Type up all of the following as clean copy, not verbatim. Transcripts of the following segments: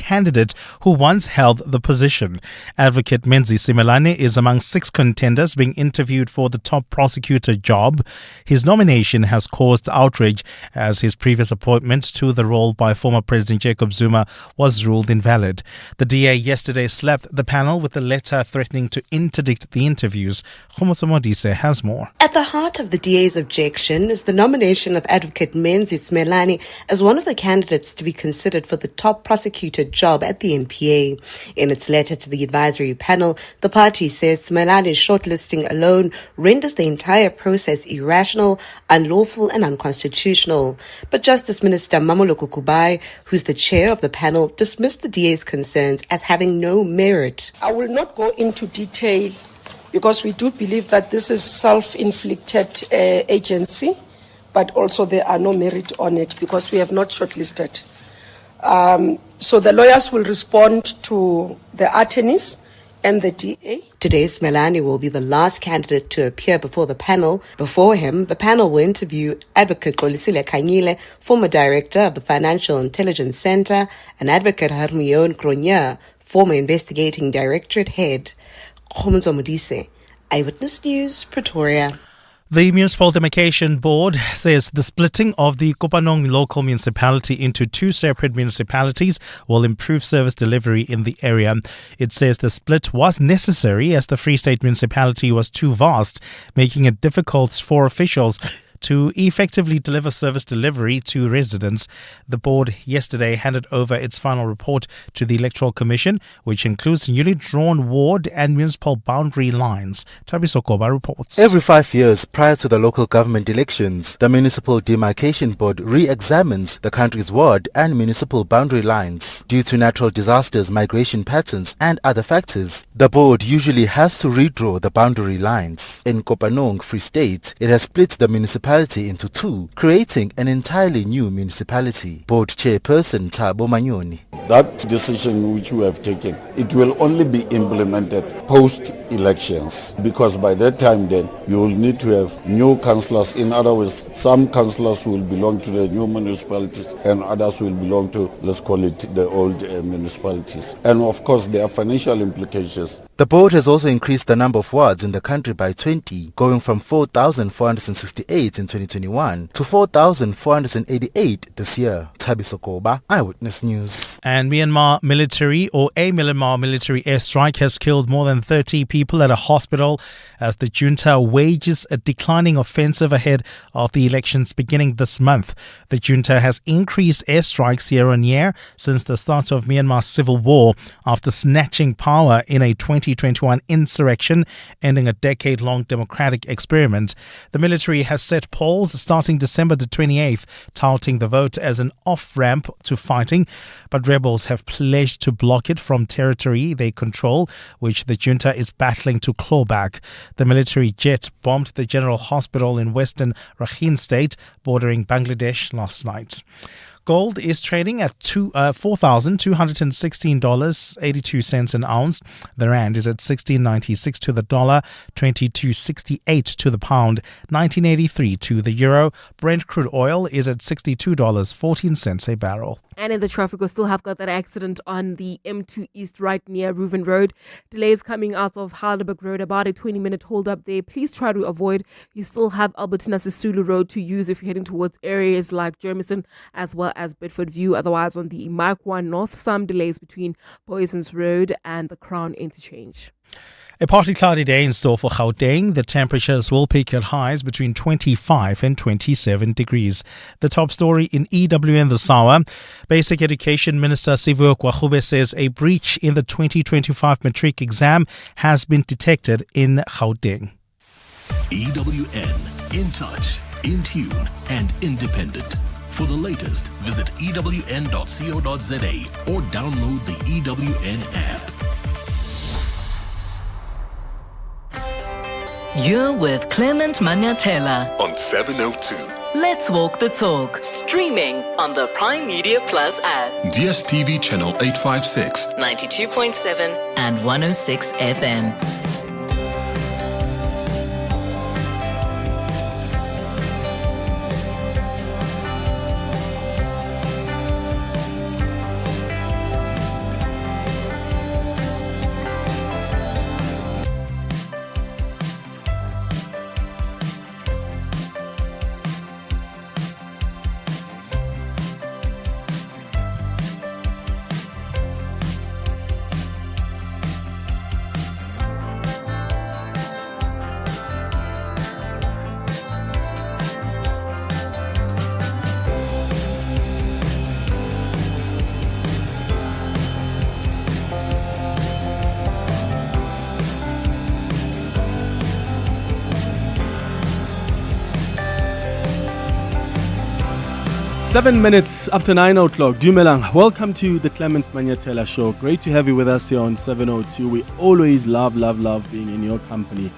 candidate who once held the position. Advocate Menzi Simelane is among 6 contenders being interviewed for the top prosecutor job. His nomination has caused outrage as his previous appointment to the role by former President Jacob Zuma was ruled invalid. The DA yesterday slapped the panel with a letter threatening to interdict the interviews. Khomoso Modise has more. At the heart of the DA's objection is the nomination of Advocate Menzi Simelane as one of the candidates to be considered for the top prosecutor job at the NPA. In its letter to the advisory panel, the party says Simelane's shortlisting alone renders the entire process irrational, unlawful and unconstitutional. But Justice Minister Mamoloko Kubai, who's the chair of the panel, dismissed the DA's concerns as having no merit. I will not go into detail because we do believe that this is self-inflicted agency, but also there are no merit on it because we have not shortlisted. So the lawyers will respond to the attorneys and the DA. Today, Simelane will be the last candidate to appear before the panel. Before him, the panel will interview Advocate Xolisile Khanyile, former director of the Financial Intelligence Center, and Advocate Hermione Cronje, former investigating directorate head. Khomoso Modise, Eyewitness News, Pretoria. The Municipal Demarcation Board says the splitting of the Kopanong local municipality into 2 separate municipalities will improve service delivery in the area. It says the split was necessary as the Free State municipality was too vast, making it difficult for officials to effectively deliver service delivery to residents. The board yesterday handed over its final report to the Electoral Commission, which includes newly drawn ward and municipal boundary lines. Tabiso Koba reports. Every 5 years prior to the local government elections, the Municipal Demarcation Board re-examines the country's ward and municipal boundary lines. Due to natural disasters, migration patterns and other factors, the board usually has to redraw the boundary lines. In Kopanong, Free State, it has split the municipality into 2, creating an entirely new municipality. Board chairperson Thabo Manyoni. That decision which we have taken, it will only be implemented post-elections, because by that time then you will need to have new councillors. In other words, some councillors will belong to the new municipalities and others will belong to, let's call it, the old municipalities. And of course there are financial implications. The board has also increased the number of wards in the country by 20, going from 4,468 in 2021 to 4,488 this year. Tabiso Koba, Eyewitness News. And a Myanmar military airstrike has killed more than 30 people at a hospital as the junta wages a declining offensive ahead of the elections beginning this month. The junta has increased airstrikes year on year since the start of Myanmar's civil war after snatching power in a 2021 insurrection, ending a decade-long democratic experiment. The military has set polls starting December the 28th, touting the vote as an off-ramp to fighting, but rebels have pledged to block it from territory they control, which the junta is battling to claw back. The military jet bombed the General Hospital in western Rakhine State, bordering Bangladesh, last night. Gold is trading at $4,216.82 an ounce. The rand is at 16.96 to the dollar, 22.68 to the pound, 19.83 to the euro. Brent crude oil is at $62.14 a barrel. And in the traffic, we still have got that accident on the M2 East right near Reuven Road. Delays coming out of Heidelberg Road, about a 20-minute hold up there. Please try to avoid. You still have Albertina Sisulu Road to use if you're heading towards areas like Germiston as well as Bedford View. Otherwise, on the Mike 1 North, some delays between Poisons Road and the Crown Interchange. A partly cloudy day in store for Gauteng. The temperatures will peak at highs between 25 and 27 degrees. The top story in EWN this hour. Basic Education Minister Sivuyo Kwahube says a breach in the 2025 matric exam has been detected in Gauteng. EWN, in touch, in tune and independent. For the latest, visit ewn.co.za or download the EWN app. You're with Clement Manyathela On 702. Let's Walk the Talk. Streaming on the Prime Media Plus app. DSTV channel 856. 92.7 and 106 FM. 7 minutes after 9 o'clock. Dumelang, welcome to the Clement Manyathela Show. Great to have you with us here on 702. We always love being in your company.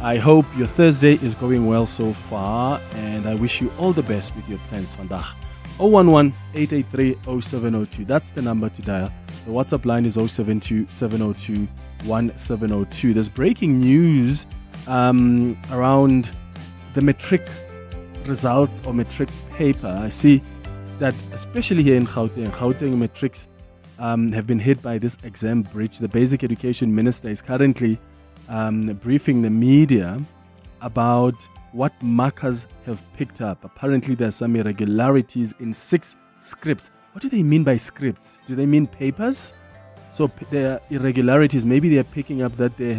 I hope your Thursday is going well so far, and I wish you all the best with your plans vandag. 011-883-0702. That's the number to dial. The WhatsApp line is 072-702-1702. There's breaking news around the matric results or matric paper. I see that especially here in Gauteng matrics have been hit by this exam breach. The Basic Education Minister is currently briefing the media about what markers have picked up. Apparently there are some irregularities in 6 scripts. What do they mean by scripts? Do they mean papers? So there are irregularities. Maybe they're picking up that they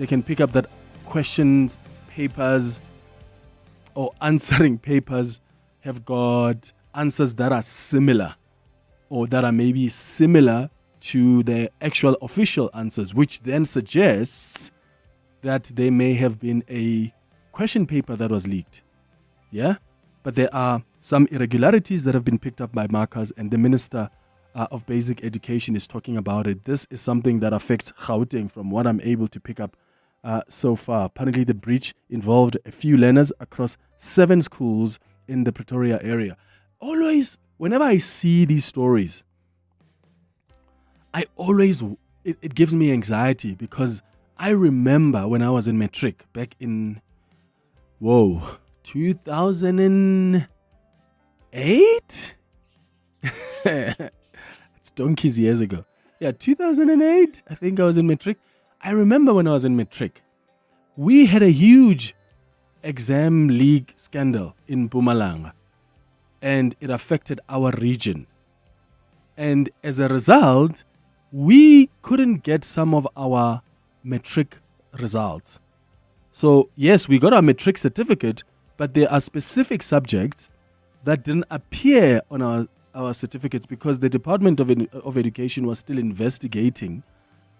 can pick up that questions, papers, or answering papers have got answers that are similar, or that are maybe similar to the actual official answers, which then suggests that there may have been a question paper that was leaked. Yeah? But there are some irregularities that have been picked up by markers, and the Minister of Basic Education is talking about it. This is something that affects Gauteng from what I'm able to pick up so far. Apparently the breach involved a few learners across 7 schools in the Pretoria area. Always, whenever I see these stories, it gives me anxiety, because I remember when I was in matric back in 2008. It's donkeys years ago. Yeah, 2008. I think I was in matric. I remember when I was in matric, we had a huge exam league scandal in Mpumalanga, and it affected our region. And as a result, we couldn't get some of our matric results. So yes, we got our matric certificate, but there are specific subjects that didn't appear on our certificates because the Department of Education was still investigating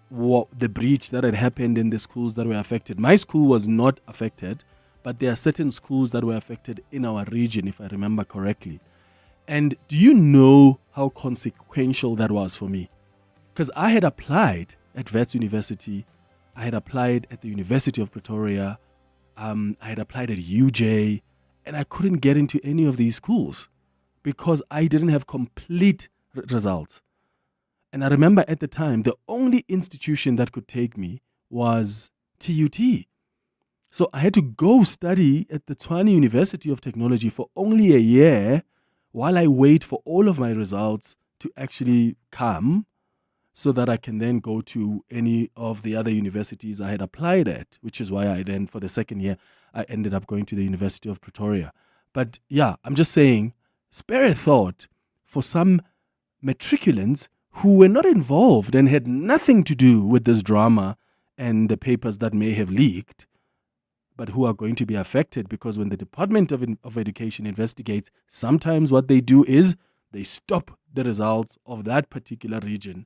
the breach that had happened in the schools that were affected. My school was not affected, but there are certain schools that were affected in our region, if I remember correctly. And do you know how consequential that was for me? Because I had applied at Wits University, I had applied at the University of Pretoria, I had applied at UJ, and I couldn't get into any of these schools because I didn't have complete results. And I remember at the time, the only institution that could take me was TUT. So I had to go study at the Tshwane University of Technology for only a year while I wait for all of my results to actually come so that I can then go to any of the other universities I had applied at, which is why I then, for the second year, I ended up going to the University of Pretoria. But yeah, I'm just saying, spare a thought for some matriculants who were not involved and had nothing to do with this drama and the papers that may have leaked, but who are going to be affected, because when the Department of Education investigates, sometimes what they do is they stop the results of that particular region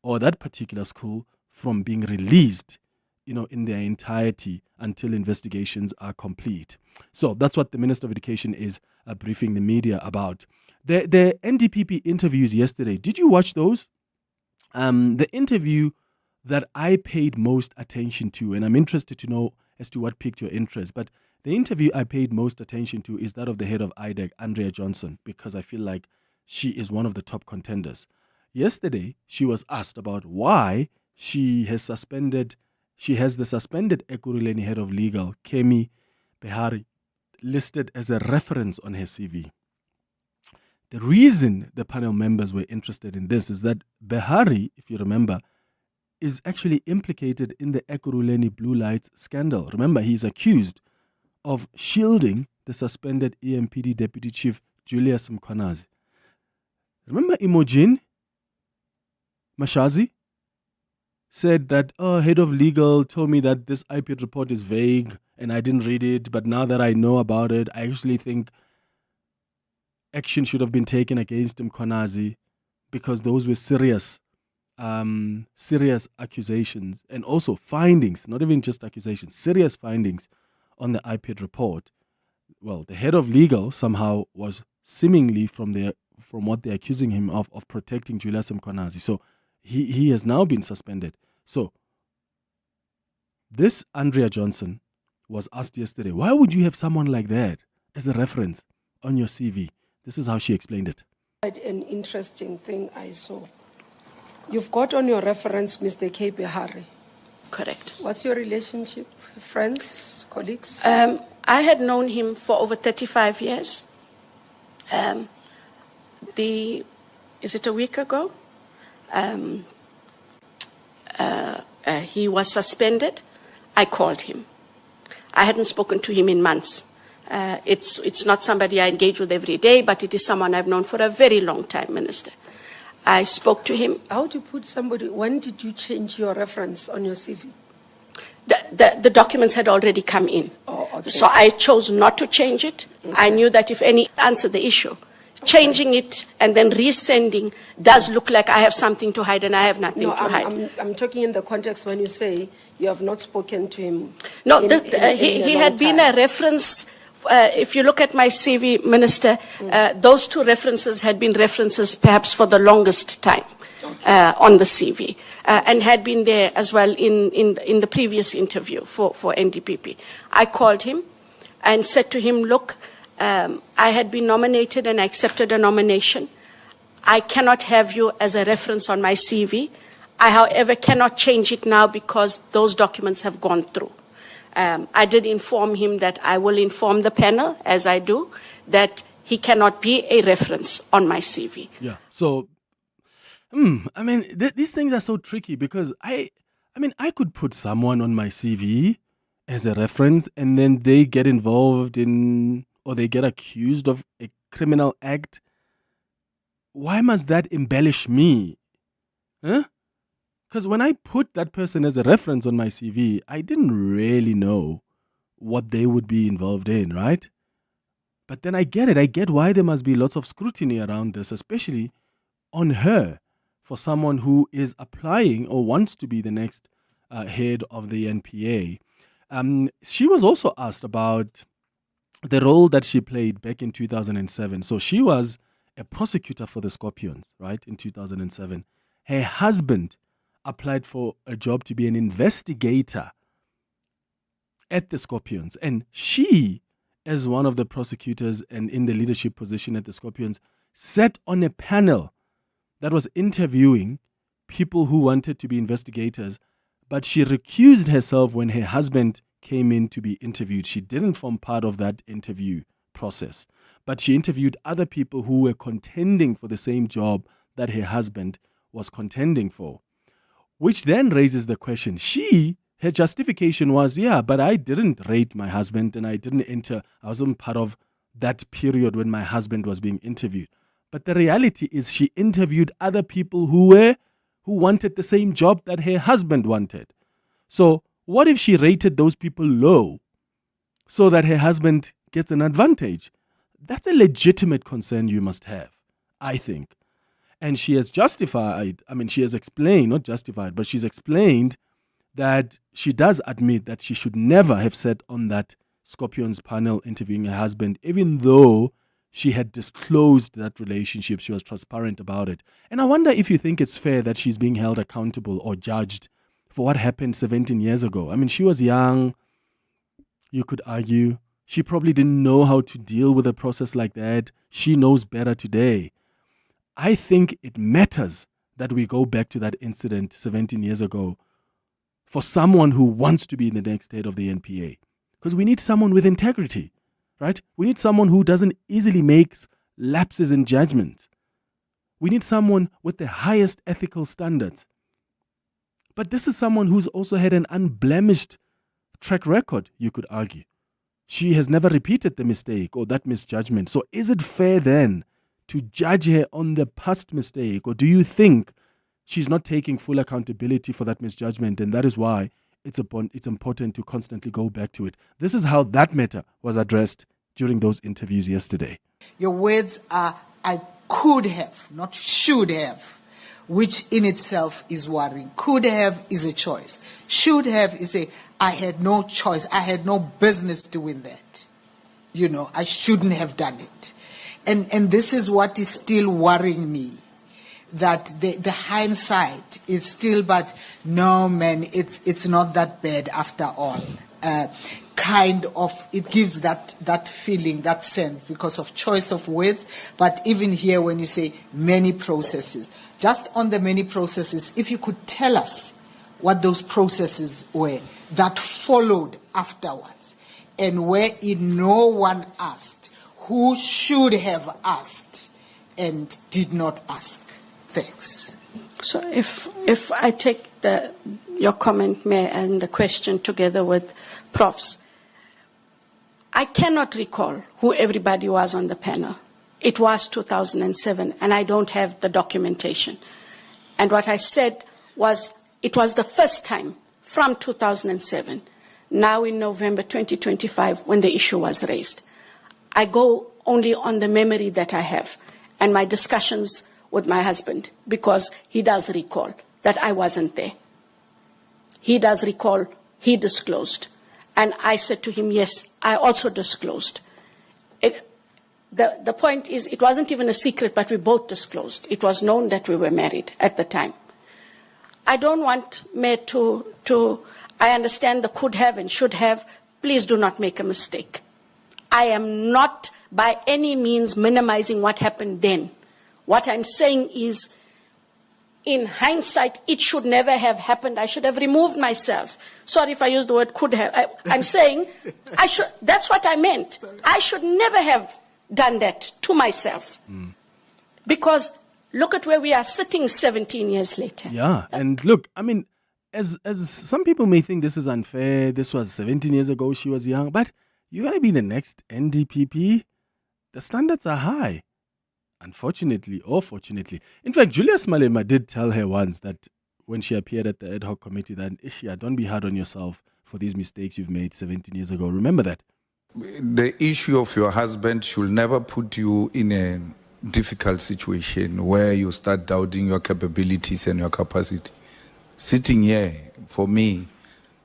or that particular school from being released, in their entirety until investigations are complete. So that's what the Minister of Education is briefing the media about. The NDPP interviews yesterday, did you watch those? The interview that I paid most attention to, and I'm interested to know as to what piqued your interest, but the interview I paid most attention to is that of the head of IDEC, Andrea Johnson, because I feel like she is one of the top contenders. Yesterday, she was asked about why she has the suspended Ekurhuleni head of legal, Kemi Behari, listed as a reference on her CV. The reason the panel members were interested in this is that Behari, if you remember, is actually implicated in the Ekurhuleni blue lights scandal. Remember, he is accused of shielding the suspended EMPD Deputy Chief Julius Mkhwanazi. Remember Imogen Mashazi said that, head of legal told me that this IPID report is vague and I didn't read it, but now that I know about it, I actually think action should have been taken against Mkhwanazi because those were serious accusations and also findings, not even just accusations, serious findings on the IPID report. Well, the head of legal somehow was seemingly from what they're accusing him of protecting Julius Mkhwanazi. So he has now been suspended. So this Andrea Johnson was asked yesterday, why would you have someone like that as a reference on your CV? This is how she explained it. An interesting thing I saw. You've got on your reference Mr. K. Behari. Correct. What's your relationship? Friends, colleagues? I had known him for over 35 years. Is it a week ago? He was suspended. I called him. I hadn't spoken to him in months. It's not somebody I engage with every day, but it is someone I've known for a very long time, Minister. I spoke to him. How do you put somebody, when did you change your reference on your CV? The documents had already come in. Oh, okay. So I chose not to change it. Okay. I knew that if any answer the issue, changing it and then resending does look like I have something to hide, and I have nothing to hide. I'm talking in the context when you say you have not spoken to him. No, he had been a reference. If you look at my CV, Minister, those two references had been references perhaps for the longest time on the CV, and had been there as well in the previous interview for NDPP. I called him and said to him, look, I had been nominated and I accepted a nomination. I cannot have you as a reference on my CV. I, however, cannot change it now because those documents have gone through. I did inform him that I will inform the panel, as I do, that he cannot be a reference on my CV. Yeah. So, I mean, these things are so tricky because I could put someone on my CV as a reference and then they get involved in, or they get accused of a criminal act. Why must that embellish me? Huh? Because when I put that person as a reference on my CV, I didn't really know what they would be involved in, right? But then I get it. I get why there must be lots of scrutiny around this, especially on her, for someone who is applying or wants to be the next head of the NPA. She was also asked about the role that she played back in 2007. So she was a prosecutor for the Scorpions, right, in 2007. Her husband applied for a job to be an investigator at the Scorpions. And she, as one of the prosecutors and in the leadership position at the Scorpions, sat on a panel that was interviewing people who wanted to be investigators, but she recused herself when her husband came in to be interviewed. She didn't form part of that interview process, but she interviewed other people who were contending for the same job that her husband was contending for. Which then raises the question, her justification was, yeah, but I didn't rate my husband and I wasn't part of that period when my husband was being interviewed. But the reality is she interviewed other people who wanted the same job that her husband wanted. So what if she rated those people low so that her husband gets an advantage? That's a legitimate concern you must have, I think. And she has she's explained that she does admit that she should never have sat on that Scorpions panel interviewing her husband, even though she had disclosed that relationship. She was transparent about it. And I wonder if you think it's fair that she's being held accountable or judged for what happened 17 years ago. I mean, she was young, you could argue. She probably didn't know how to deal with a process like that. She knows better today. I think it matters that we go back to that incident 17 years ago for someone who wants to be the next head of the NPA. Because we need someone with integrity, right? We need someone who doesn't easily make lapses in judgment. We need someone with the highest ethical standards. But this is someone who's also had an unblemished track record, you could argue. She has never repeated the mistake or that misjudgment. So is it fair then to judge her on the past mistake? Or do you think she's not taking full accountability for that misjudgment, and that is why it's important to constantly go back to it? This is how that matter was addressed during those interviews yesterday. Your words are, I could have, not should have, which in itself is worrying. Could have is a choice. Should have is I had no choice. I had no business doing that. I shouldn't have done it. And this is what is still worrying me, that the hindsight is still, but no, man, it's not that bad after all. Kind of, it gives that feeling, that sense, because of choice of words. But even here, when you say many processes, just on the many processes, if you could tell us what those processes were that followed afterwards, and wherein no one asked who should have asked and did not ask. Thanks. So if I take your comment, Mayor, and the question together with Prof's, I cannot recall who everybody was on the panel. It was 2007, and I don't have the documentation. And what I said was it was the first time from 2007, now in November 2025, when the issue was raised. I go only on the memory that I have and my discussions with my husband, because he does recall that I wasn't there. He does recall he disclosed. And I said to him, yes, I also disclosed. The point is, it wasn't even a secret, but we both disclosed. It was known that we were married at the time. I don't want Mayor I understand the could have and should have. Please do not make a mistake. I am not by any means minimizing what happened then. What I'm saying is, in hindsight, it should never have happened. I should have removed myself. Sorry if I used the word could have. I'm saying that's what I meant. I should never have done that to myself. Because look at where we are sitting 17 years later. Yeah, and look, I mean, as some people may think this is unfair, this was 17 years ago, she was young, but you're going to be the next NDPP. The standards are high. Unfortunately or fortunately. In fact, Julius Malema did tell her once that when she appeared at the ad hoc committee that, Ishia, don't be hard on yourself for these mistakes you've made 17 years ago. Remember that. The issue of your husband should never put you in a difficult situation where you start doubting your capabilities and your capacity. Sitting here, for me,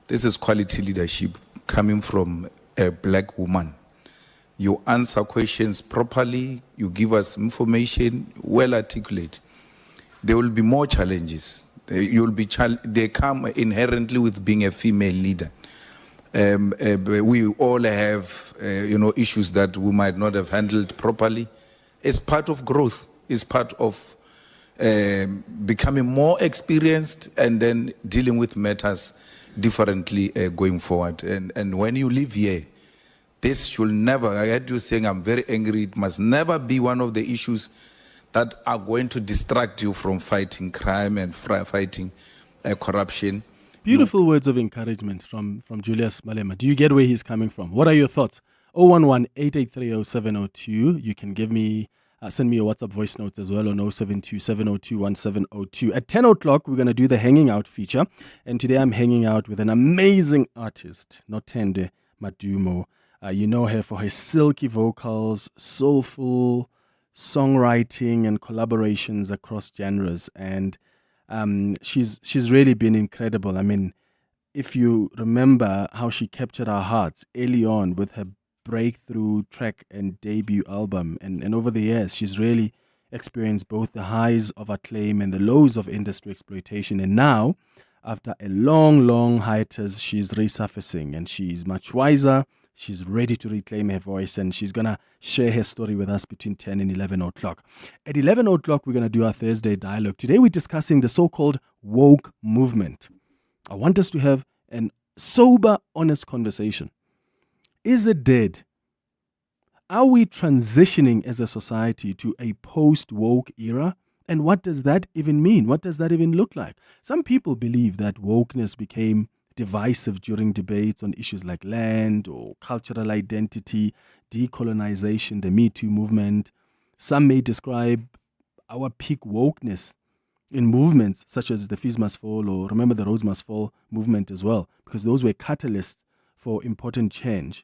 this is quality leadership coming from a black woman. You answer questions properly, you give us information, well articulate. There will be more challenges. They come inherently with being a female leader. We all have, issues that we might not have handled properly. It's part of growth. It's part of becoming more experienced and then dealing with matters differently going forward. And when you live here, this should never, I heard you saying I'm very angry, it must never be one of the issues that are going to distract you from fighting crime and fighting corruption. Beautiful words of encouragement from Julius Malema. Do you get where he's coming from? What are your thoughts? 011-883-0702. You can send me a WhatsApp voice note as well on 072-702-1702. At 10 o'clock, we're going to do the Hanging Out feature. And today I'm hanging out with an amazing artist, Nontenda Madumo. You know her for her silky vocals, soulful songwriting and collaborations across genres. And she's really been incredible. I mean, if you remember how she captured our hearts early on with her breakthrough track and debut album, and over the years, she's really experienced both the highs of acclaim and the lows of industry exploitation. And now, after a long hiatus, she's resurfacing and she's much wiser. She's ready to reclaim her voice, and she's going to share her story with us between 10 and 11 o'clock. At 11 o'clock, we're going to do our Thursday dialogue. Today, we're discussing the so-called woke movement. I want us to have a sober, honest conversation. Is it dead? Are we transitioning as a society to a post-woke era? And what does that even mean? What does that even look like? Some people believe that wokeness became divisive during debates on issues like land or cultural identity, decolonization, the Me Too movement. Some may describe our peak wokeness in movements such as the Fees Must Fall or Remember the Rose Must Fall movement as well, because those were catalysts for important change,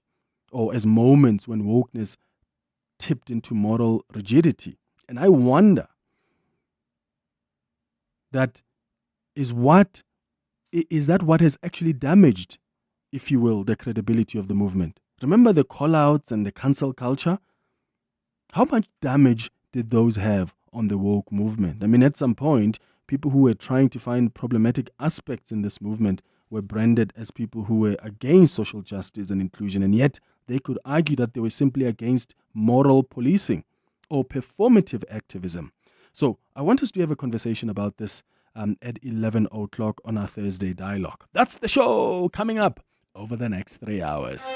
or as moments when wokeness tipped into moral rigidity. And I wonder, is that what has actually damaged, if you will, the credibility of the movement? Remember the call-outs and the cancel culture? How much damage did those have on the woke movement? I mean, at some point, people who were trying to find problematic aspects in this movement were branded as people who were against social justice and inclusion, and yet they could argue that they were simply against moral policing or performative activism. So I want us to have a conversation about this at 11 o'clock on our Thursday dialogue. That's the show coming up over the next 3 hours.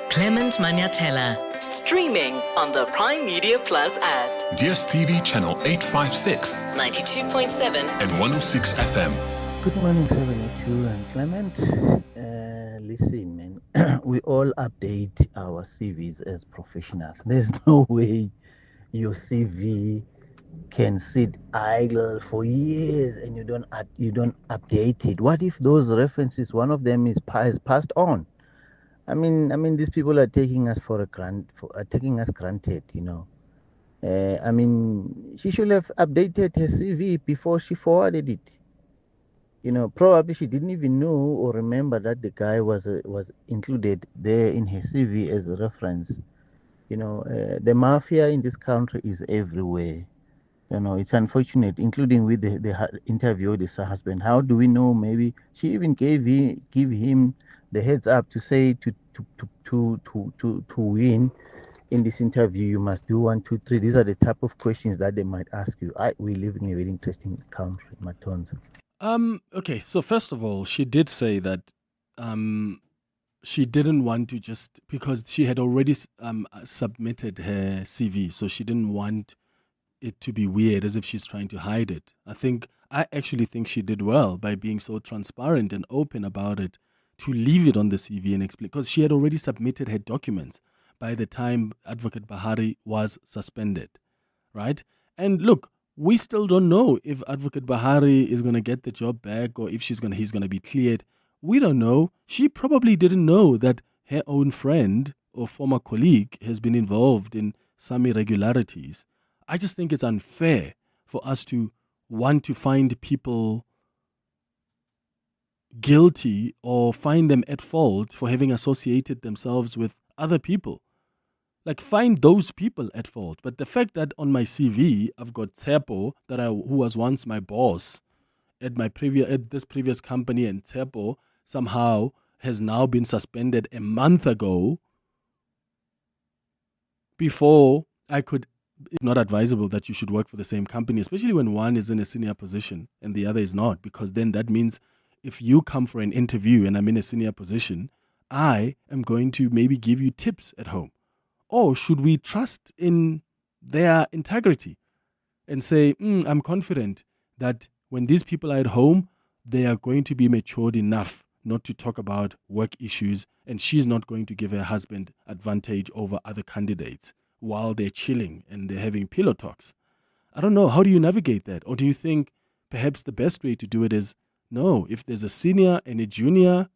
Clement Manyathela, streaming on the Prime Media Plus app. DSTV channel 856, 92.7 and 106 FM. Good morning, 702 and Clement. Listen, man, we all update our CVs as professionals. There's no way your CV can sit idle for years and you don't update it. What if those references, one of them is passed on? I mean, these people are taking us taking us granted, you know. I mean, she should have updated her CV before she forwarded it. You know, probably she didn't even know or remember that the guy was included there in her CV as a reference. You know, the mafia in this country is everywhere. You know, it's unfortunate, including with the interview with his husband. How do we know? Maybe she even give him the heads up to say to win in this interview you must do 1, 2, 3. These are the type of questions that they might ask you. We live in a very interesting country, Matonza. Okay, so first of all, she did say that she didn't want to just, because she had already submitted her CV, so she didn't want it to be weird as if she's trying to hide it. I actually think she did well by being so transparent and open about it, to leave it on the CV and explain, because she had already submitted her documents by the time Advocate Bahari was suspended, right? And look, we still don't know if Advocate Bahari is going to get the job back or if he's going to be cleared. We don't know. She probably didn't know that her own friend or former colleague has been involved in some irregularities. I just think it's unfair for us to want to find people guilty or find them at fault for having associated themselves with other people. Like, find those people at fault. But the fact that on my CV I've got Tsepo, who was once my boss at this previous company, and Tsepo somehow has now been suspended a month ago before I could. It's not advisable that you should work for the same company, especially when one is in a senior position and the other is not, because then that means if you come for an interview and I'm in a senior position, I am going to maybe give you tips at home. Or should we trust in their integrity and say, I'm confident that when these people are at home, they are going to be matured enough not to talk about work issues, and she's not going to give her husband advantage over other candidates while they're chilling and they're having pillow talks. I don't know. How do you navigate that? Or do you think perhaps the best way to do it is, no, if there's a senior and a junior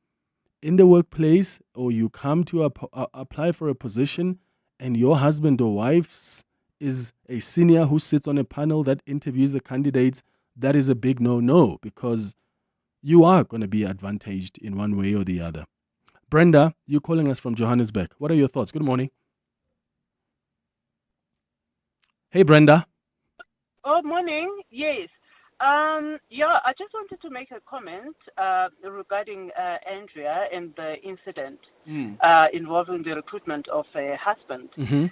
in the workplace, or you come to apply for a position and your husband or wife is a senior who sits on a panel that interviews the candidates, that is a big no-no, because you are going to be advantaged in one way or the other. Brenda, you're calling us from Johannesburg. What are your thoughts? Good morning. Hey, Brenda. Oh, morning. Yes. I just wanted to make a comment regarding Andrea and the incident involving the recruitment of her husband. Mm-hmm.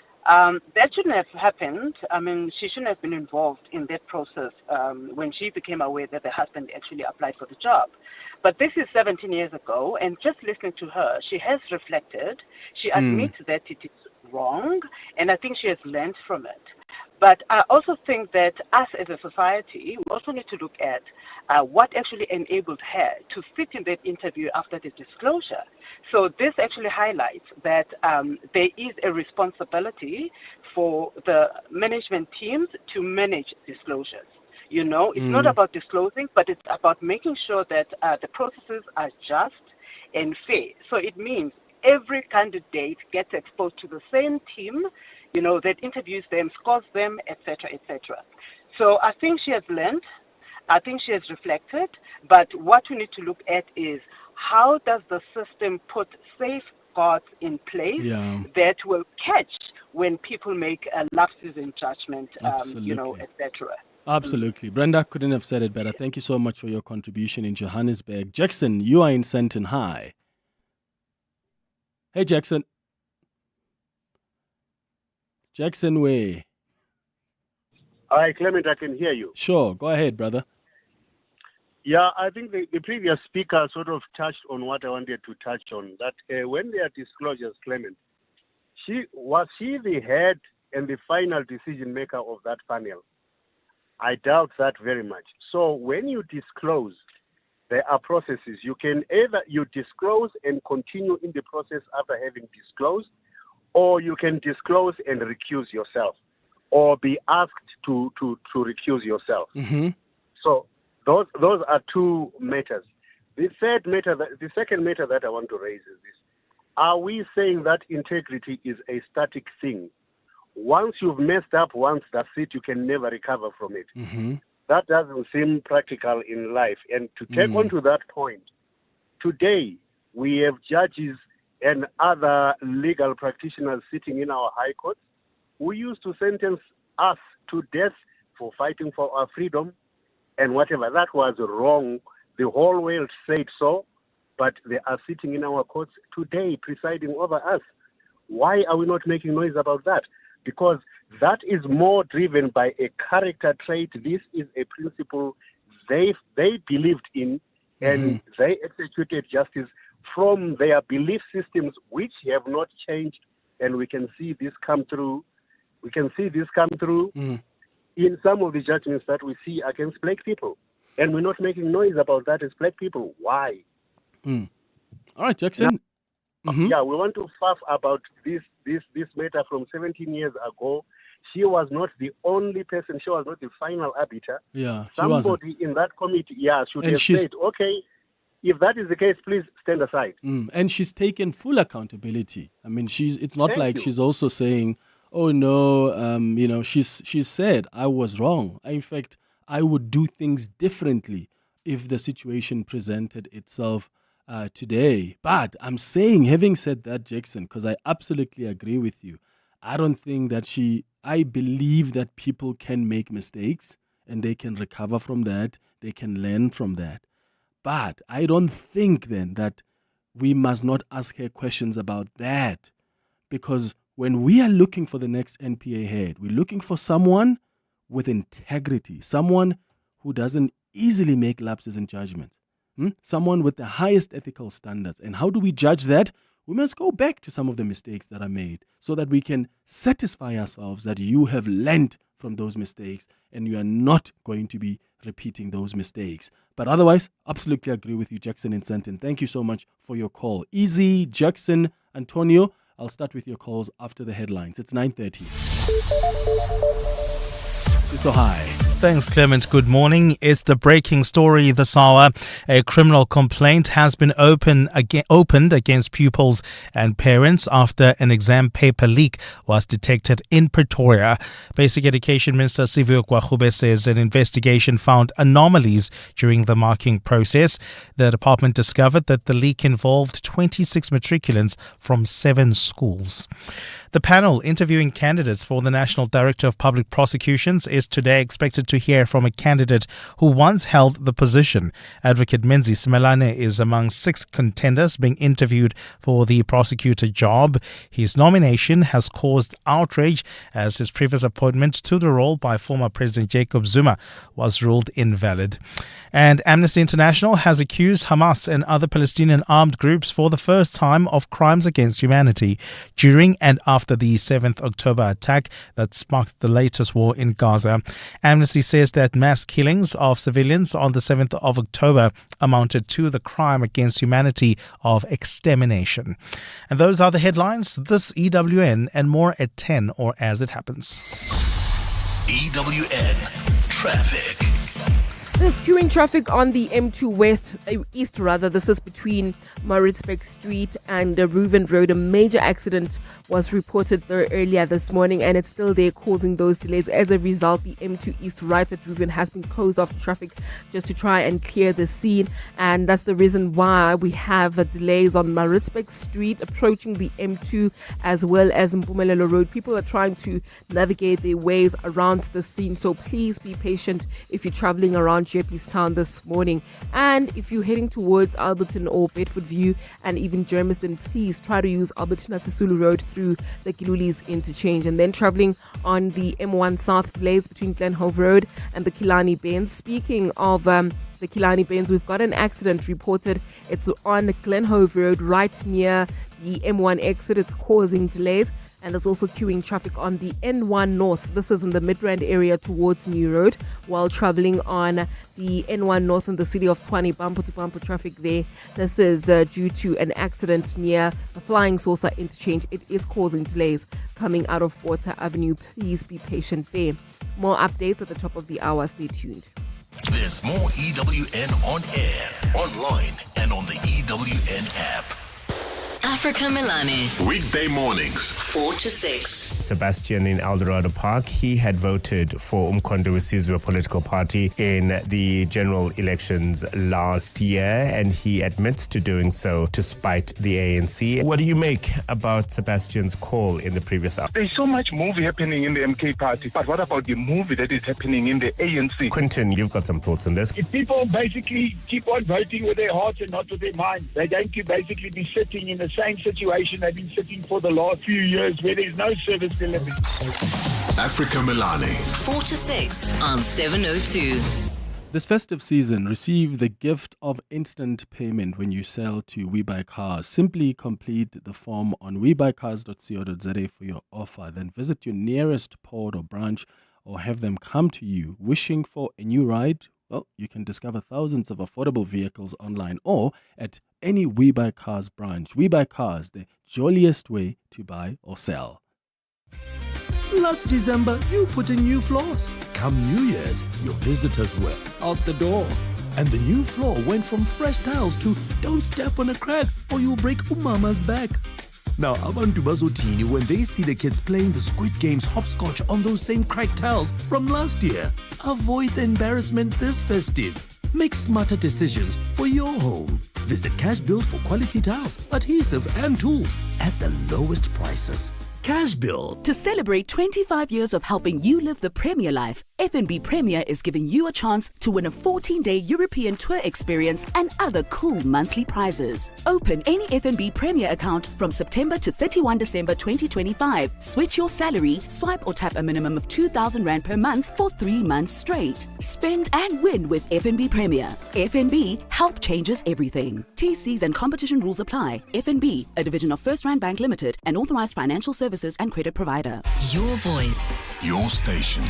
That shouldn't have happened. I mean, she shouldn't have been involved in that process when she became aware that the husband actually applied for the job. But this is 17 years ago, and just listening to her, she has reflected. She admits that it is wrong, and I think she has learned from it. But I also think that us as a society, we also need to look at what actually enabled her to sit in that interview after the disclosure. So this actually highlights that there is a responsibility for the management teams to manage disclosures. You know, it's not about disclosing, but it's about making sure that the processes are just and fair. So it means every candidate gets exposed to the same team, you know, that interviews them, scores them, etc., etc. So I think she has learned. I think she has reflected. But what we need to look at is how does the system put safe safeguards in place that will catch when people make lapses in judgment, etc. Absolutely. Brenda couldn't have said it better. Thank you so much for your contribution in Johannesburg. Jackson, you are in Sandton. Hi. Hey, Jackson. Jackson Way. Hi, Clement, I can hear you. Sure. Go ahead, brother. Yeah, I think the previous speaker sort of touched on what I wanted to touch on, that when there are disclosures, Clement, was she the head and the final decision maker of that panel? I doubt that very much. So when you disclose, there are processes. You can either you disclose and continue in the process after having disclosed, or you can disclose and recuse yourself, or be asked to recuse yourself. Mm-hmm. So those are two matters. The second matter that I want to raise is this: are we saying that integrity is a static thing? Once you've messed up once, that's it, you can never recover from it. Mm-hmm. That doesn't seem practical in life. And to take on to that point, today we have judges and other legal practitioners sitting in our high courts who used to sentence us to death for fighting for our freedom and whatever. That was wrong. The whole world said so, but they are sitting in our courts today presiding over us. Why are we not making noise about that? Because that is more driven by a character trait. This is a principle they believed in, and they executed justice from their belief systems, which have not changed. And we can see this come through. In some of the judgments that we see against black people, and we're not making noise about that as black people. Why? All right, Jackson. Yeah, we want to fuss about this matter from 17 years ago. She was not the only person. She was not the final arbiter. Yeah, somebody in that committee, should have said, okay, if that is the case, please stand aside. And she's taken full accountability. I mean, it's not like she's also saying, oh no, she's said I was wrong. In fact, I would do things differently if the situation presented itself today. But I'm saying, having said that, Jackson, because I absolutely agree with you, I don't think that I believe that people can make mistakes and they can recover from that, they can learn from that. But I don't think then that we must not ask her questions about that, because when we are looking for the next NPA head, we're looking for someone with integrity, someone who doesn't easily make lapses in judgment. Someone with the highest ethical standards. And how do we judge that? We must go back to some of the mistakes that are made so that we can satisfy ourselves that you have learned from those mistakes and you are not going to be repeating those mistakes. But otherwise, absolutely agree with you, Jackson in Sandton. Thank you so much for your call. Easy, Jackson, Antonio, I'll start with your calls after the headlines. It's 9:30. So hi. Thanks, Clement. Good morning. It's the breaking story this hour. A criminal complaint has been opened against pupils and parents after an exam paper leak was detected in Pretoria. Basic Education Minister Siviwe Gwagube says an investigation found anomalies during the marking process. The department discovered that the leak involved 26 matriculants from 7 schools. The panel interviewing candidates for the National Director of Public Prosecutions is today expected to hear from a candidate who once held the position. Advocate Menzi Simelane is among 6 contenders being interviewed for the prosecutor job. His nomination has caused outrage as his previous appointment to the role by former President Jacob Zuma was ruled invalid. And Amnesty International has accused Hamas and other Palestinian armed groups for the first time of crimes against humanity during and after the 7th October attack that sparked the latest war in Gaza. Amnesty says that mass killings of civilians on the 7th of October amounted to the crime against humanity of extermination. And those are the headlines. This EWN and more at 10 or as it happens. EWN Traffic. There's queuing traffic on the M2 East. This is between Maritzburg Street and Reuven Road. A major accident was reported there earlier this morning, and it's still there causing those delays. As a result, the M2 East right at Reuven has been closed off traffic just to try and clear the scene, and that's the reason why we have delays on Maritzburg Street approaching the M2 as well as Mpumalelo Road. People are trying to navigate their ways around the scene, so please be patient if you're traveling around JP's Town this morning. And if you're heading towards Alberton or Bedfordview and even Germiston, please try to use Albertina Sisulu Road through the Kilulis interchange. And then traveling on the M1 South Blaze between Glenhove Road and the Killarney Bends. Speaking of the Killarney Bends, we've got an accident reported. It's on Glenhove Road right near the M1 exit. It's causing delays. And there's also queuing traffic on the N1 North. This is in the Midrand area towards New Road. While traveling on the N1 North in the city of Tshwane, bumper-to-bumper traffic there. This is due to an accident near the Flying Saucer interchange. It is causing delays coming out of Water Avenue. Please be patient there. More updates at the top of the hour. Stay tuned. There's more EWN on air, online, and on the EWN app. Africa Milani. Weekday mornings, 4 to 6. Sebastian in Eldorado Park, he had voted for Umkhonto weSizwe political party in the general elections last year, and he admits to doing so to spite the ANC. What do you make about Sebastian's call in the previous hour? There's so much movie happening in the MK party, but what about the movie that is happening in the ANC? Quinton, you've got some thoughts on this. If people basically keep on voting with their hearts and not with their minds, they're going to basically be sitting in the same situation they've been sitting for the last few years, where there's no service delivery. Africa Milani. 4 to 6 on 702. This festive season, receive the gift of instant payment when you sell to WeBuyCars. Simply complete the form on webuycars.co.za for your offer. Then visit your nearest port or branch or have them come to you. Wishing for a new ride? Well, you can discover thousands of affordable vehicles online or at any WeBuyCars branch. WeBuyCars, the jolliest way to buy or sell. Last December, you put in new floors. Come New Year's, your visitors were out the door. And the new floor went from fresh tiles to don't step on a crack or you'll break umama's back. Now, abantu bazothini when they see the kids playing the Squid Game's hopscotch on those same cracked tiles from last year? Avoid the embarrassment this festive. Make smarter decisions for your home. Visit Cash Build for quality tiles, adhesive and tools at the lowest prices. Cash Build. To celebrate 25 years of helping you live the Premier life, FNB Premier is giving you a chance to win a 14-day European tour experience and other cool monthly prizes. Open any FNB Premier account from September to 31 December 2025. Switch your salary, swipe or tap a minimum of 2,000 Rand per month for 3 months straight. Spend and win with FNB Premier. FNB, help changes everything. TCs and competition rules apply. FNB, a division of First Rand Bank Limited, an authorized financial services and credit provider. Your voice. Your station.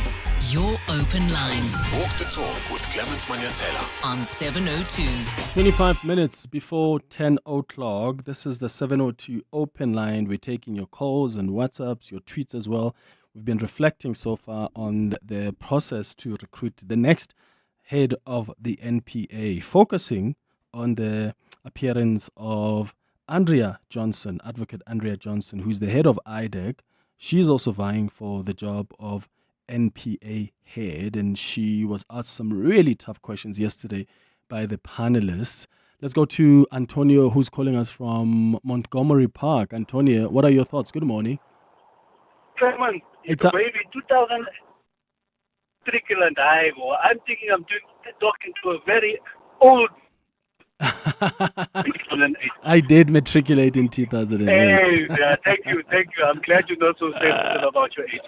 Your open line. Walk the talk with Clement Manyathela on 702. 25 minutes before 10 o'clock. This is the 702 open line. We're taking your calls and WhatsApps, your tweets as well. We've been reflecting so far on the process to recruit the next head of the NPA, focusing on the appearance of Andrea Johnson, Advocate Andrea Johnson, who's the head of IDEC. She's also vying for the job of NPA head, and she was asked some really tough questions yesterday by the panelists. Let's go to Antonio, who's calling us from Montgomery Park. Antonio, what are your thoughts? Good morning. Clement, it's maybe 2000 trickle and dive, or I'm thinking I'm talking to a very old. I did matriculate in 2008. Hey, thank you. I'm glad you're not so sensitive about your age.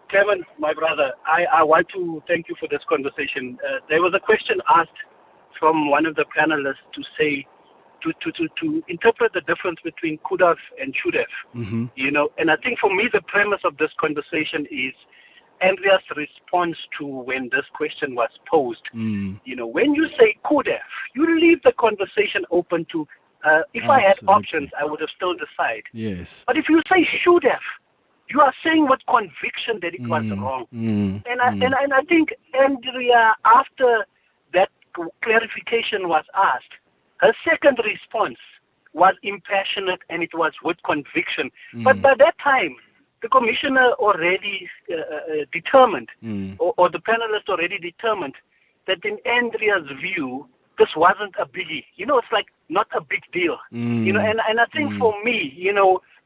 Clement, my brother, I want to thank you for this conversation. There was a question asked from one of the panelists to say, to interpret the difference between could have and should have. Mm-hmm. You know, and I think for me the premise of this conversation is Andrea's response to when this question was posed. You know, when you say could have, you leave the conversation open to, if I had options, I would have still decided. Yes. But if you say should have, you are saying with conviction that it was wrong. And I think Andrea, after clarification was asked, her second response was impassionate and it was with conviction. But by that time, the commissioner already determined, or the panelists already determined, that in Andrea's view, this wasn't a biggie. It's like not a big deal. And I think for me,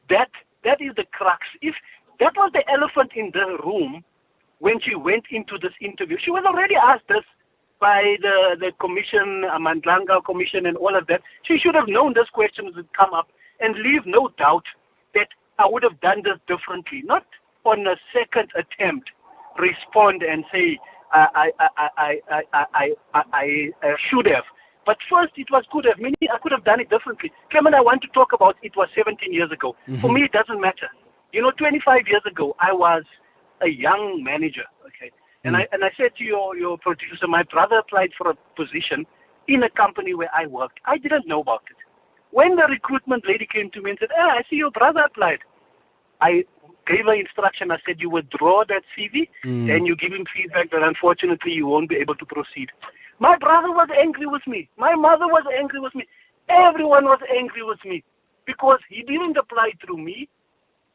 that is the crux. If that was the elephant in the room when she went into this interview, she was already asked this by the commission, Mandlanga commission and all of that. She should have known this question would come up and leave no doubt that I would have done this differently. Not on a second attempt respond and say I should have. But first it was could have, meaning I could have done it differently. Clement, I want to talk about it was 17 years ago. For me, it doesn't matter. 25 years ago, I was a young manager, okay? And I said to your producer, my brother applied for a position in a company where I worked. I didn't know about it. When the recruitment lady came to me and said, I see your brother applied, I gave her instruction. I said, you withdraw that CV and you give him feedback that unfortunately you won't be able to proceed. My brother was angry with me. My mother was angry with me. Everyone was angry with me because he didn't apply through me.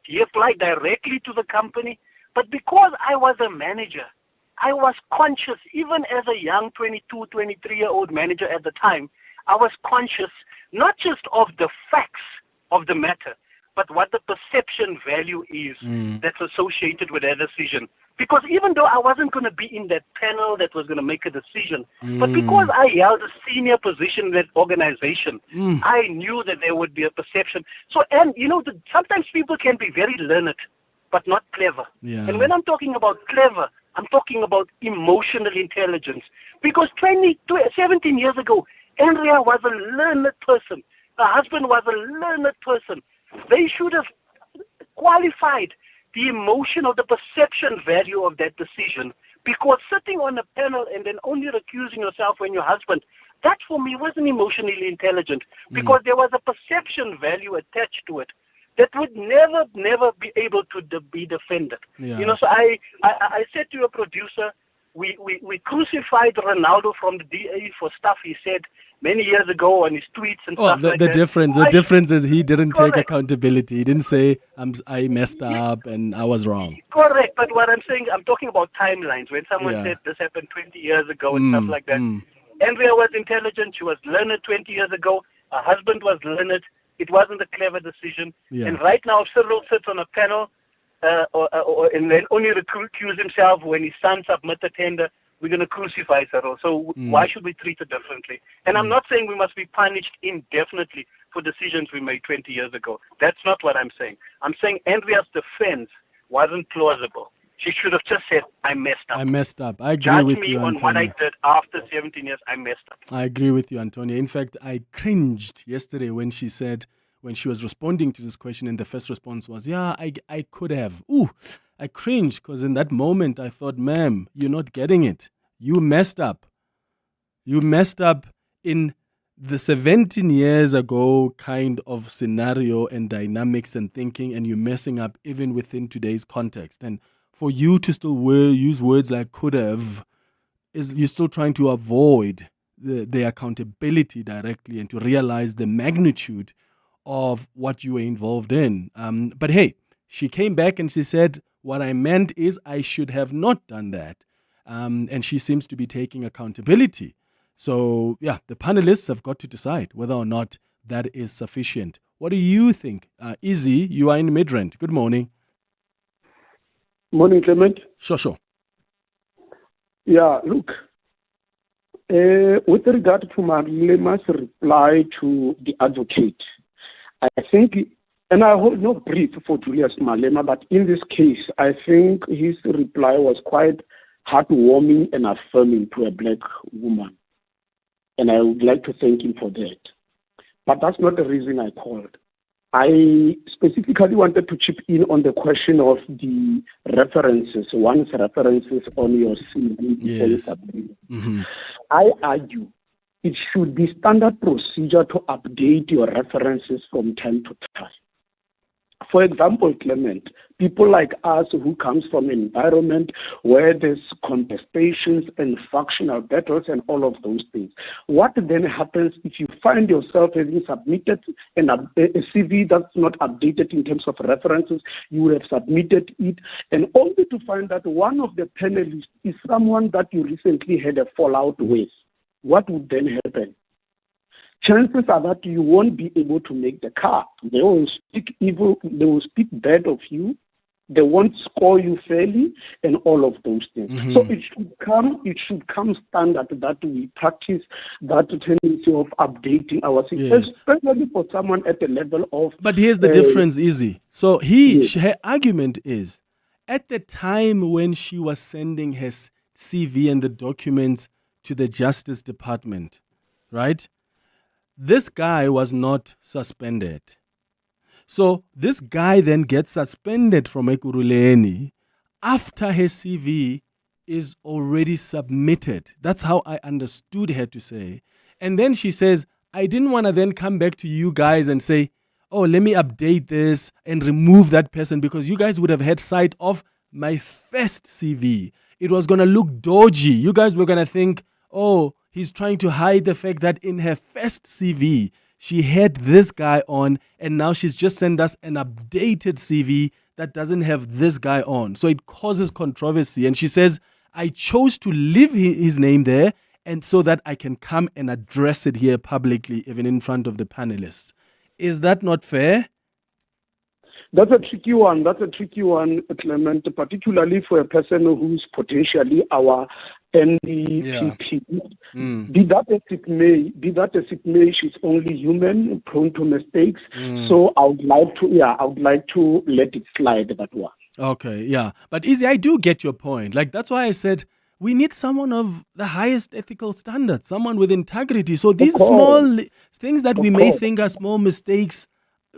He applied directly to the company. But because I was a manager, I was conscious, even as a young 22, 23-year-old manager at the time, I was conscious not just of the facts of the matter, but what the perception value is that's associated with that decision. Because even though I wasn't going to be in that panel that was going to make a decision, but because I held a senior position in that organization, I knew that there would be a perception. So, and sometimes people can be very learned, but not clever. Yeah. And when I'm talking about clever, I'm talking about emotional intelligence. Because 17 years ago, Andrea was a learned person. Her husband was a learned person. They should have qualified the emotion or the perception value of that decision. Because sitting on a panel and then only recusing yourself when your husband, that for me wasn't emotionally intelligent. Because there was a perception value attached to it that would never be able to be defended. Yeah. So I said to your producer, we crucified Ronaldo from the DA for stuff he said many years ago on his tweets and stuff like that. The difference is he didn't take accountability. He didn't say, I messed up and I was wrong. Correct, but what I'm saying, I'm talking about timelines. When someone said this happened 20 years ago and stuff like that. Andrea was intelligent. She was learned 20 years ago. Her husband was learned. It wasn't a clever decision. Yeah. And right now, if Cyril sits on a panel and then only recuse himself when his son submits a tender, we're going to crucify Cyril. So why should we treat it differently? And I'm not saying we must be punished indefinitely for decisions we made 20 years ago. That's not what I'm saying. I'm saying Andrea's defense wasn't plausible. She should have just said, I messed up. I agree with you, Judge me on Antonia. what I did after 17 years. I messed up. I agree with you, Antonia. In fact, I cringed yesterday when she said, when she was responding to this question, and the first response was, I could have. I cringed because in that moment I thought, ma'am, you're not getting it. You messed up. You messed up in the 17 years ago kind of scenario and dynamics and thinking, and you're messing up even within today's context. And for you to still use words like could have, you're still trying to avoid the accountability directly and to realize the magnitude of what you were involved in. But hey, she came back and she said, what I meant is I should have not done that. And she seems to be taking accountability. So, yeah, the panelists have got to decide whether or not that is sufficient. What do you think? Izzy, you are in Midrand. Good morning. Morning, Clement. Sure. Yeah, look, with regard to Malema's reply to the advocate, I think, and I hold no brief for Julius Malema, but in this case, I think his reply was quite heartwarming and affirming to a black woman. And I would like to thank him for that. But that's not the reason I called. I specifically wanted to chip in on the question of the references, one's references on your CV. Yes. I argue it should be standard procedure to update your references from time to time. For example, Clement, people like us who comes from an environment where there's contestations and factional battles and all of those things. What then happens if you find yourself having submitted a CV that's not updated in terms of references, you would have submitted it, and only to find that one of the panelists is someone that you recently had a fallout with? What would then happen? Chances are that you won't be able to make the cut. They will speak evil, they will speak bad of you, they won't score you fairly, and all of those things. Mm-hmm. So it should come standard that we practice that tendency of updating our CV, Yes. especially for someone at the level of. But here's the difference, Izzy. So her argument is, at the time when she was sending her CV and the documents to the Justice Department, right? This guy was not suspended. So this guy then gets suspended from Ekurhuleni after her CV is already submitted. That's how I understood her to say. And then she says, I didn't want to then come back to you guys and say, oh, let me update this and remove that person, because you guys would have had sight of my first CV. It was going to look dodgy. You guys were going to think, oh, he's trying to hide the fact that in her first CV, she had this guy on, and now she's just sent us an updated CV that doesn't have this guy on. So it causes controversy. And she says, I chose to leave his name there, and so that I can come and address it here publicly, even in front of the panelists. Is that not fair? That's a tricky one. Clement, particularly for a person who's potentially our NDPP. Be that as it may, she's only human, prone to mistakes. So I would like to let it slide, that one. Okay, yeah. But Izzy, I do get your point. Like, that's why I said we need someone of the highest ethical standards, someone with integrity. So these small things that we may think are small mistakes,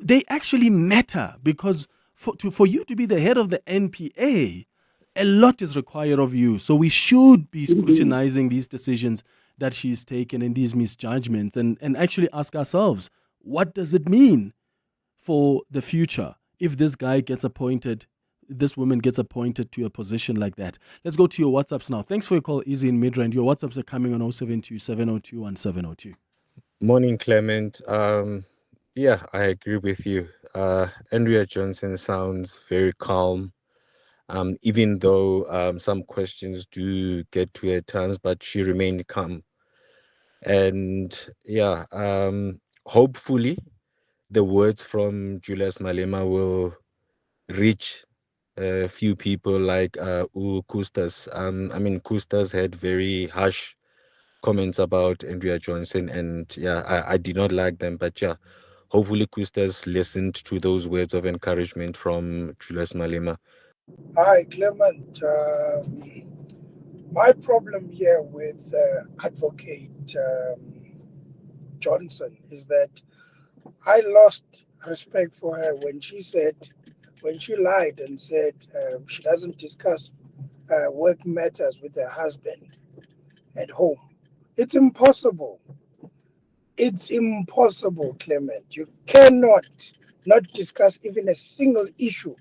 they actually matter, because for you to be the head of the NPA, a lot is required of you. So we should be scrutinizing these decisions that she's taken and these misjudgments, and actually ask ourselves, what does it mean for the future if this guy gets appointed, this woman gets appointed to a position like that? Let's go to your WhatsApps now. Thanks for your call, Izzy in Midrand. Your WhatsApps are coming on 072 702 1702. Morning, Clement. Yeah, I agree with you. Andrea Johnson sounds very calm, even though some questions do get to her at times, but she remained calm. And yeah, hopefully the words from Julius Malema will reach a few people like Kustas. Kustas had very harsh comments about Andrea Johnson, and yeah, I did not like them, but yeah, hopefully Kustas listened to those words of encouragement from Julius Malema. Hi, Clement. My problem here with Advocate Johnson is that I lost respect for her when she lied and said she doesn't discuss work matters with her husband at home. It's impossible. It's impossible, Clement. You cannot not discuss even a single issue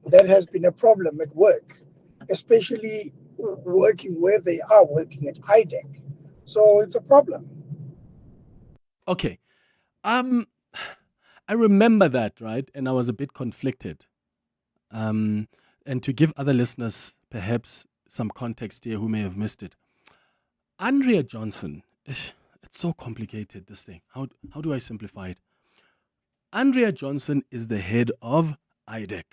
that has been a problem at work, especially working where they are working at IDEC. So it's a problem. Okay. I remember that, right? And I was a bit conflicted. And to give other listeners perhaps some context here who may have missed it. Andrea Johnson, it's so complicated, this thing. How do I simplify it? Andrea Johnson is the head of IDEC,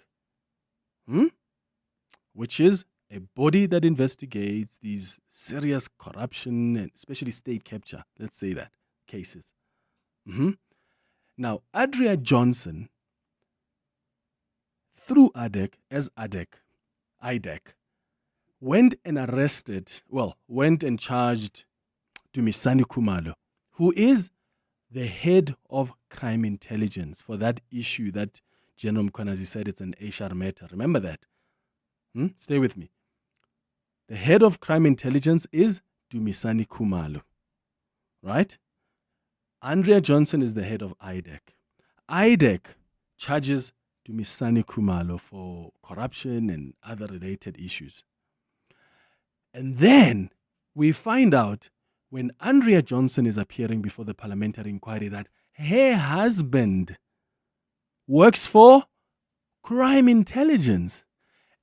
which is a body that investigates these serious corruption and especially state capture, let's say that, cases. Now, Andrea Johnson, through IDEC, went and charged Dumisani Khumalo, who is the head of crime intelligence for that issue that General Mkhwanazi said it's an HR matter. Remember that? Stay with me. The head of crime intelligence is Dumisani Khumalo, right? Andrea Johnson is the head of IDEC. IDEC charges Dumisani Khumalo for corruption and other related issues. And then we find out when Andrea Johnson is appearing before the parliamentary inquiry that her husband works for crime intelligence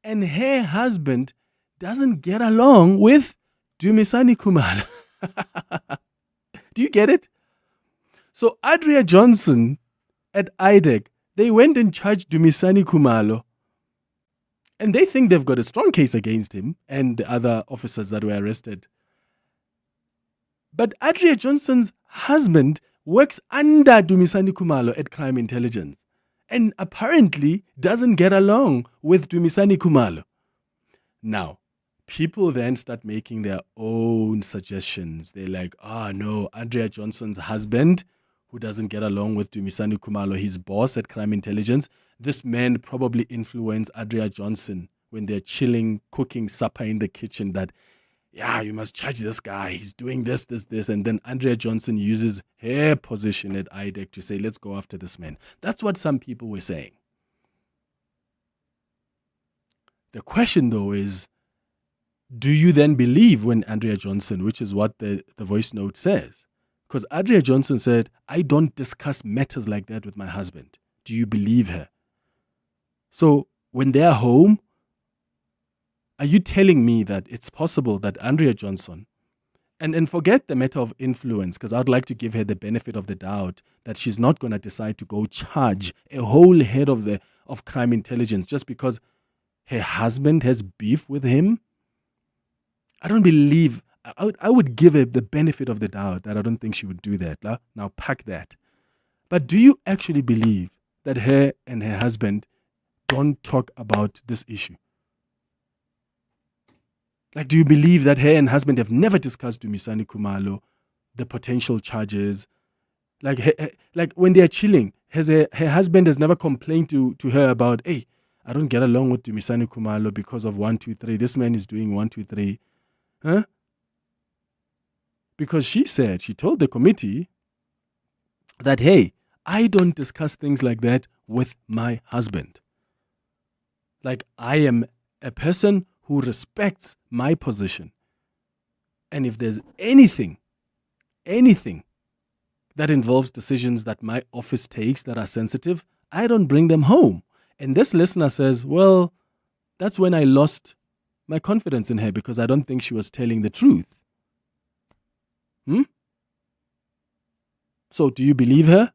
and her husband doesn't get along with Dumisani Khumalo. Do you get it? So Andrea Johnson at IDEC, they went and charged Dumisani Khumalo, and they think they've got a strong case against him and the other officers that were arrested. But Andrea Johnson's husband works under Dumisani Khumalo at Crime Intelligence and apparently doesn't get along with Dumisani Khumalo. Now, people then start making their own suggestions. They're like, no, Andrea Johnson's husband, who doesn't get along with Dumisani Khumalo, his boss at Crime Intelligence, this man probably influenced Andrea Johnson when they're chilling, cooking supper in the kitchen that, you must charge this guy. He's doing this. And then Andrea Johnson uses her position at IDEC to say, let's go after this man. That's what some people were saying. The question, though, is, do you then believe when Andrea Johnson, which is what the voice note says? Because Andrea Johnson said, I don't discuss matters like that with my husband. Do you believe her? So when they're home, are you telling me that it's possible that Andrea Johnson, and forget the matter of influence, because I'd like to give her the benefit of the doubt that she's not going to decide to go charge a whole head of crime intelligence just because her husband has beef with him? I don't believe, I would give her the benefit of the doubt that I don't think she would do that. Now pack that. But do you actually believe that her and her husband don't talk about this issue? Like, do you believe that her and husband have never discussed Dumisani Khumalo, the potential charges? Like when they're chilling, her husband has never complained to her about, hey, I don't get along with Dumisani Khumalo because of 1, 2, 3. This man is doing 1, 2, 3. Huh? Because she told the committee that, hey, I don't discuss things like that with my husband. Like, I am a person who respects my position. And if there's anything that involves decisions that my office takes that are sensitive, I don't bring them home. And this listener says, well, that's when I lost my confidence in her because I don't think she was telling the truth. So do you believe her?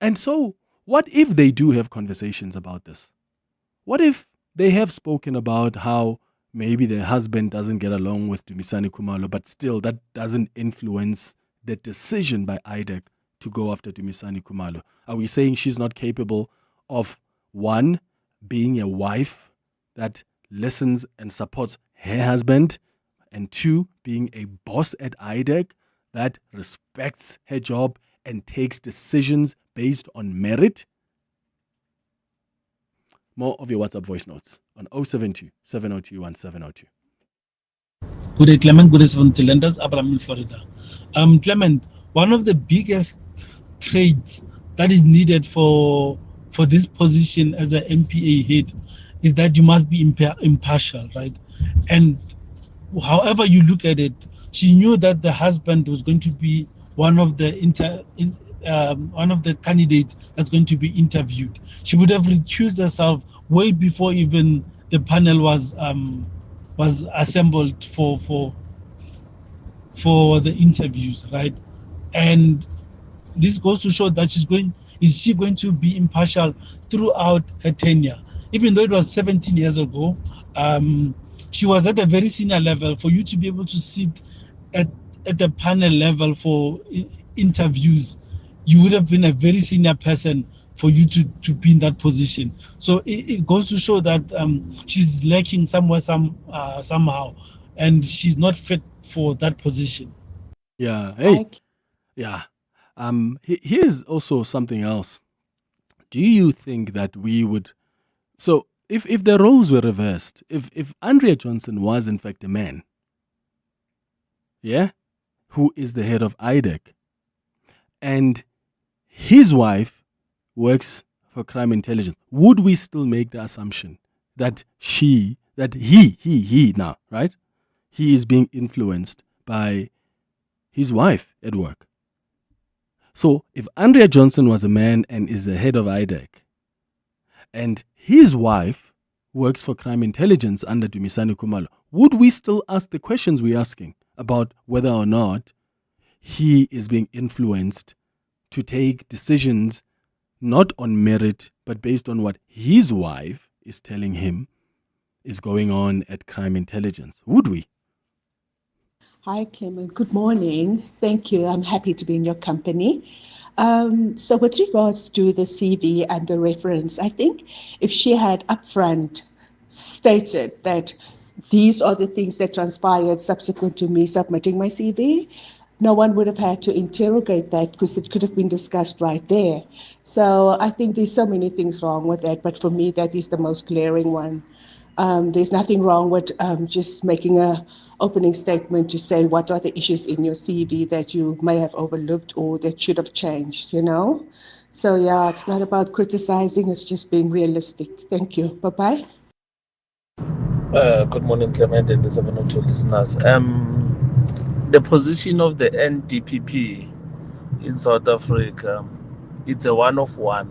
And so what if they do have conversations about this? What if they have spoken about how maybe their husband doesn't get along with Dumisani Khumalo, but still that doesn't influence the decision by IDEC to go after Dumisani Khumalo? Are we saying she's not capable of, one, being a wife that listens and supports her husband, and two, being a boss at IDEC that respects her job and takes decisions based on merit? More of your WhatsApp voice notes on 072 702 1702. Good day, Clement. Good day, Nontenda. Abraham in Florida. Clement, one of the biggest traits that is needed for this position as an MPA head is that you must be impartial, right? And however you look at it, she knew that the husband was going to be one of the candidates that's going to be interviewed. She would have recused herself way before even the panel was assembled for the interviews, right? And this goes to show that is she going to be impartial throughout her tenure? Even though it was 17 years ago, she was at a very senior level. For you to be able to sit at the panel level for interviews, you would have been a very senior person for you to be in that position. So it goes to show that she's lacking somewhere, somehow, and she's not fit for that position. Yeah. Hey. Yeah. Here's also something else. Do you think that we would... So if the roles were reversed, if Andrea Johnson was in fact a man, yeah, who is the head of IDEC, and his wife works for crime intelligence, would we still make the assumption that he now, right? He is being influenced by his wife at work. So if Andrea Johnson was a man and is the head of IDEC, and his wife works for crime intelligence under Dumisani Khumalo, would we still ask the questions we're asking about whether or not he is being influenced to take decisions not on merit, but based on what his wife is telling him is going on at crime intelligence? Would we? Hi, Clement. Good morning. Thank you. I'm happy to be in your company. So with regards to the CV and the reference, I think if she had upfront stated that these are the things that transpired subsequent to me submitting my CV, no one would have had to interrogate that because it could have been discussed right there. So I think there's so many things wrong with that, but for me, that is the most glaring one. There's nothing wrong with just making a opening statement to say what are the issues in your CV that you may have overlooked or that should have changed, you know? So yeah, it's not about criticizing, it's just being realistic. Thank you. Bye-bye. Good morning, Clement and the 702 listeners. The position of the NDPP in South Africa, it's a one of one.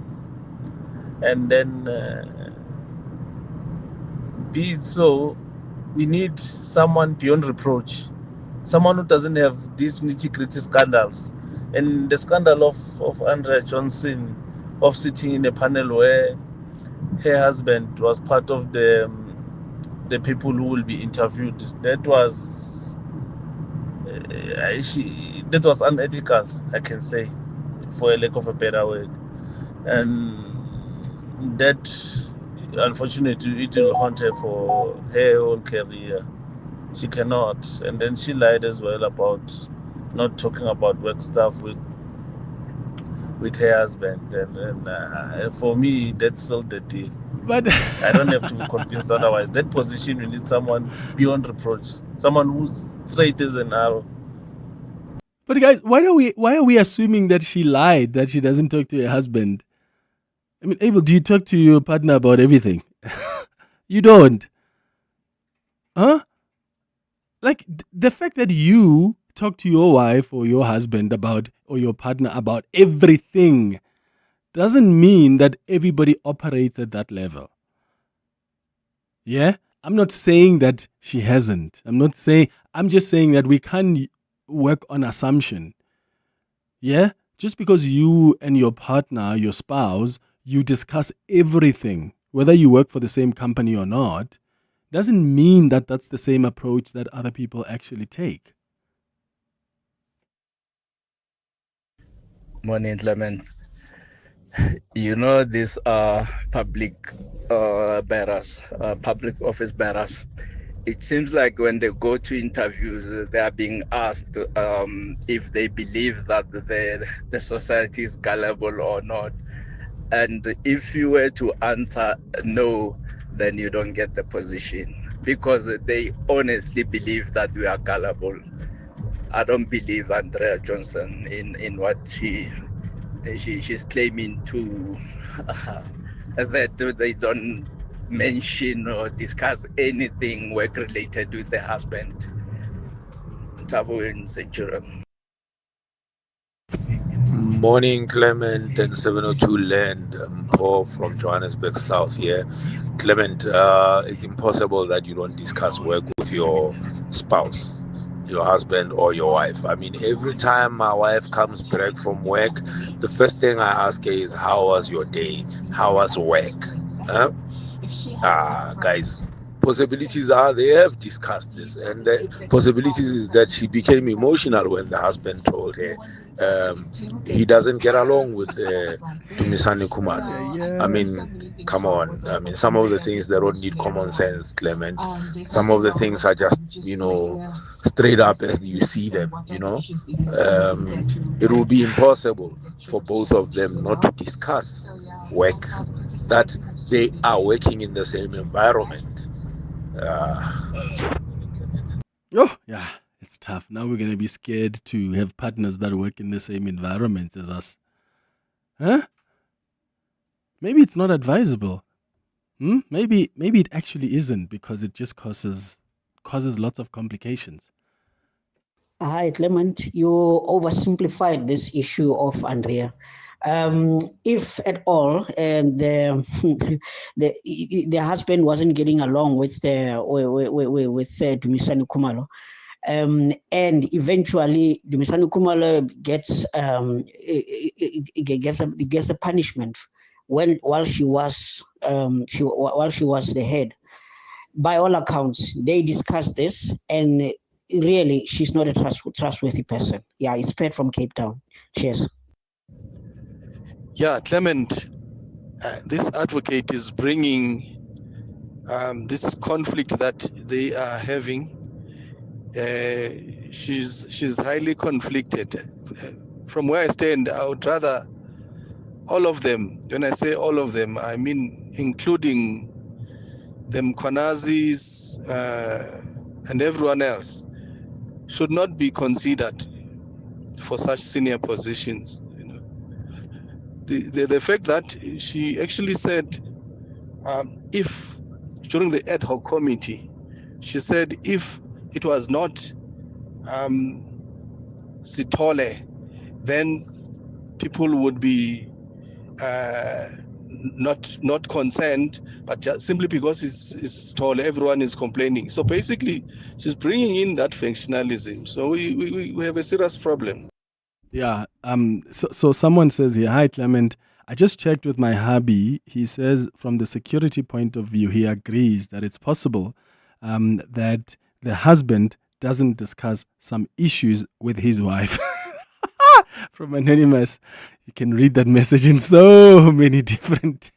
And then be it so, we need someone beyond reproach, someone who doesn't have these nitty-gritty scandals. And the scandal of Andrea Johnson, of sitting in a panel where her husband was part of the people who will be interviewed, that was unethical, I can say, for a lack of a better word. And that, unfortunately, it will haunt her for her whole career. She cannot. And then she lied as well about not talking about work stuff with her husband. And for me, that's still the deal. But I don't have to be convinced otherwise. That position, we need someone beyond reproach, someone who's straight as an arrow. But guys, why are we assuming that she lied, that she doesn't talk to her husband? I mean, Abel, do you talk to your partner about everything? You don't. Huh? Like, the fact that you talk to your wife or your husband about, or your partner about everything, doesn't mean that everybody operates at that level. Yeah? I'm not saying that she hasn't. I'm just saying that we can't work on assumption. Yeah? Just because you and your partner, your spouse, you discuss everything, whether you work for the same company or not, doesn't mean that that's the same approach that other people actually take. Morning, Clement. You know, these public bearers, public office bearers, it seems like when they go to interviews, they are being asked if they believe that the society is gullible or not. And if you were to answer no, then you don't get the position, because they honestly believe that we are gullible. I don't believe Andrea Johnson in what she's claiming to that they don't mention or discuss anything work related with the husband. Tabu in Centurion. Morning, Clement and 702 Land. Paul from Johannesburg South here. Clement, it's impossible that you don't discuss work with your spouse, your husband or your wife. I mean, every time my wife comes back from work, the first thing I ask her is, how was your day? How was work? Huh? Guys, possibilities are they have discussed this, and the possibilities is that she became emotional when the husband told her he doesn't get along with Dumisani Khumalo. I mean, come on. I mean, some of the things they don't need common sense, Clement. Some of the things are just, straight up as you see them, It will be impossible for both of them not to discuss work, that they are working in the same environment. Oh, yeah, it's tough. Now we're going to be scared to have partners that work in the same environment as us. Huh? maybe it's not advisable. Maybe it actually isn't, because it just causes lots of complications. Hi, Clement. You oversimplified this issue of Andrea. If at all, and the husband wasn't getting along with Dumisani Khumalo, and eventually Dumisani Khumalo gets a punishment while she was the head. By all accounts, they discussed this, and really, she's not a trustworthy person. Yeah, it's Pat from Cape Town. Cheers. Yeah, Clement, this advocate is bringing this conflict that they are having. She's highly conflicted. From where I stand, I would rather all of them. When I say all of them, I mean including the Mkhwanazis and everyone else, should not be considered for such senior positions. The fact that she actually said, if during the ad hoc committee, she said if it was not Sithole, then people would be not concerned, but just simply because it's Sithole, everyone is complaining. So basically, she's bringing in that functionalism. So we have a serious problem. Yeah. So someone says here, hi Clement, I just checked with my hubby. He says from the security point of view, he agrees that it's possible that the husband doesn't discuss some issues with his wife. From Anonymous, you can read that message in so many different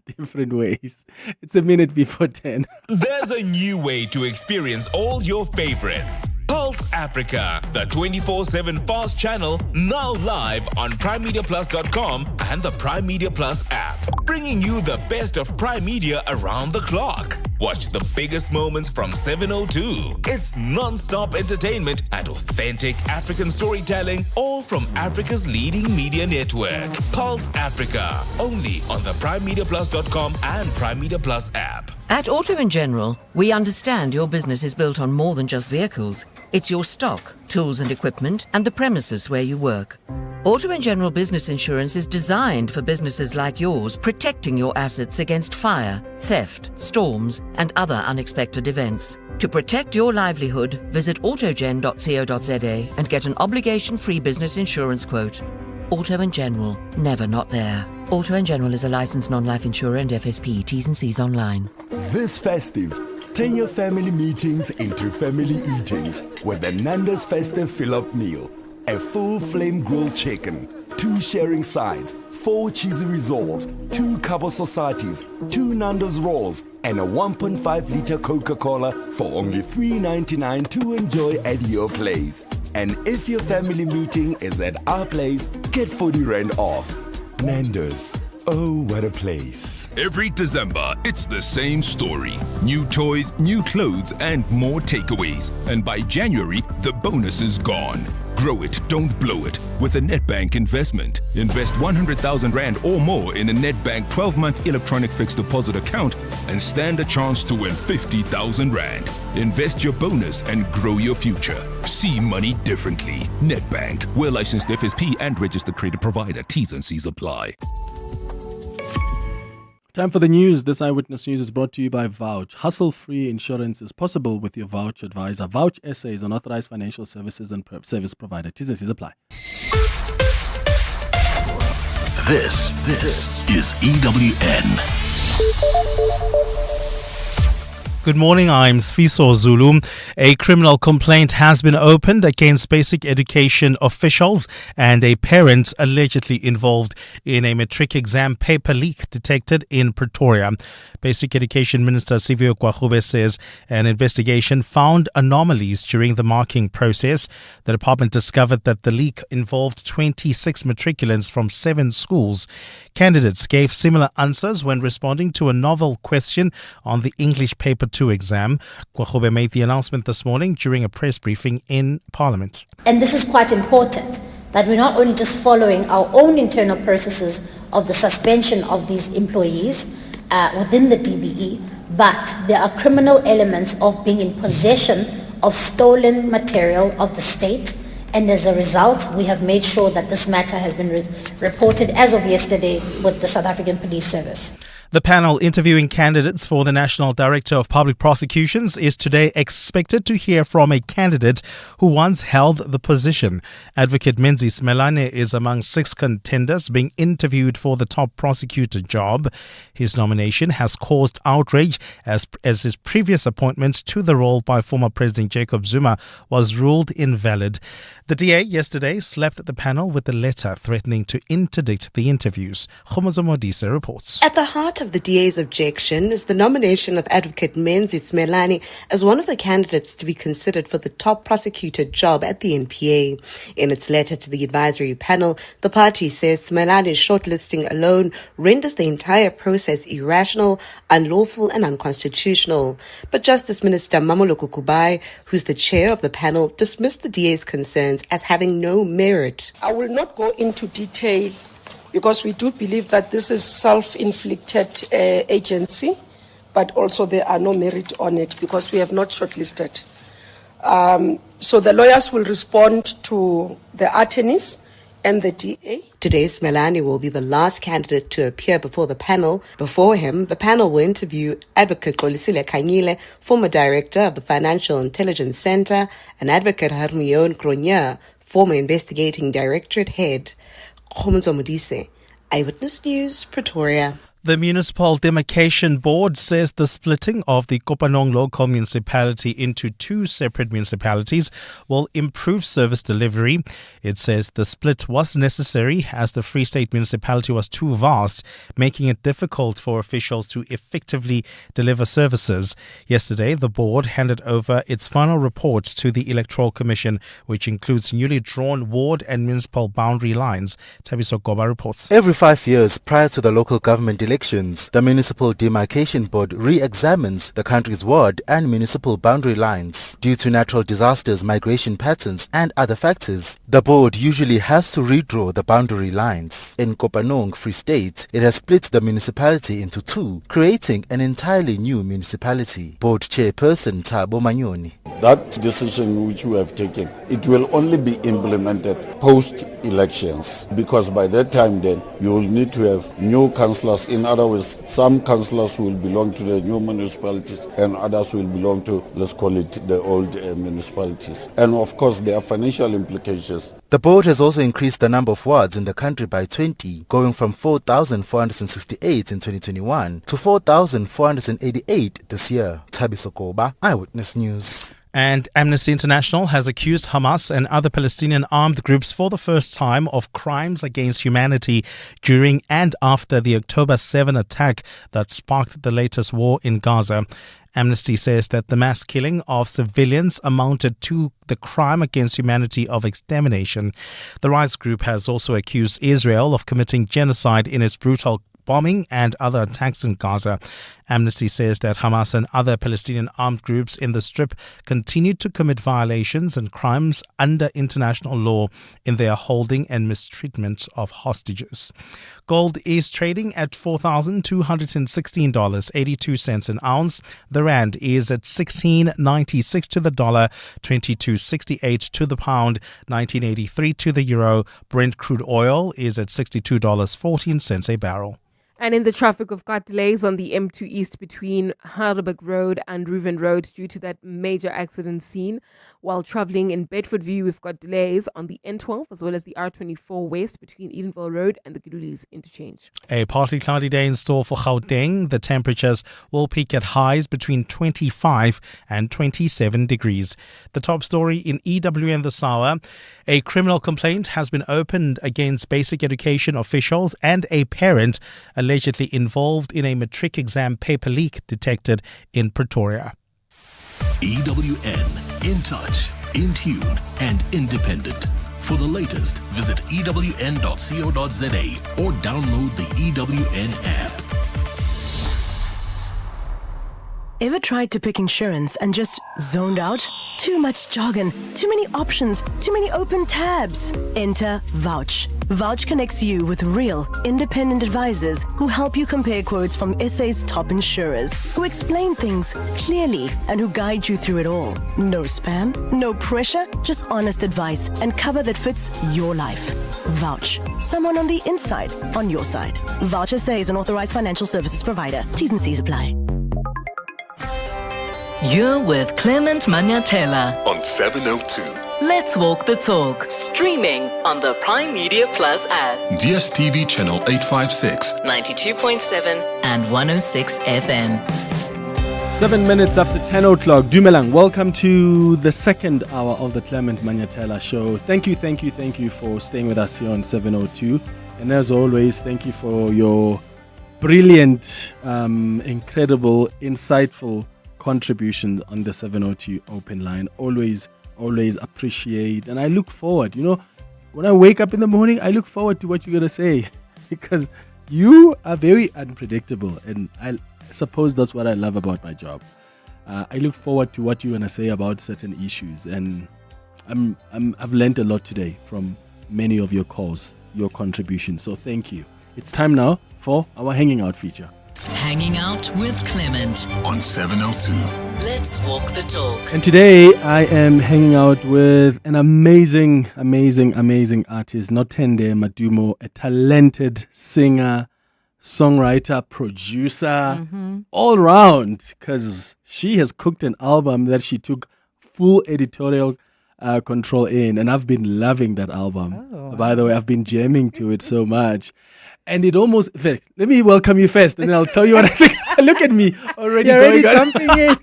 ways. It's 10:01. There's a new way to experience all your favorites. Pulse Africa, the 24/7 fast channel, now live on PrimeMediaPlus.com and the Prime Media Plus app, bringing you the best of Prime Media around the clock. Watch the biggest moments from 7:02. It's non-stop entertainment and authentic African storytelling, all from Africa's leading media network. Pulse Africa, only on the PrimeMediaPlus.com and Prime Media Plus app. At Auto & General, we understand your business is built on more than just vehicles. It's your stock, tools and equipment, and the premises where you work. Auto & General Business Insurance is designed for businesses like yours, protecting your assets against fire, theft, storms, and other unexpected events. To protect your livelihood, visit autogen.co.za and get an obligation-free business insurance quote. Auto & General, never not there. Auto & General is a licensed non-life insurer and FSP. T's and C's online. This festive, turn your family meetings into family eatings with the Nando's Festive Fill-Up Meal. A full flame grilled chicken, 2 sharing sides, 4 cheesy rissoles, 2 Cabo Societies, 2 Nando's rolls, and a 1.5-liter Coca-Cola for only $3.99 to enjoy at your place. And if your family meeting is at our place, get 40 Rand off. Nando's. Oh, what a place. Every December, it's the same story. New toys, new clothes, and more takeaways. And by January, the bonus is gone. Grow it, don't blow it. With a Nedbank investment. Invest 100,000 Rand or more in a Nedbank 12-month electronic fixed deposit account and stand a chance to win 50,000 Rand. Invest your bonus and grow your future. See money differently. Nedbank. We're licensed FSP and registered credit provider. T's and C's apply. Time for the news. This Eyewitness News is brought to you by Vouch. Hassle-free insurance is possible with your Vouch advisor. Vouch SA is an authorized financial services and service provider. T's and C's apply. This is EWN. Good morning, I'm Sfiso Zulu. A criminal complaint has been opened against basic education officials and a parent allegedly involved in a matric exam paper leak detected in Pretoria. Basic Education Minister Sivio Kwahube says an investigation found anomalies during the marking process. The department discovered that the leak involved 26 matriculants from 7 schools. Candidates gave similar answers when responding to a novel question on the English Paper 2 exam. Kwahube made the announcement this morning during a press briefing in Parliament. And this is quite important that we're not only just following our own internal processes of the suspension of these employees within the DBE, but there are criminal elements of being in possession of stolen material of the state, and as a result, we have made sure that this matter has been reported as of yesterday with the South African Police Service. The panel interviewing candidates for the National Director of Public Prosecutions is today expected to hear from a candidate who once held the position. Advocate Menzi Smelane is among 6 contenders being interviewed for the top prosecutor job. His nomination has caused outrage as his previous appointment to the role by former President Jacob Zuma was ruled invalid. The DA yesterday slapped the panel with a letter threatening to interdict the interviews. Khomozo Modise reports. At the heart of the DA's objection is the nomination of Advocate Menzi Smelane as one of the candidates to be considered for the top prosecutor job at the NPA. In its letter to the advisory panel, the party says Smelane's shortlisting alone renders the entire process irrational, unlawful and unconstitutional. But Justice Minister Mamoloko Kubai, who's the chair of the panel, dismissed the DA's concerns as having no merit. I will not go into detail because we do believe that this is self-inflicted agency, but also there are no merit on it because we have not shortlisted. So the lawyers will respond to the attorneys and the DA. Today, Smelane will be the last candidate to appear before the panel. Before him, the panel will interview Advocate Xolisile Khanyile, former director of the Financial Intelligence Center, and Advocate Hermione Gronya, former investigating directorate head. Khomozo Modise, Eyewitness News, Pretoria. The Municipal Demarcation Board says the splitting of the Kopanong local municipality into 2 separate municipalities will improve service delivery. It says the split was necessary as the Free State municipality was too vast, making it difficult for officials to effectively deliver services. Yesterday, the board handed over its final report to the Electoral Commission, which includes newly drawn ward and municipal boundary lines. Tabiso Goba reports. Every 5 years prior to the local government elections, the Municipal Demarcation Board re-examines the country's ward and municipal boundary lines. Due to natural disasters, migration patterns and other factors, the board usually has to redraw the boundary lines. In Kopanong, Free State, it has split the municipality into 2, creating an entirely new municipality. Board Chairperson Thabo Manyoni. That decision which we have taken, it will only be implemented post-elections, because by that time then you will need to have new councillors. In other words, some councillors will belong to the new municipalities and others will belong to, let's call it, the old municipalities. And of course there are financial implications. The board has also increased the number of wards in the country by 20, going from 4,468 in 2021 to 4,488 this year. Tabiso Koba, Eyewitness News. And Amnesty International has accused Hamas and other Palestinian armed groups for the first time of crimes against humanity during and after the October 7 attack that sparked the latest war in Gaza. Amnesty says that the mass killing of civilians amounted to the crime against humanity of extermination. The rights group has also accused Israel of committing genocide in its brutal bombing and other attacks in Gaza. Amnesty says that Hamas and other Palestinian armed groups in the Strip continue to commit violations and crimes under international law in their holding and mistreatment of hostages. Gold is trading at $4,216.82 an ounce. The rand is at 16.96 to the dollar, 22.68 to the pound, 19.83 to the euro. Brent crude oil is at $62.14 a barrel. And in the traffic, we've got delays on the M2 East between Heidelberg Road and Reuven Road due to that major accident scene. While travelling in Bedfordview, we've got delays on the N12 as well as the R24 West between Edenville Road and the Gudulis interchange. A partly cloudy day in store for Gauteng. The temperatures will peak at highs between 25 and 27 degrees. The top story in EWN this hour. A criminal complaint has been opened against basic education officials and a parent allegedly involved in a matric exam paper leak detected in Pretoria. EWN, in touch, in tune and independent. For the latest, visit ewn.co.za or download the EWN app. Ever tried to pick insurance and just zoned out? Too much jargon, too many options, too many open tabs. Enter Vouch. Vouch connects you with real, independent advisors who help you compare quotes from SA's top insurers, who explain things clearly and who guide you through it all. No spam, no pressure, just honest advice and cover that fits your life. Vouch. Someone on the inside, on your side. Vouch SA is an authorized financial services provider. T's and C's apply. You're with Clement Manyathela on 702. Let's Walk the Talk, streaming on the Prime Media Plus app, DSTV channel 856, 92.7 and 106 FM. 7 minutes after 10 o'clock. Dumelang, welcome to the second hour of the Clement Manyathela Show. Thank you for staying with us here on 702. And as always, thank you for your brilliant, incredible, insightful contributions on the 702 open line. Always appreciate, and I look forward, when I wake up in the morning, I look forward to what you're going to say because you are very unpredictable, and I suppose that's what I love about my job. I look forward to what you're going to say about certain issues, and I've learned a lot today from many of your calls, your contributions, so thank you. It's time now for our Hanging Out feature. Hanging Out with Clement on 702. Let's Walk the Talk. And today I am hanging out with an amazing artist, Nontenda Madumo, a talented singer, songwriter, producer, all round, because she has cooked an album that she took full editorial control in, and I've been loving that album. Oh. By the way, I've been jamming to it so much. And it almost, in fact, let me welcome you first, and then I'll tell you what I think. Look at me, already jumping in.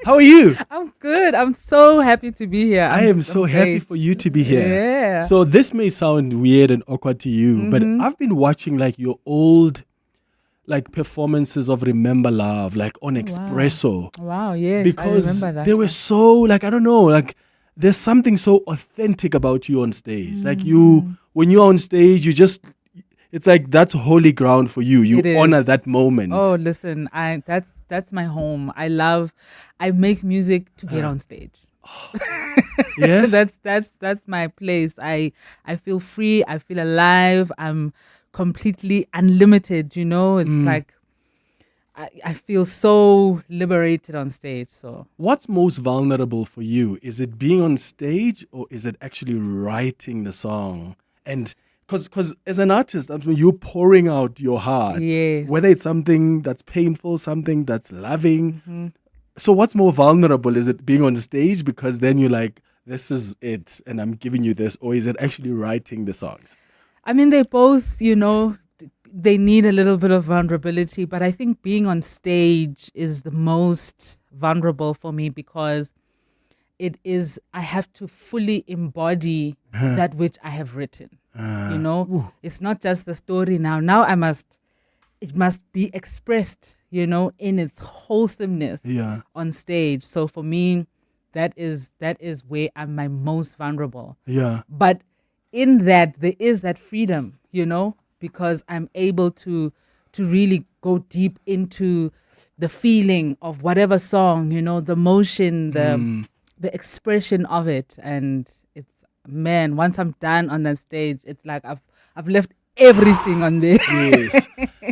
How are you? I'm good. I'm so happy to be here. I am so happy for you to be here. Yeah. So this may sound weird and awkward to you, but I've been watching your old performances of Remember Love, on Expresso. Wow, yes, because I remember that. They were so, I don't know, there's something so authentic about you on stage. When you're on stage, you just... It's that's holy ground for you. You honor that moment. Oh, listen, that's my home. I make music to get on stage. Yes. That's my place. I feel free, I feel alive, I'm completely unlimited, It's I feel so liberated on stage. So what's most vulnerable for you? Is it being on stage, or is it actually writing the song? And Because as an artist, you're pouring out your heart. Yes. Whether it's something that's painful, something that's loving. So what's more vulnerable? Is it being on stage because then you're this is it and I'm giving you this? Or is it actually writing the songs? I mean, they both, they need a little bit of vulnerability. But I think being on stage is the most vulnerable for me because I have to fully embody that which I have written. It's not just the story now. Now it must be expressed, in its wholesomeness on stage. So for me, that is where I'm my most vulnerable. Yeah. But in that, there is that freedom, because I'm able to really go deep into the feeling of whatever song, the motion, the expression of it. And man, once I'm done on that stage, it's I've left everything on there. Yes,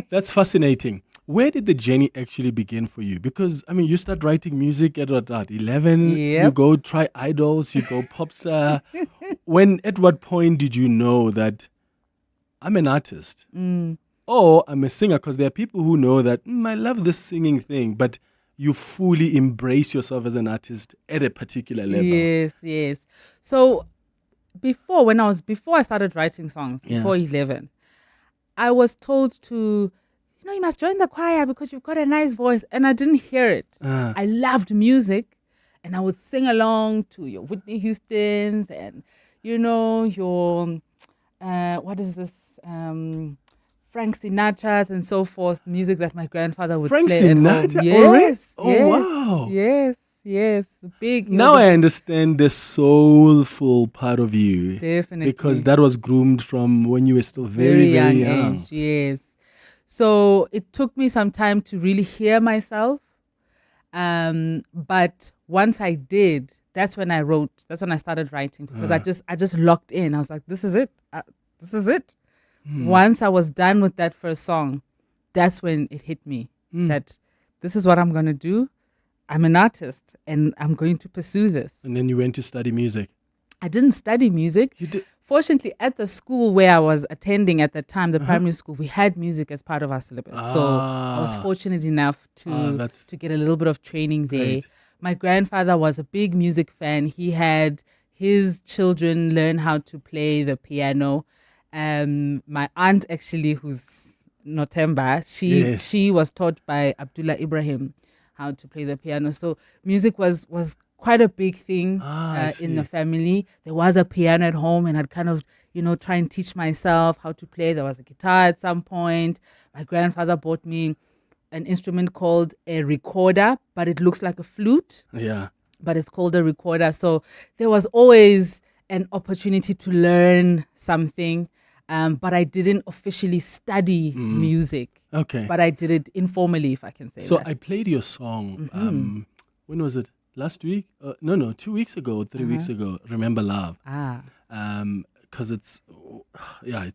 that's fascinating. Where did the journey actually begin for you? Because, you start writing music at 11, Yep. You go try idols, you go pop star. At what point did you know that I'm an artist? Or I'm a singer? Because there are people who know that, I love this singing thing, but you fully embrace yourself as an artist at a particular level. Yes. So before I started writing songs, before 11, I was told to, you must join the choir because you've got a nice voice. And I didn't hear it. I loved music, and I would sing along to your Whitney Houstons and, your, what is this, Frank Sinatra's and so forth, music that my grandfather would Frank play Sinatra? at home. Yes. Wow. Yes. Big. Now I understand the soulful part of you. Definitely. Because that was groomed from when you were still very, very young. Age, yes. So it took me some time to really hear myself. But once I did, that's when I wrote. That's when I started writing because I just locked in. I was like, this is it. This is it. Once I was done with that first song, that's when it hit me that this is what I'm going to do. I'm an artist and I'm going to pursue this. And then you went to study music. I didn't study music. You did? Fortunately, at the school where I was attending at the time, the primary school, we had music as part of our syllabus. So I was fortunate enough to get a little bit of training there. Great. My grandfather was a big music fan. He had his children learn how to play the piano. My aunt, actually, who's Nontenda, she was taught by Abdullah Ibrahim how to play the piano. So music was quite a big thing in the family. There was a piano at home, and I'd kind of, try and teach myself how to play. There was a guitar at some point. My grandfather bought me an instrument called a recorder, but it looks like a flute. Yeah. But it's called a recorder. So there was always an opportunity to learn something. But I didn't officially study music. Okay. But I did it informally, if I can say that. So I played your song. When was it? Last week? No, 2 weeks ago, 3 weeks ago. Remember Love. Because it's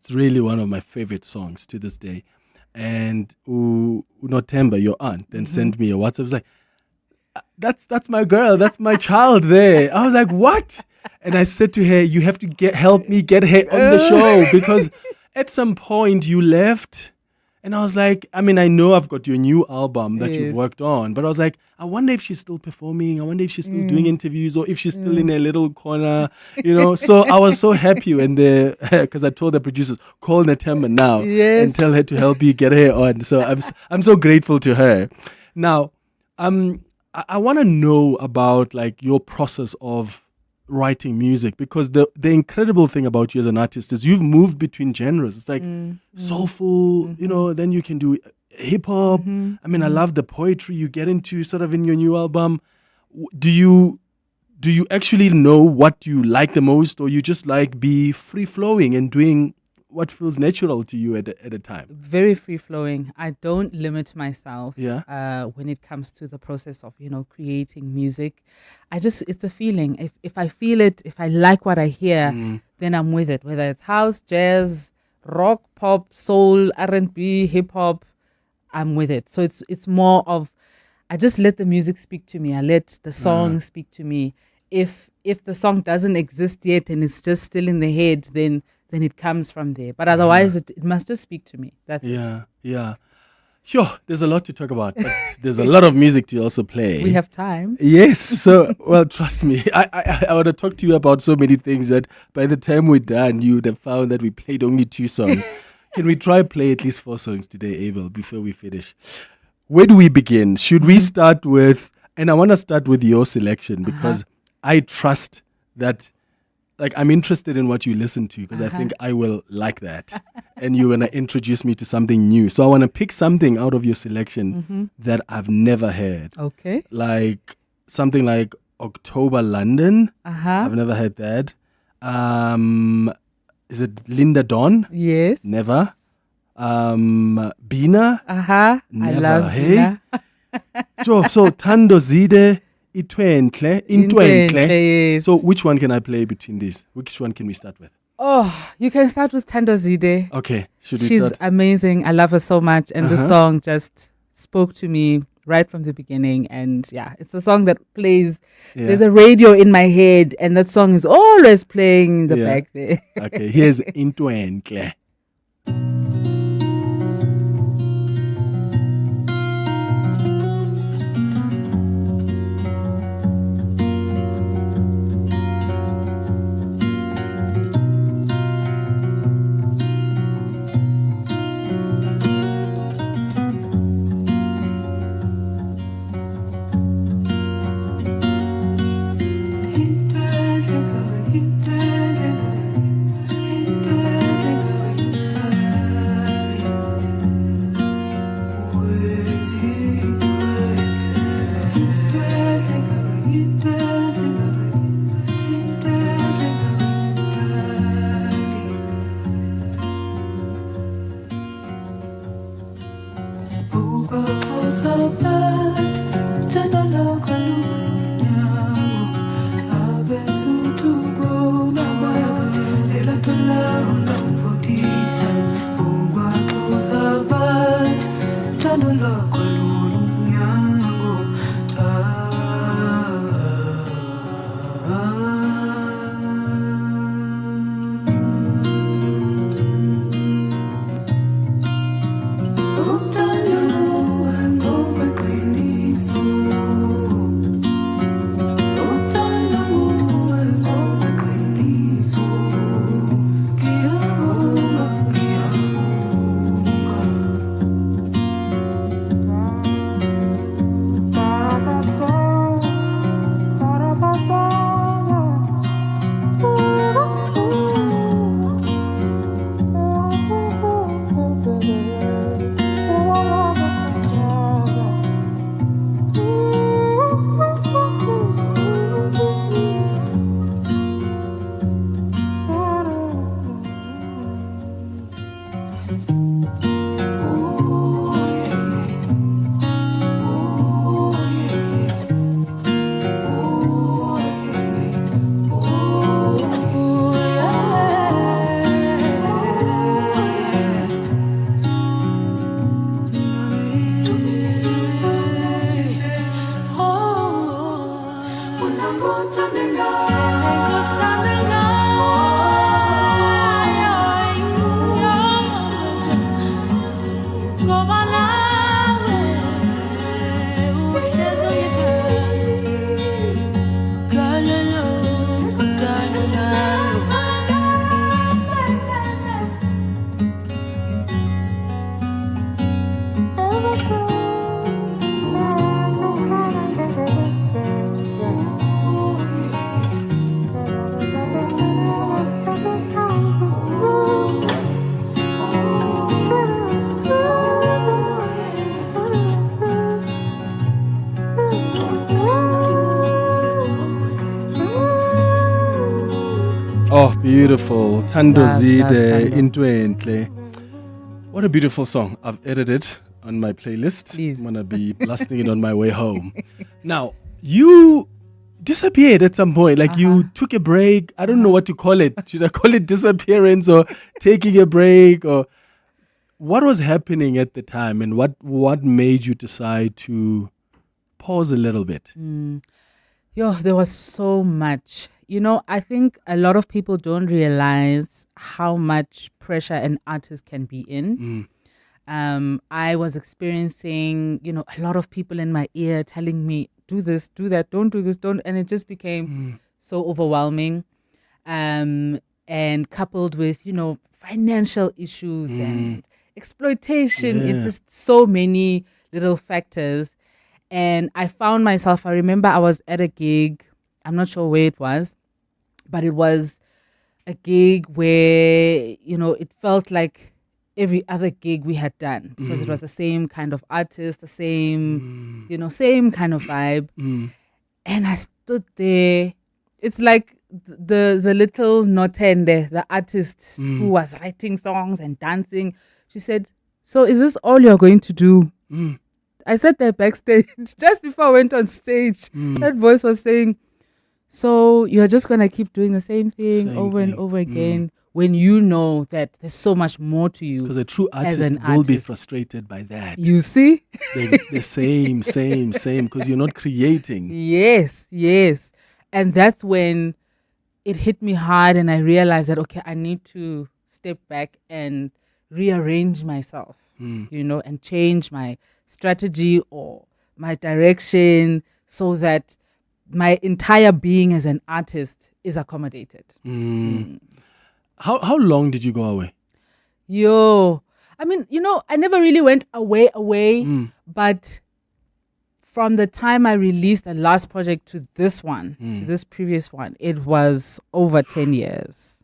really one of my favorite songs to this day. And Nontenda, your aunt, then sent me a WhatsApp. It was like, that's my girl. That's my child there. I was like, what? And I said to her, you have to help me get her on the show because at some point you left. And I was like, I know I've got your new album that you've worked on, but I was like, I wonder if she's still performing. I wonder if she's still doing interviews or if she's still in a little corner, So I was so happy when because I told the producers, call Nontenda now and tell her to help you get her on. So I'm so grateful to her. Now, I want to know about like your process of writing music because the incredible thing about you as an artist is you've moved between genres. It's like soulful, then you can do hip hop. I love the poetry you get into sort of in your new album. Do you actually know what you like the most, or you just like be free flowing and doing what feels natural to you at a time? Very free flowing. I don't limit myself when it comes to the process of, creating music. It's a feeling. If I feel it, if I like what I hear, then I'm with it. Whether it's house, jazz, rock, pop, soul, R&B, hip hop, I'm with it. So it's more of, I just let the music speak to me. I let the song speak to me. If the song doesn't exist yet and it's just still in the head, then it comes from there. But otherwise, it must just speak to me. That's it. Yeah. Sure, there's a lot to talk about, but there's a lot of music to also play. We have time. Yes. So, well, trust me, I want to talk to you about so many things that by the time we're done, you would have found that we played only 2 songs. Can we try play at least 4 songs today, Abel, before we finish? Where do we begin? Should we start with, and I want to start with your selection because I trust that, like, I'm interested in what you listen to because I think I will like that. And you're going to introduce me to something new. So I want to pick something out of your selection that I've never heard. Okay. Like something like October London. I've never heard that. Is it Linda Dawn? Yes. Never. Bina? I love Bina. So Tando Zide. Intwentle. So which one can I play between these? Which one can we start with? Oh, you can start with Tando Zide. Okay. She's amazing. I love her so much. And the song just spoke to me right from the beginning. And it's a song that plays. There's a radio in my head and that song is always playing in the back there. Okay. Here's Intwentle. Oh, beautiful. Tandozide Intwentle. What a beautiful song. I've edited it on my playlist. Please. I'm going to be blasting it on my way home. Now, you disappeared at some point. Like you took a break. I don't know what to call it. Should I call it disappearance or taking a break? Or what was happening at the time, and what made you decide to pause a little bit? There was so much. I think a lot of people don't realize how much pressure an artist can be in. I was experiencing, a lot of people in my ear telling me, do this, do that, don't do this, don't. And it just became so overwhelming. And coupled with, financial issues and exploitation. It's just so many little factors. And I found myself, I remember I was at a gig, I'm not sure where it was, but it was a gig where, it felt like every other gig we had done because it was the same kind of artist, the same, same kind of vibe. And I stood there. It's like the little Nontenda, the artist who was writing songs and dancing. She said, "So is this all you're going to do?" I sat there backstage just before I went on stage. That voice was saying, "So you're just going to keep doing the same thing over and over again when you know that there's so much more to you." Because a true artist will be frustrated by that. You see? The same, because you're not creating. Yes. And that's when it hit me hard and I realized that, okay, I need to step back and rearrange myself, and change my strategy or my direction so that my entire being as an artist is accommodated. How long did you go away? I never really went away, but from the time I released the last project to this one, to this previous one, it was over 10 years.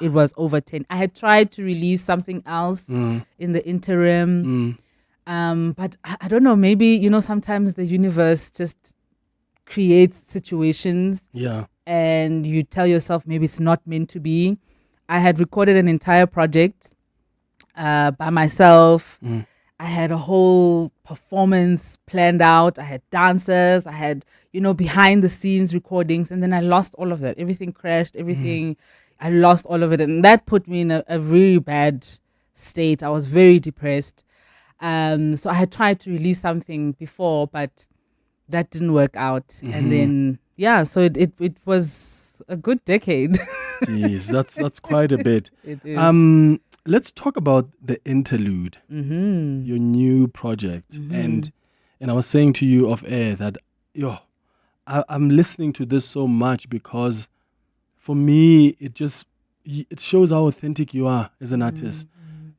It was over 10. I had tried to release something else in the interim, but I don't know, maybe, sometimes the universe just creates situations and you tell yourself maybe it's not meant to be. I had recorded an entire project by myself. I had a whole performance planned out. I had dancers. I had, behind the scenes recordings. And then I lost all of that. Everything crashed. I lost all of it. And that put me in a really bad state. I was very depressed. So I had tried to release something before, but that didn't work out. Mm-hmm. And then, so it was a good decade. Jeez, that's quite a bit. It is. Let's talk about the interlude, Mm-hmm. your new project. Mm-hmm. And I was saying to you off air that, I'm listening to this so much because for me, it shows how authentic you are as an artist.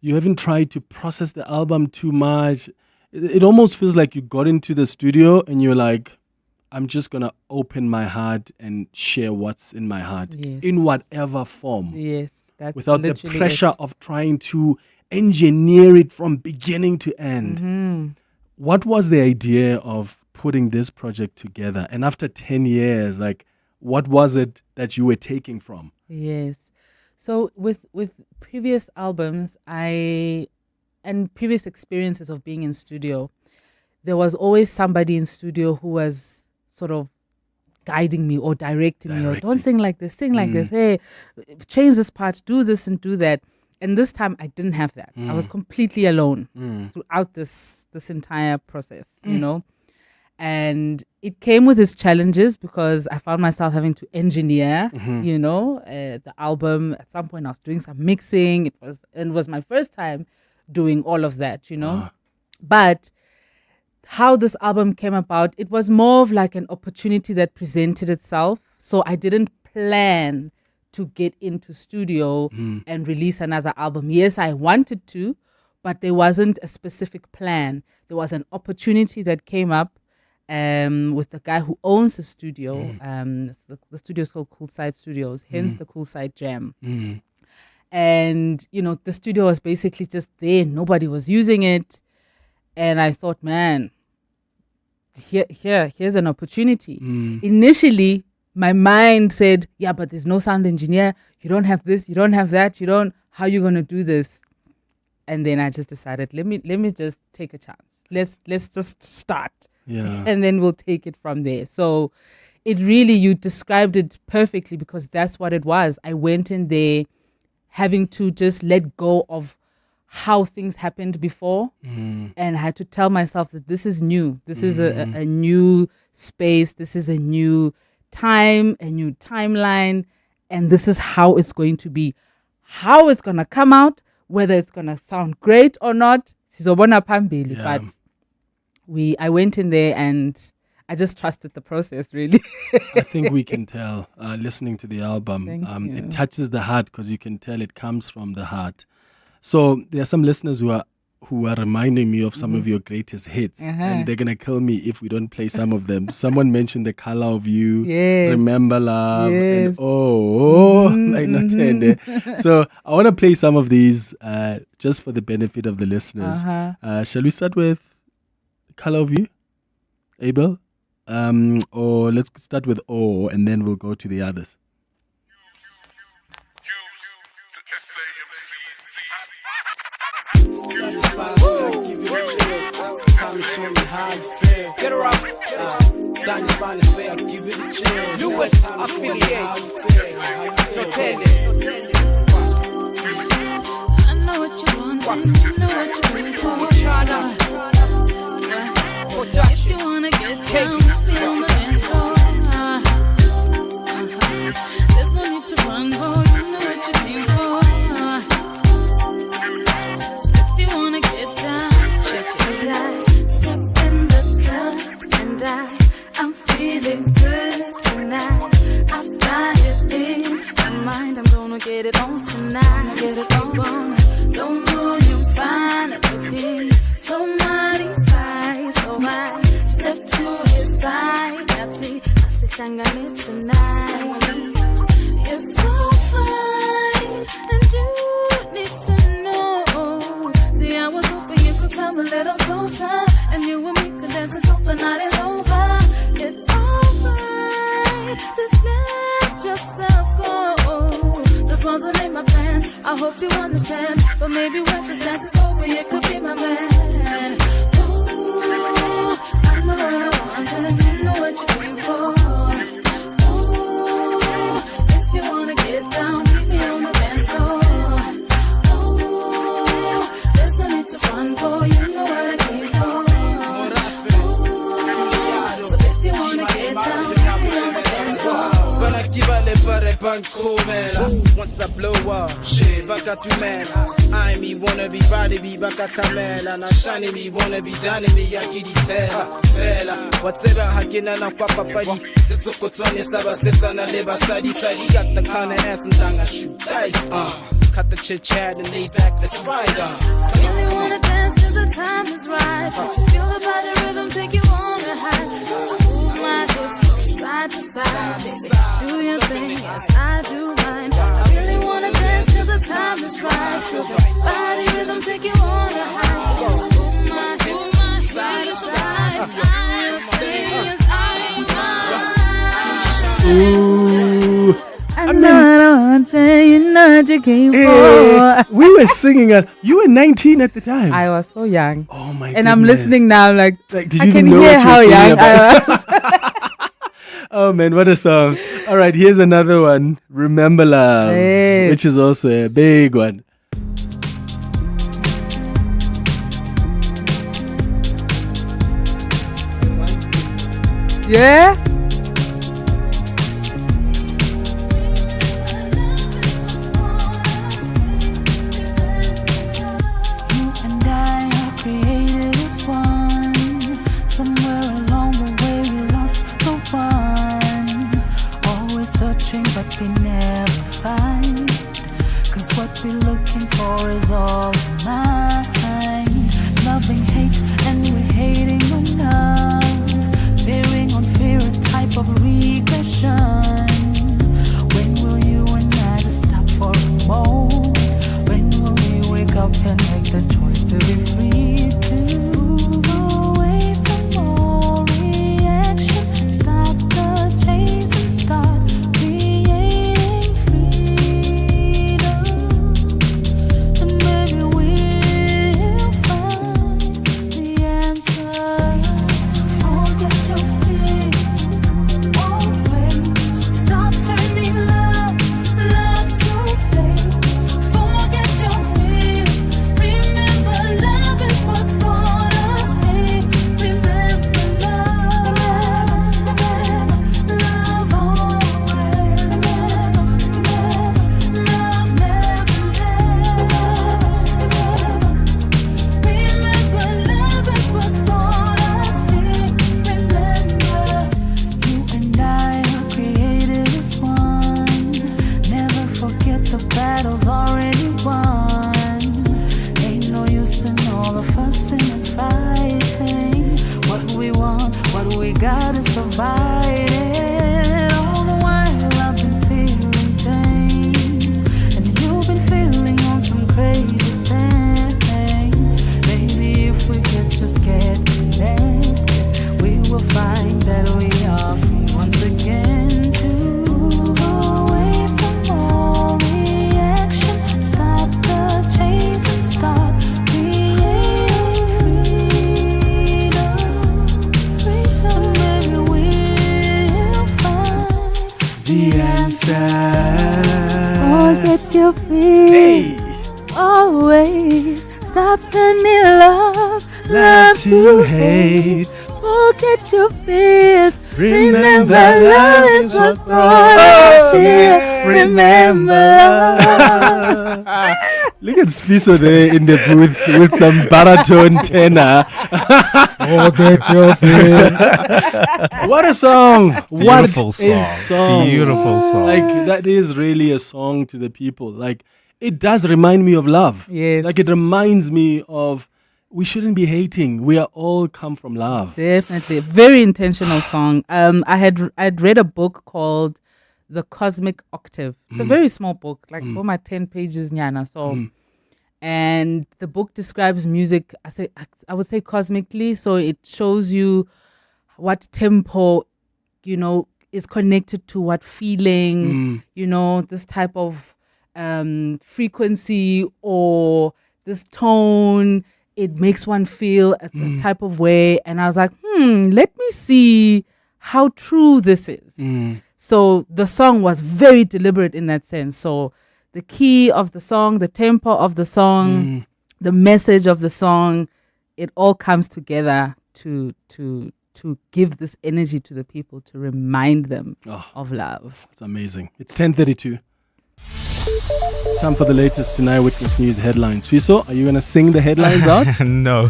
You haven't tried to process the album too much. It almost feels like you got into the studio and you're like, I'm just going to open my heart and share what's in my heart in whatever form. Yes. That's without the literally pressure of trying to engineer it from beginning to end. Mm-hmm. What was the idea of putting this project together? And after 10 years, what was it that you were taking from? Yes. So with previous albums, and previous experiences of being in studio, there was always somebody in studio who was sort of guiding me or directing me, or don't sing like this, sing like this. Hey, change this part, do this and do that. And this time I didn't have that. I was completely alone throughout this entire process, you know. And it came with its challenges because I found myself having to engineer, the album. At some point I was doing some mixing. It was my first time doing all of that, But how this album came about, it was more of like an opportunity that presented itself. So I didn't plan to get into studio and release another album. Yes, I wanted to, but there wasn't a specific plan. There was an opportunity that came up with the guy who owns the studio. The studio is called Coolside Studios, hence the Coolside Jam. And, the studio was basically just there. Nobody was using it. And I thought, man, here's an opportunity. Initially, my mind said, yeah, but there's no sound engineer. You don't have this, you don't have that, how are you going to do this? And then I just decided, let me just take a chance. Let's just start. Yeah. And then we'll take it from there. So it really, you described it perfectly because that's what it was. I went in there having to just let go of how things happened before and I had to tell myself that this is new. This is a new space. This is a new time, a new timeline, and this is how it's going to be. How it's going to come out, whether it's going to sound great or not, sizobona phambili. But I went in there and I just trusted the process, really. I think we can tell, listening to the album, it touches the heart because you can tell it comes from the heart. So there are some listeners who are reminding me of some of your greatest hits, and they're gonna kill me if we don't play some of them. Someone mentioned The Color of You, Remember Love, and like Nontenda. So I want to play some of these just for the benefit of the listeners. Shall we start with Color of You, Abel? Or let's start with O, and then we'll go to the others. Get her up. U.S. affiliates. Nontenda. I know what you want, I know what you're waiting for. If you wanna get down, be on the dance floor. There's no need to run, boy. You know what you came for. So if you wanna get down, check it. 'Cause I step in the club and I'm feeling good tonight. I've got it in my mind. I'm gonna get it on tonight. Get it on. Don't know you're fine looking. So mighty fine. So I step to your side. I sit and got it tonight. You're so fine, and you need to know. See, I was hoping you could come a little closer, and you and me could dance until the night is over. It's alright, just let yourself go. This wasn't in my plans, I hope you understand. But maybe when this dance is over, you could be my man. Ooh, I know what I want, and you know what you're looking for. Ooh, if you wanna get down, meet me on the dance floor. Ooh, there's no need to front, boy, you know what bankomela. Once I blow up, shit, baka tumela. I me wanna be body be baka kamela. Na shani me wanna be done me yakidi tela. Fela, whatever hakina na kwa papadi. Setso kotone saba setana leba sadi sadi. Got the kind of ass and danga shoot dice. Cut the chit chat and lay back, let's ride on. I really wanna dance cause the time is right. Feel the body rhythm, take you on a high. Move my hips from side to side, baby. Do your thing as I do mine. I really wanna dance cause the time is right. Feel the body rhythm, take you on a high. Move my hips from side to side. Do your thing as I do mine. Ooh. We were singing it. You were 19 at the time. I was so young. Oh my! And I'm listening now, like did I you can know hear what how you're young I was. Oh man, what a song! All right, here's another one. Remember Love, which is also a big one. Yeah. But we never find, cause what we're looking for is all mine. Loving hate and we're hating on love, fearing on fear, a type of regression. When will you and I just stop for a moment? When will we wake up and make the choice to be free, to move away from all reaction, stop the chase and start Forget your fears. Always stop turning love to hate. Forget your fears. Remember love is what brought us here. Remember love. Look at Sfiso there in the booth with some baritone tenor. Forget your fears. What a song! Beautiful song. Beautiful song. Like, that is really a song to the people. Like, it does remind me of love. Yes. Like, it reminds me of we shouldn't be hating. We are all come from love. Definitely. Very intentional song. I'd read a book called The Cosmic Octave. It's a very small book, like my 10 pages, Nyana. So, and the book describes music, I would say cosmically. So it shows you what tempo, is connected to what feeling, this type of frequency or this tone. It makes one feel a type of way. And I was like, let me see how true this is. So the song was very deliberate in that sense. So the key of the song, the tempo of the song, the message of the song, it all comes together to to give this energy to the people to remind them of love. It's amazing. It's 10:32. Time for the latest in Eyewitness News headlines. Fiso, are you going to sing the headlines out? No,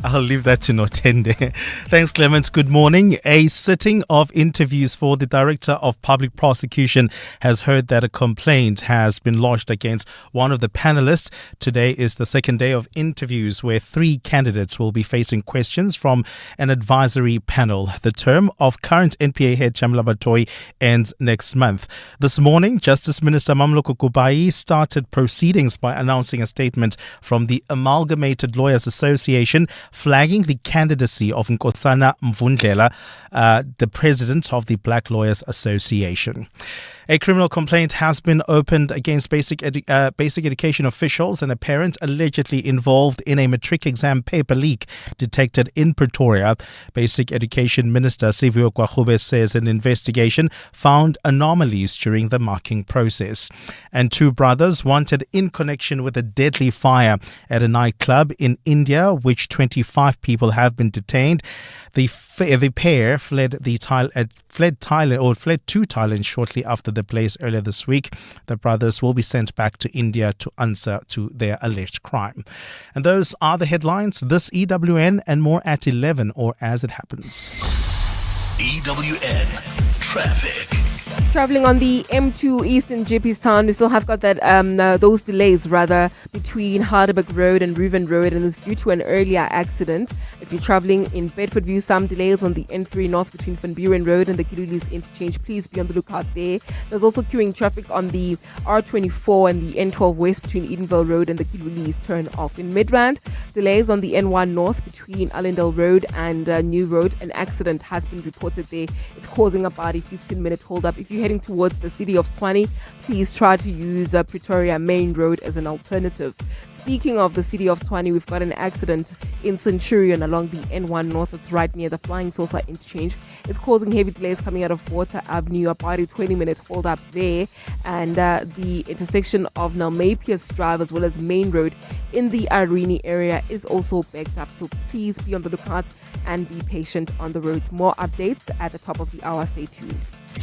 I'll leave that to Nontenda. Thanks, Clement. Good morning. A sitting of interviews for the Director of Public Prosecution has heard that a complaint has been lodged against one of the panelists. Today is the second day of interviews where 3 candidates will be facing questions from an advisory panel. The term of current NPA head Chamla Batoyi ends next month. This morning, Justice Minister Mamloko Kubai started proceedings by announcing a statement from the Amalgamated Lawyers Association flagging the candidacy of Nkosana Mvundlela, the president of the Black Lawyers Association. A criminal complaint has been opened against basic education officials and a parent allegedly involved in a matric exam paper leak detected in Pretoria. Basic Education Minister Siviwe Kwagube says an investigation found anomalies during the marking process. And 2 brothers wanted in connection with a deadly fire at a nightclub in India, which 25 people have been detained. The pair fled to Thailand shortly after the blaze earlier this week. The brothers will be sent back to India to answer to their alleged crime. And those are the headlines. This EWN and more at 11 or as it happens. EWN Traffic. Traveling on the M2 East in Jeppes we still have got that those delays between Harderberg Road and Reuven Road, and it's due to an earlier accident. If you're traveling in Bedfordview, some delays on the N3 North between Van Buren Road and the Kilulis interchange. Please be on the lookout there. There's also queuing traffic on the R24 and the N12 West between Edenville Road and the Kilulis turn off. In Midrand, delays on the N1 North between Allendale Road and New Road. An accident has been reported there. It's causing about a 15-minute hold up. If you're heading towards the city of Tshwane, please try to use Pretoria Main Road as an alternative. Speaking of the city of Tshwane, we've got an accident in Centurion along the N1 North. It's right near the Flying Saucer interchange. It's causing heavy delays coming out of Water Avenue, about a 20-minute hold up there. And the intersection of Nalmapius Drive as well as Main Road in the Irene area is also backed up. So please be on the lookout and be patient on the roads. More updates at the top of the hour. Stay tuned.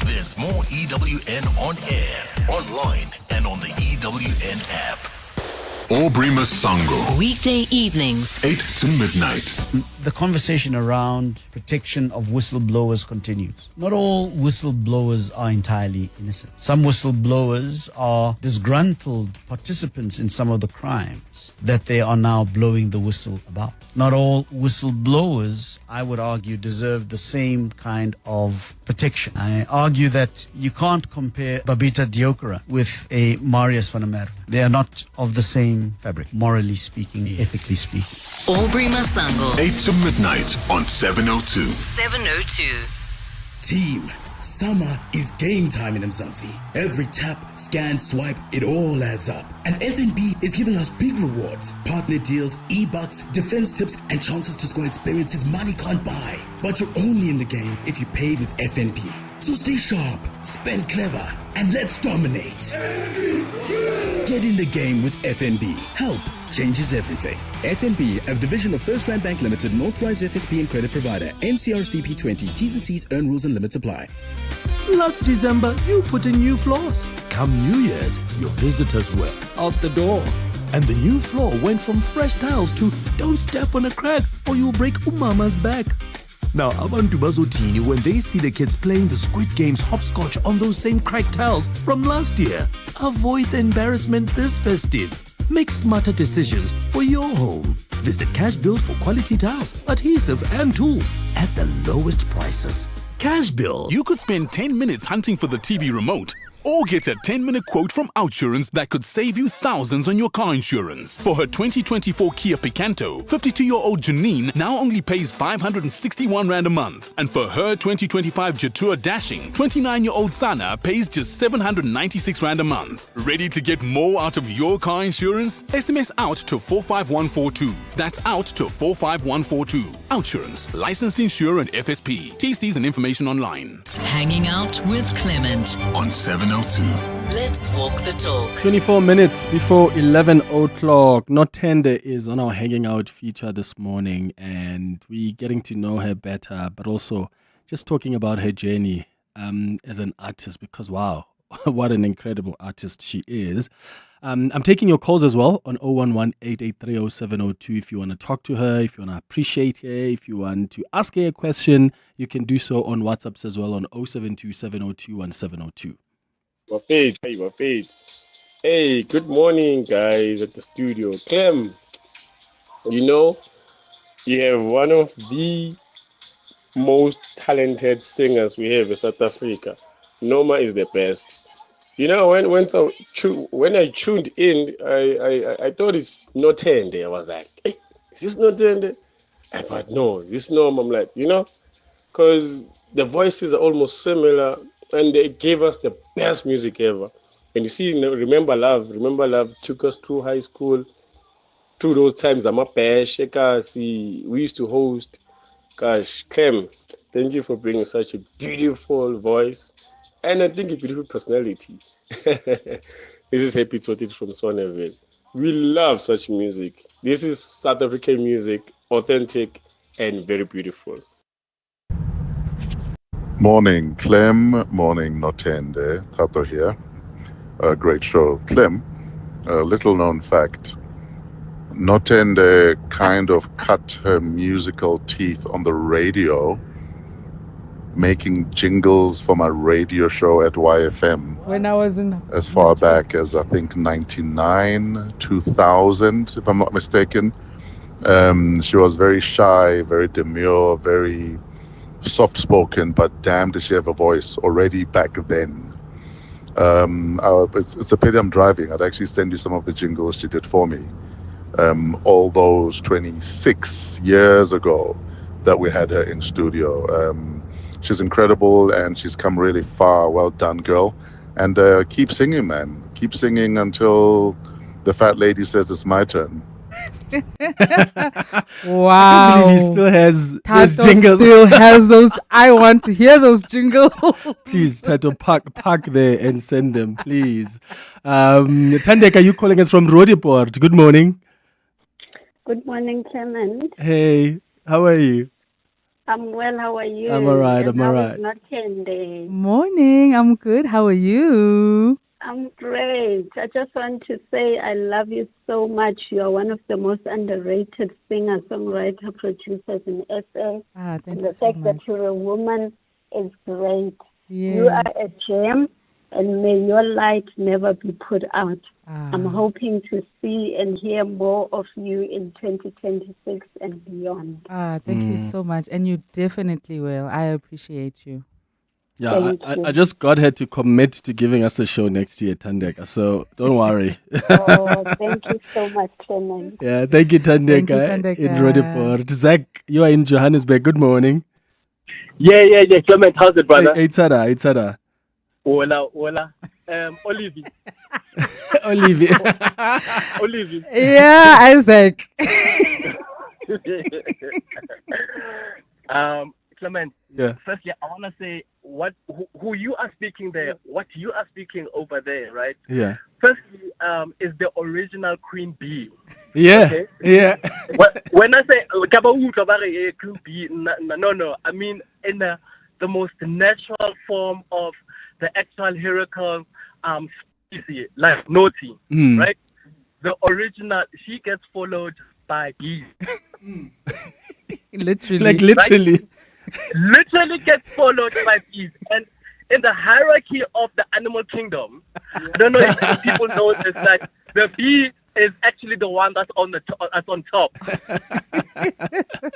There's more EWN on air, online, and on the EWN app. Aubrey Masango. Weekday evenings, 8 to midnight. The conversation around protection of whistleblowers continues. Not all whistleblowers are entirely innocent. Some whistleblowers are disgruntled participants in some of the crimes that they are now blowing the whistle about. Not all whistleblowers, I would argue, deserve the same kind of protection. I argue that you can't compare Babita Diokara with a Marius van der Merwe. They are not of the same fabric, morally speaking, ethically speaking. Aubrey Masango. 8 to midnight on 702. 702. Team, summer is game time in Mzansi. Every tap, scan, swipe, it all adds up. And FNB is giving us big rewards, partner deals, e-bucks, defense tips, and chances to score experiences money can't buy. But you're only in the game if you pay with FNB. So stay sharp, spend clever, and let's dominate. Get in the game with FNB. Help changes everything. FNB, a division of First Rand Bank Limited, Northrise FSP and credit provider. NCRCP 20. T's and C's, earn rules and limits apply. Last December, you put in new floors. Come New Year's, your visitors were out the door. And the new floor went from fresh tiles to don't step on a crack or you'll break umama's back. Now, abantu bazothini when they see the kids playing the Squid Game's hopscotch on those same cracked tiles from last year? Avoid the embarrassment this festive. Make smarter decisions for your home. Visit Cash Build for quality tiles, adhesive and tools at the lowest prices. Cash Build. You could spend 10 minutes hunting for the TV remote, or get a 10-minute quote from Outsurance that could save you thousands on your car insurance. For her 2024 Kia Picanto, 52-year-old Janine now only pays 561 Rand a month. And for her 2025 Jatua Dashing, 29-year-old Sana pays just 796 Rand a month. Ready to get more out of your car insurance? SMS out to 45142. That's out to 45142. Outsurance, licensed insurer and FSP. TCs and information online. Hanging out with Clement on 702. Let's walk the talk. 24 minutes before 11 o'clock. Nontenda is on our Hanging Out feature this morning, and we're getting to know her better, but also just talking about her journey as an artist, because wow, what an incredible artist she is. I'm taking your calls as well on 011-883-0702 if you want to talk to her, if you want to appreciate her, if you want to ask her a question. You can do so on WhatsApp as well on 072-702-1702. My page. Hey, good morning, guys, at the studio. Clem, you have one of the most talented singers we have in South Africa. Noma is the best. When I tuned in, I thought it's Nontenda. I was like, hey, is this Nontenda? But no, this Noma. I'm like, because the voices are almost similar, and they gave us the best music ever. And you see, Remember Love took us through high school, through those times. We used to host. Gosh, Clem, thank you for bringing such a beautiful voice, and I think a beautiful personality. This is Happy Tsotit from Swaneville. We love such music. This is South African music, authentic and very beautiful. Morning, Clem. Morning, Nontenda. Tato here. Great show. Clem, a little known fact. Nontenda kind of cut her musical teeth on the radio, making jingles for my radio show at YFM. When I was in... As far back as, I think, 99, 2000, if I'm not mistaken. She was very shy, very demure, very soft-spoken, but damn did she have a voice already back then. It's a pity I'm driving. I'd actually send you some of the jingles she did for me. All those 26 years ago that we had her in studio. She's incredible, and she's come really far. Well done, girl. And keep singing, man. Keep singing until the fat lady says it's my turn. Wow. I can't believe he still has those Tato jingles. still has those. I want to hear those jingles. Please, Tato, park there and send them, please. Tandek, are you calling us from Roodepoort? Good morning. Good morning, Clement. Hey, how are you? I'm well. How are you? I'm all right. And I'm all how right. is Nontenda? Morning. I'm good. How are you? I'm great. I just want to say I love you so much. You are one of the most underrated singer, songwriter, producers in SA. Thank and you the so fact much. that you're a woman is great. Yeah. You are a gem, and may your light never be put out. I'm hoping to see and hear more of you in 2026 and beyond. Thank you so much. And you definitely will. I appreciate you. Yeah, Thank you. I just got her to commit to giving us a show next year, Tandeka. So don't worry. Thank you so much, Clement. Yeah, thank you, Tandeka. Tandeka. In Roodepoort. Zach, you are in Johannesburg. Good morning. Yeah. Clement, how's it, brother? Hey, Itsada. Hola. Olivia. Olivia. Yeah, Isaac. Clement. Yeah. Firstly, I want to say who you are speaking there, what you are speaking over there, right? Yeah. Firstly, is the original Queen Bee. Yeah. Okay? Yeah. When I say Queen Bee, no, I mean in the most natural form of the actual hierarchical species, like Naughty, right? The original, she gets followed by bees. Literally. Like literally. Right? Literally gets followed by bees. And in the hierarchy of the animal kingdom, I don't know if people know this, that the bee is actually the one that's on top.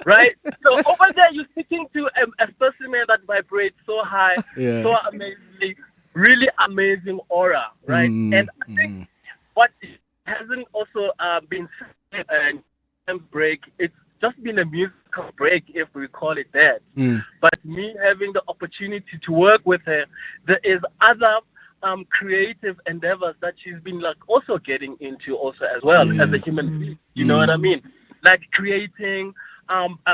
Right? So over there, you're speaking to a specimen that vibrates so high, so amazingly, really amazing aura, right? And I think what hasn't also been said and break, it's just been a musical break, if we call it that. But me having the opportunity to work with her, there is other creative endeavors that she's been like also getting into also as well as a human being. You know what I mean? Like creating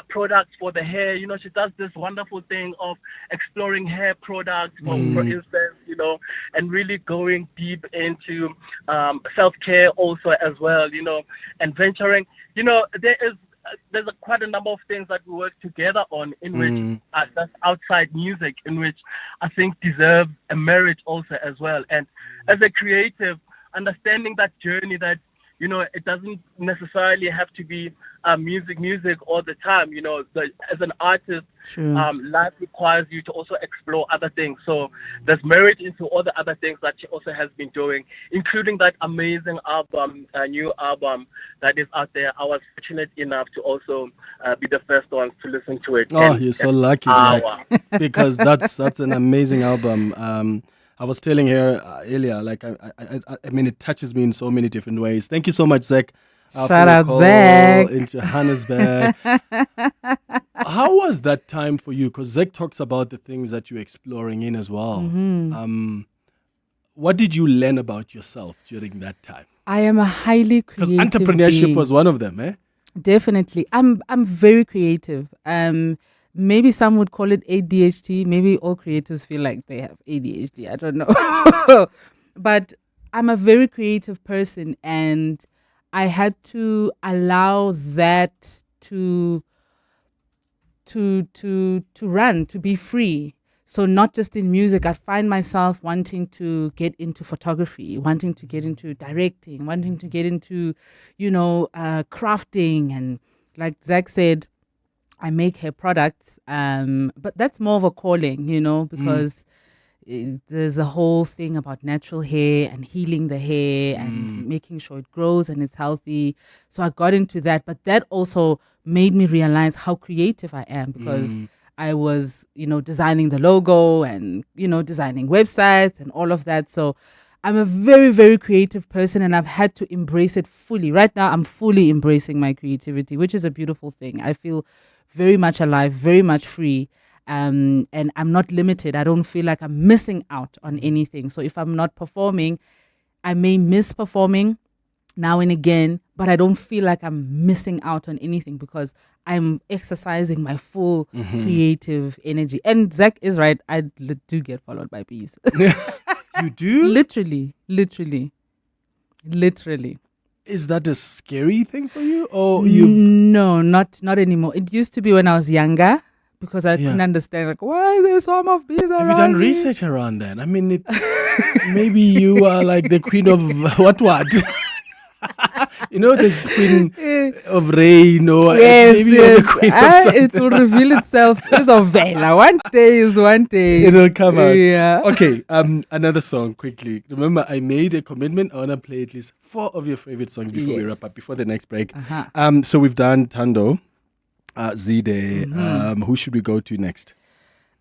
products for the hair. You know, she does this wonderful thing of exploring hair products, for instance, you know, and really going deep into self-care also as well, you know, and venturing. You know, there's quite a number of things that we work together on in which that's outside music, in which I think deserve a merit also as well. And as a creative, understanding that journey that, you know, it doesn't necessarily have to be music all the time. You know, as an artist, life requires you to also explore other things. So there's merit into all the other things that she also has been doing, including that amazing album, new album that is out there. I was fortunate enough to also be the first ones to listen to it. Oh, you're so lucky, Zach, because that's an amazing album. I was telling her earlier, like, I mean, it touches me in so many different ways. Thank you so much, Zach. Shout out, Zach. In Johannesburg. How was that time for you? Because Zach talks about the things that you're exploring in as well. What did you learn about yourself during that time? I am a highly creative Because entrepreneurship being. was one of them, eh? Definitely. I'm very creative. Maybe some would call it ADHD. Maybe all creatives feel like they have ADHD. I don't know. But I'm a very creative person, and I had to allow that to run, to be free. So not just in music, I'd find myself wanting to get into photography, wanting to get into directing, wanting to get into, you know, crafting. And like Zach said, I make hair products, but that's more of a calling, you know, because there's a whole thing about natural hair and healing the hair and making sure it grows and it's healthy. So I got into that, but that also made me realize how creative I am, because I was, you know, designing the logo and, you know, designing websites and all of that. So I'm a very, very creative person, and I've had to embrace it fully. Right now, I'm fully embracing my creativity, which is a beautiful thing. I feel very much alive, very much free, and I'm not limited. I don't feel like I'm missing out on anything. So if I'm not performing, I may miss performing now and again, but I don't feel like I'm missing out on anything because I'm exercising my full creative energy. And Zach is right. I do get followed by bees. You do? Literally. Is that a scary thing for you, or you? No, not anymore. It used to be when I was younger, because I couldn't understand, like, why is there swarm of bees around? Have you done me? research around that? I mean, maybe you are like the queen of what? You know, the queen of rain, or maybe you're the queen of something. It will reveal itself. It's a vela. One day. It'll come out. Yeah. Okay, another song quickly. Remember, I made a commitment. I want to play at least 4 of your favorite songs before we wrap up, before the next break. So we've done Tando, Z-Day. Who should we go to next?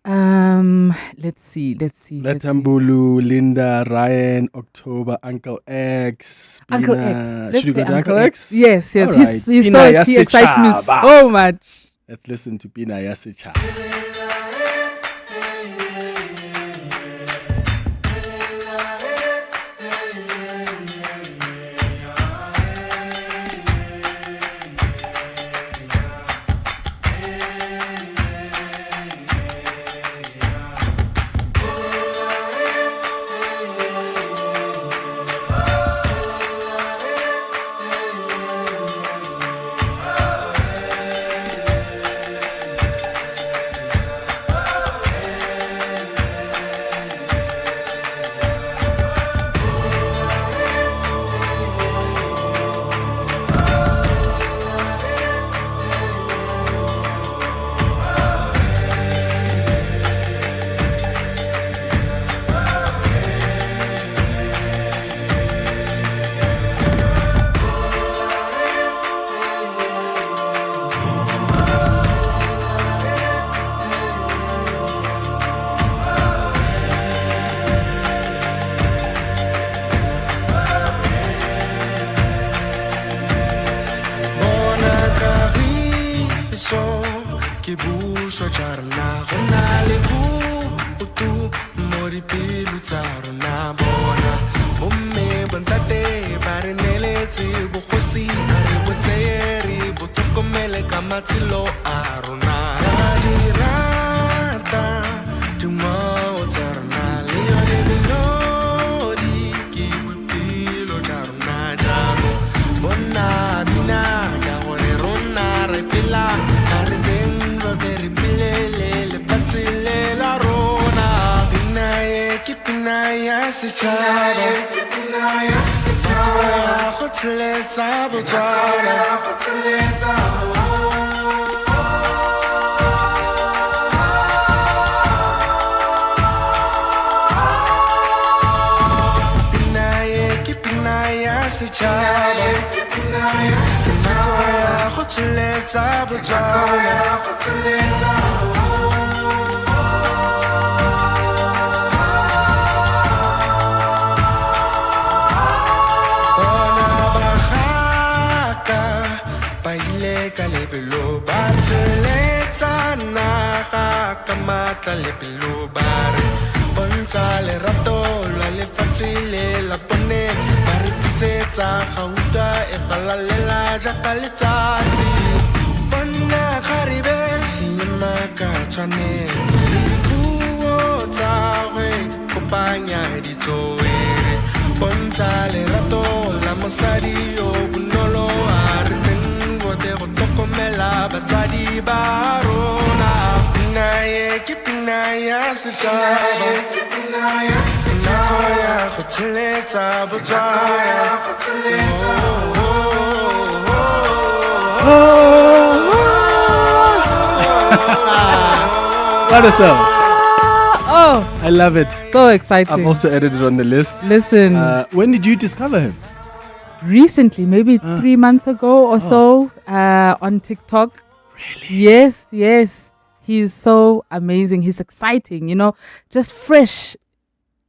Let's see. Letambulu, Linda, Ryan, October, Uncle X. Uncle Bina. X. Should we go to Uncle X? Yes. All right. He excites me so much. Let's listen to Bina Yasicha. Gamatilo Aruna Rata Tumo Tarna Leo de Melody Kibutilo Darna Daru Bona Bina Gaware Rona Repila Ardengo de Ripile Le Patile La Rona Pinaye Kipinaya Sichara Kipinaya Sichara Hoteleta Bujara Hoteleta Sichale, Nakoya, Hoteleta, Bujala, Hoteleta. Ona Bahaka, Baile Calebelo, Bateleta, Naha, Kamata, Lepelo, Bari. Pontale rato la le fatile la pone maritiseta khauda e khalalela jakalitati ponna kharibe yima ka tshwane buo tsawe kopanya ditsoere pontale rato la mosadi o bunolo armengo de go tokomela basadi barona naye kipinaya sichaba kipinaya sichaba khutuleta bujaya khutuleta What a song. Oh, I love it. So exciting. I've also added it on the list. Listen. When did you discover him? Recently, maybe 3 months ago or so, on TikTok. Really? Yes. He's so amazing. He's exciting, just fresh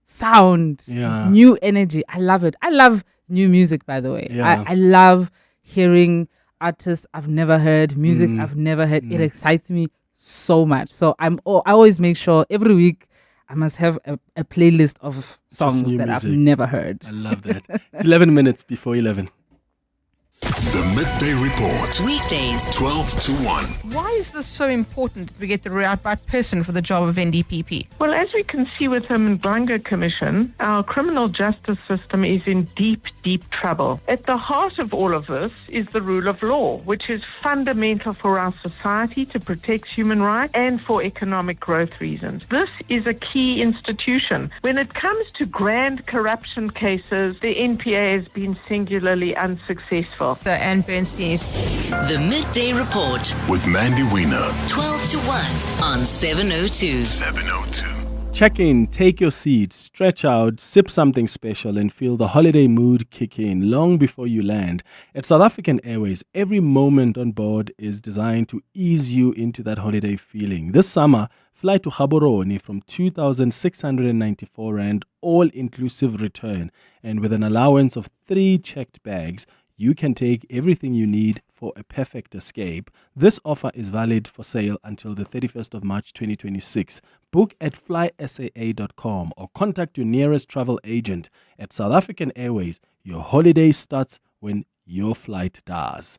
sound, new energy. I love it. I love new music, by the way. Yeah. I love hearing artists I've never heard, music I've never heard. It excites me so much. So I always make sure every week I must have a playlist of songs that music I've never heard. I love that. It's 11 minutes before 11. The Midday Report. Weekdays, 12 to 1. Why is this so important that we get the right person for the job of NDPP? Well, as we can see with the Mdlanga Commission, our criminal justice system is in deep, deep trouble. At the heart of all of this is the rule of law, which is fundamental for our society to protect human rights and for economic growth reasons. This is a key institution. When it comes to grand corruption cases, the NPA has been singularly unsuccessful. And Bernstein's The Midday Report with Mandy Wiener. 12 to 1 on 702. 702. Check in, take your seat, stretch out, sip something special and feel the holiday mood kick in long before you land. At South African Airways, every moment on board is designed to ease you into that holiday feeling. This summer, fly to Gaborone from 2,694 Rand, all-inclusive return. And with an allowance of 3 checked bags, you can take everything you need for a perfect escape. This offer is valid for sale until the 31st of March 2026. Book at flysaa.com or contact your nearest travel agent. At South African Airways, your holiday starts when your flight does.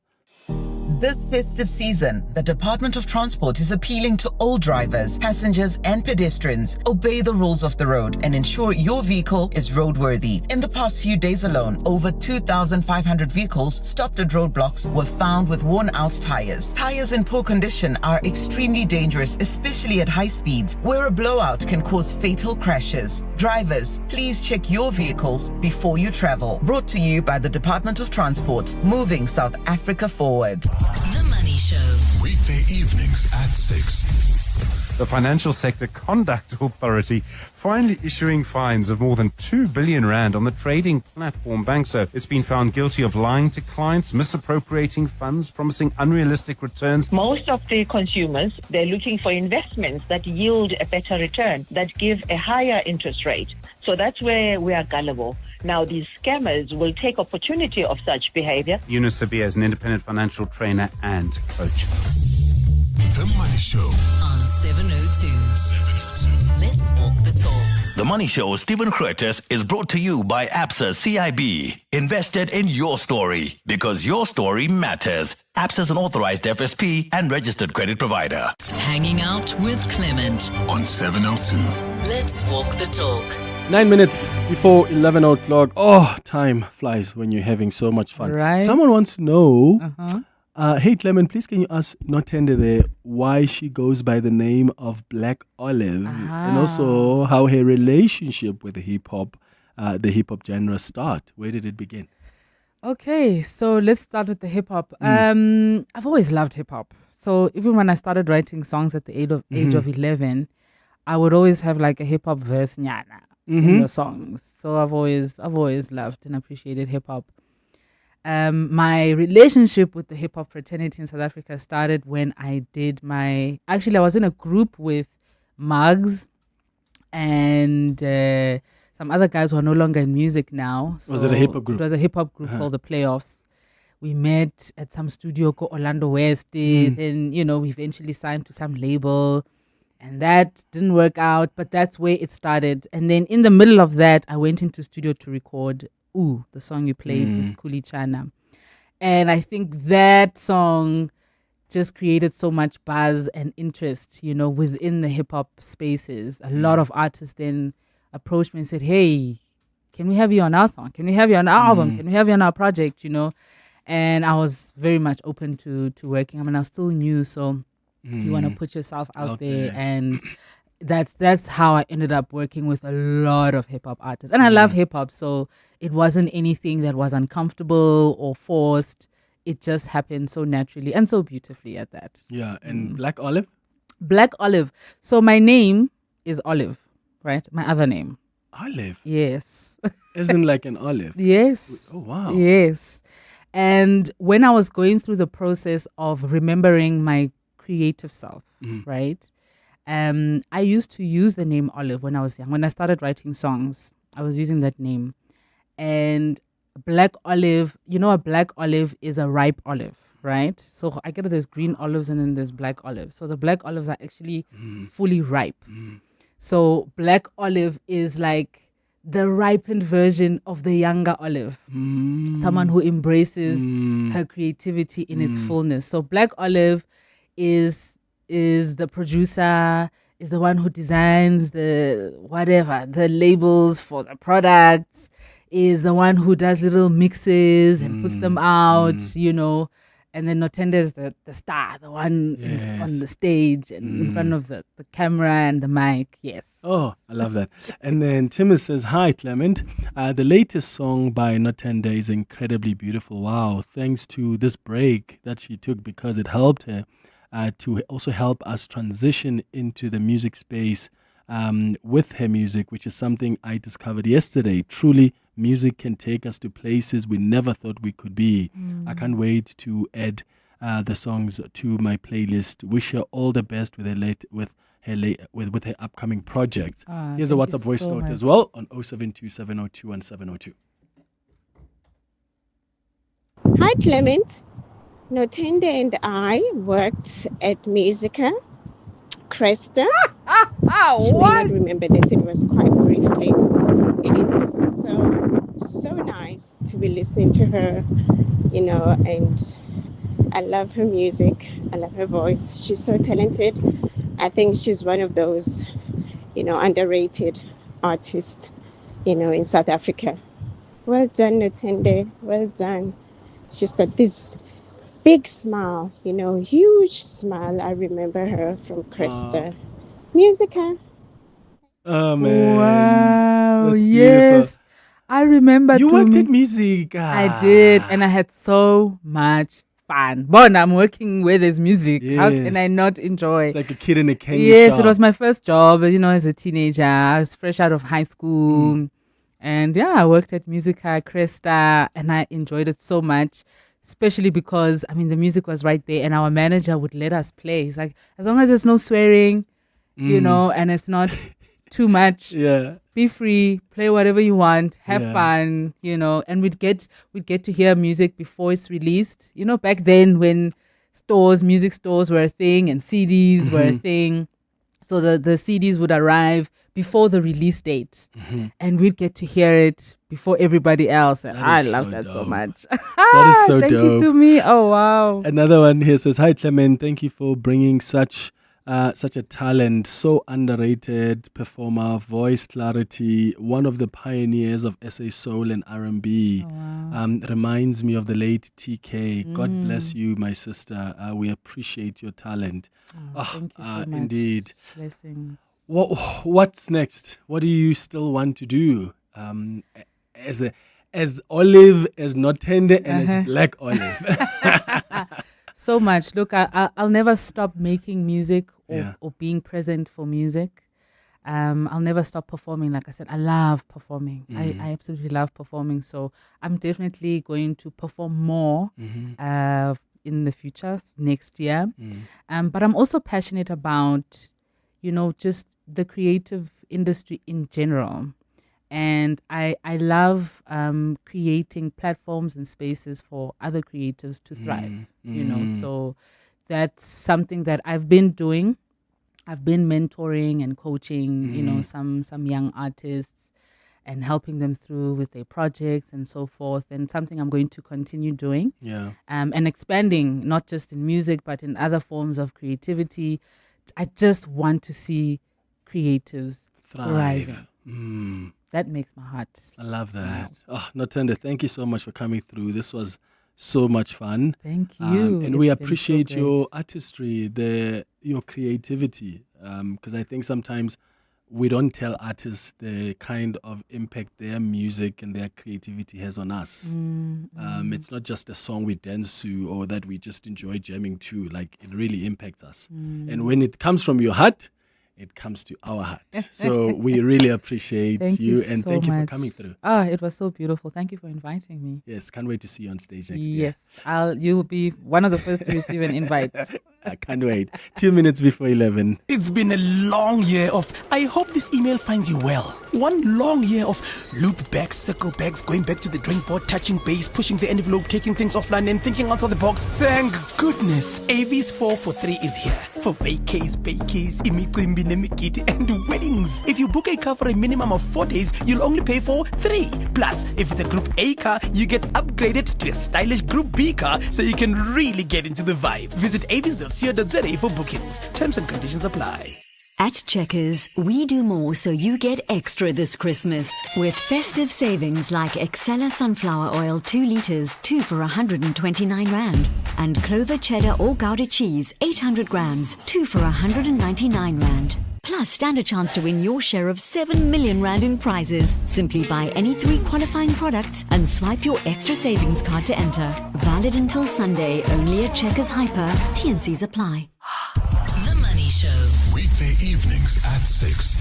This festive season, the Department of Transport is appealing to all drivers, passengers and pedestrians. Obey the rules of the road and ensure your vehicle is roadworthy. In the past few days alone, over 2,500 vehicles stopped at roadblocks were found with worn-out tires. Tires in poor condition are extremely dangerous, especially at high speeds, where a blowout can cause fatal crashes. Drivers, please check your vehicles before you travel. Brought to you by the Department of Transport, moving South Africa forward. The Money Show. Weekday evenings at 6. The Financial Sector Conduct Authority finally issuing fines of more than 2 billion rand on the trading platform Bankso. It's been found guilty of lying to clients, misappropriating funds, promising unrealistic returns. Most of the consumers, they're looking for investments that yield a better return, that give a higher interest rate. So that's where we are gullible. Now, these scammers will take opportunity of such behavior. Eunice Sabia is an independent financial trainer and coach. The Money Show on 702. Let's walk the talk. The Money Show, Stephen Curtis, is brought to you by ABSA CIB. Invested in your story because your story matters. ABSA is an authorized FSP and registered credit provider. Hanging out with Clement on 702. Let's walk the talk. 9 minutes before 11 o'clock. Oh, time flies when you're having so much fun. Right. Someone wants to know, hey Clement, please can you ask Nontenda there why she goes by the name of Black Olive and also how her relationship with the hip hop genre start. Where did it begin? Okay, so let's start with the hip hop. I've always loved hip hop. So even when I started writing songs at the age of 11, I would always have like a hip hop verse nyana in the songs. So I've always loved and appreciated hip hop. My relationship with the hip hop fraternity in South Africa started when I did I was in a group with Mugs and some other guys who are no longer in music now. So was it a hip hop group? It was a hip hop group called The Playoffs. We met at some studio called Orlando West, and we eventually signed to some label, and that didn't work out, but that's where it started. And then in the middle of that, I went into studio to record Ooh, the song you played was Kuli Chana. And I think that song just created so much buzz and interest, within the hip hop spaces. A lot of artists then approached me and said, hey, can we have you on our song? Can we have you on our album? Can we have you on our project? And I was very much open to working. I mean, I was still new, so you want to put yourself out there. And that's how I ended up working with a lot of hip hop artists. And I love hip hop, so it wasn't anything that was uncomfortable or forced. It just happened so naturally and so beautifully at that. Yeah, and Black Olive? Black Olive. So my name is Olive, right? My other name. Olive? Yes. Isn't like an olive? Yes. Oh, wow. Yes. And when I was going through the process of remembering my creative self, right? I used to use the name Olive when I was young. When I started writing songs, I was using that name. And Black Olive, a black olive is a ripe olive, right? So I get there's green olives and then there's black olives. So the black olives are actually fully ripe. So Black Olive is like the ripened version of the younger olive. Someone who embraces her creativity in its fullness. So Black Olive is the producer, is the one who designs the labels for the products, is the one who does little mixes and puts them out, and then Nontenda is the star, the one on the stage and in front of the camera and the mic. Yes. Oh, I love that. And then Timus says, hi, Clement. The latest song by Nontenda is incredibly beautiful. Wow. Thanks to this break that she took because it helped her to also help us transition into the music space with her music, which is something I discovered yesterday. Truly, music can take us to places we never thought we could be. I can't wait to add the songs to my playlist. Wish her all the best with her upcoming projects. Here's a WhatsApp voice note as well on 0727021702. Hi, Clement. Nontenda and I worked at Musica, Cresta. She may not remember this, it was quite briefly. It is so nice to be listening to her, and I love her music. I love her voice. She's so talented. I think she's one of those, underrated artists, in South Africa. Well done, Nontenda. Well done. She's got this big smile, huge smile. I remember her from Cresta. Musica. Oh, man. Wow. That's Yes. I remember. You worked at Musica. I did. And I had so much fun. But I'm working where there's music. How can I not enjoy? It's like a kid in a candy Yes, shop. it was my first job, as a teenager. I was fresh out of high school. And I worked at Musica, Cresta, and I enjoyed it so much. Especially because, the music was right there and our manager would let us play. He's like, as long as there's no swearing, and it's not too much, be free, play whatever you want, have fun, and we'd get to hear music before it's released. Back then when stores, music stores were a thing, and CDs were a thing. So the CDs would arrive before the release date, and we'd get to hear it before everybody else. And I love that so much. That is so Thank dope. you to me. Oh, wow. Another one here says, "Hi Clement, thank you for bringing such a talent, so underrated performer, voice clarity, one of the pioneers of SA Soul and R&B. Reminds me of the late TK. God bless you, my sister. We appreciate your talent." Thank you so much. Indeed. Blessings. What's next? What do you still want to do? As Olive, as Nontenda, and as Black Olive. So much. Look, I'll never stop making music or being present for music. I'll never stop performing. Like I said, I love performing. I absolutely love performing. So I'm definitely going to perform more in the future, next year. But I'm also passionate about, just the creative industry in general. And I love creating platforms and spaces for other creatives to thrive, So that's something that I've been doing. I've been mentoring and coaching, some young artists and helping them through with their projects and so forth. And something I'm going to continue doing. Yeah. And expanding, not just in music, but in other forms of creativity. I just want to see creatives thriving. That makes my heart I love smile. that. Nontenda, thank you so much for coming through. This was so much fun. Thank you. And we appreciate your artistry, your creativity, because I think sometimes we don't tell artists the kind of impact their music and their creativity has on us. It's not just a song we dance to or that we just enjoy jamming to. Like, it really impacts us. And when it comes from your heart, it comes to our heart. So we really appreciate you and so thank you for much. coming through. It was so beautiful. Thank you for inviting me. Yes, can't wait to see you on stage next year. Yes, you'll be one of the first to receive an invite. I can't wait. 2 minutes before 11. It's been a long year of, I hope this email finds you well. One long year of loop backs, circle backs, going back to the drawing board, touching base, pushing the envelope, taking things offline and thinking outside the box. Thank goodness, AV's 4 for 3 is here. For vacays, bakeys, imicimbi, nemikiti, and weddings. If you book a car for a minimum of 4 days, you'll only pay for 3. Plus, if it's a Group A car, you get upgraded to a stylish Group B car so you can really get into the vibe. Visit avis.co.za for bookings. Terms and conditions apply. At Checkers, we do more so you get extra this Christmas. With festive savings like Excella sunflower oil 2 litres, 2 for 129 Rand. And Clover cheddar or Gouda cheese 800 grams, 2 for 199 Rand. Plus, stand a chance to win your share of 7 million Rand in prizes. Simply buy any 3 qualifying products and swipe your extra savings card to enter. Valid until Sunday, only at Checkers Hyper. T&Cs apply. The Money Show. Weekday evenings at 6.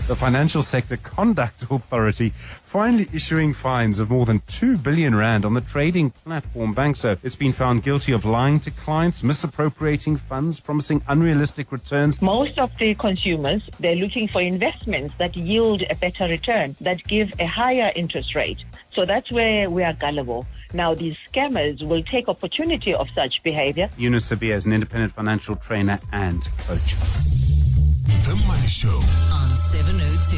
The Financial Sector Conduct Authority finally issuing fines of more than 2 billion Rand on the trading platform Bankso. It's been found guilty of lying to clients, misappropriating funds, promising unrealistic returns. Most of the consumers, they're looking for investments that yield a better return, that give a higher interest rate. So that's where we are gullible. Now, these scammers will take opportunity of such behavior. Eunice Sabia is an independent financial trainer and coach. The Money Show on 702.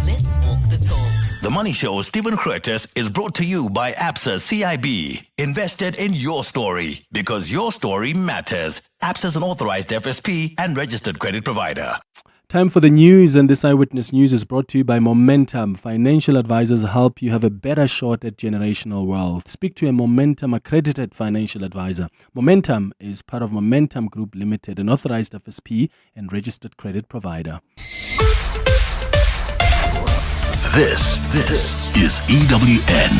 Let's walk the talk. The Money Show, Stephen Curtis, is brought to you by ABSA CIB. Invested in your story because your story matters. ABSA is an authorized FSP and registered credit provider. Time for the news, and this Eyewitness News is brought to you by Momentum. Financial advisors help you have a better shot at generational wealth. Speak to a Momentum accredited financial advisor. Momentum is part of Momentum Group Limited, an authorized FSP and registered credit provider. This is EWN.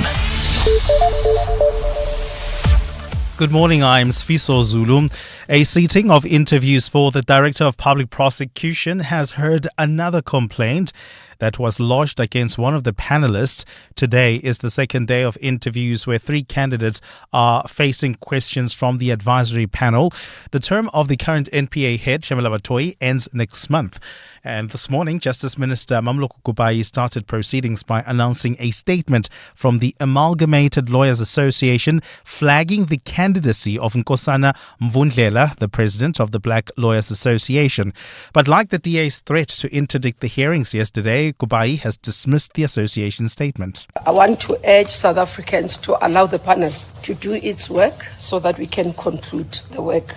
Good morning, I'm Sfiso Zulu. A seating of interviews for the Director of Public Prosecution has heard another complaint that was lodged against one of the panelists. Today is the second day of interviews where 3 candidates are facing questions from the advisory panel. The term of the current NPA head, Shamila Batoyi, ends next month. And this morning, Justice Minister Mamloko Kubayi started proceedings by announcing a statement from the Amalgamated Lawyers Association flagging the candidacy of Nkosana Mvundlela, the president of the Black Lawyers Association. But like the DA's threat to interdict the hearings yesterday, Kubayi has dismissed the association's statement. I want to urge South Africans to allow the panel to do its work so that we can conclude the work.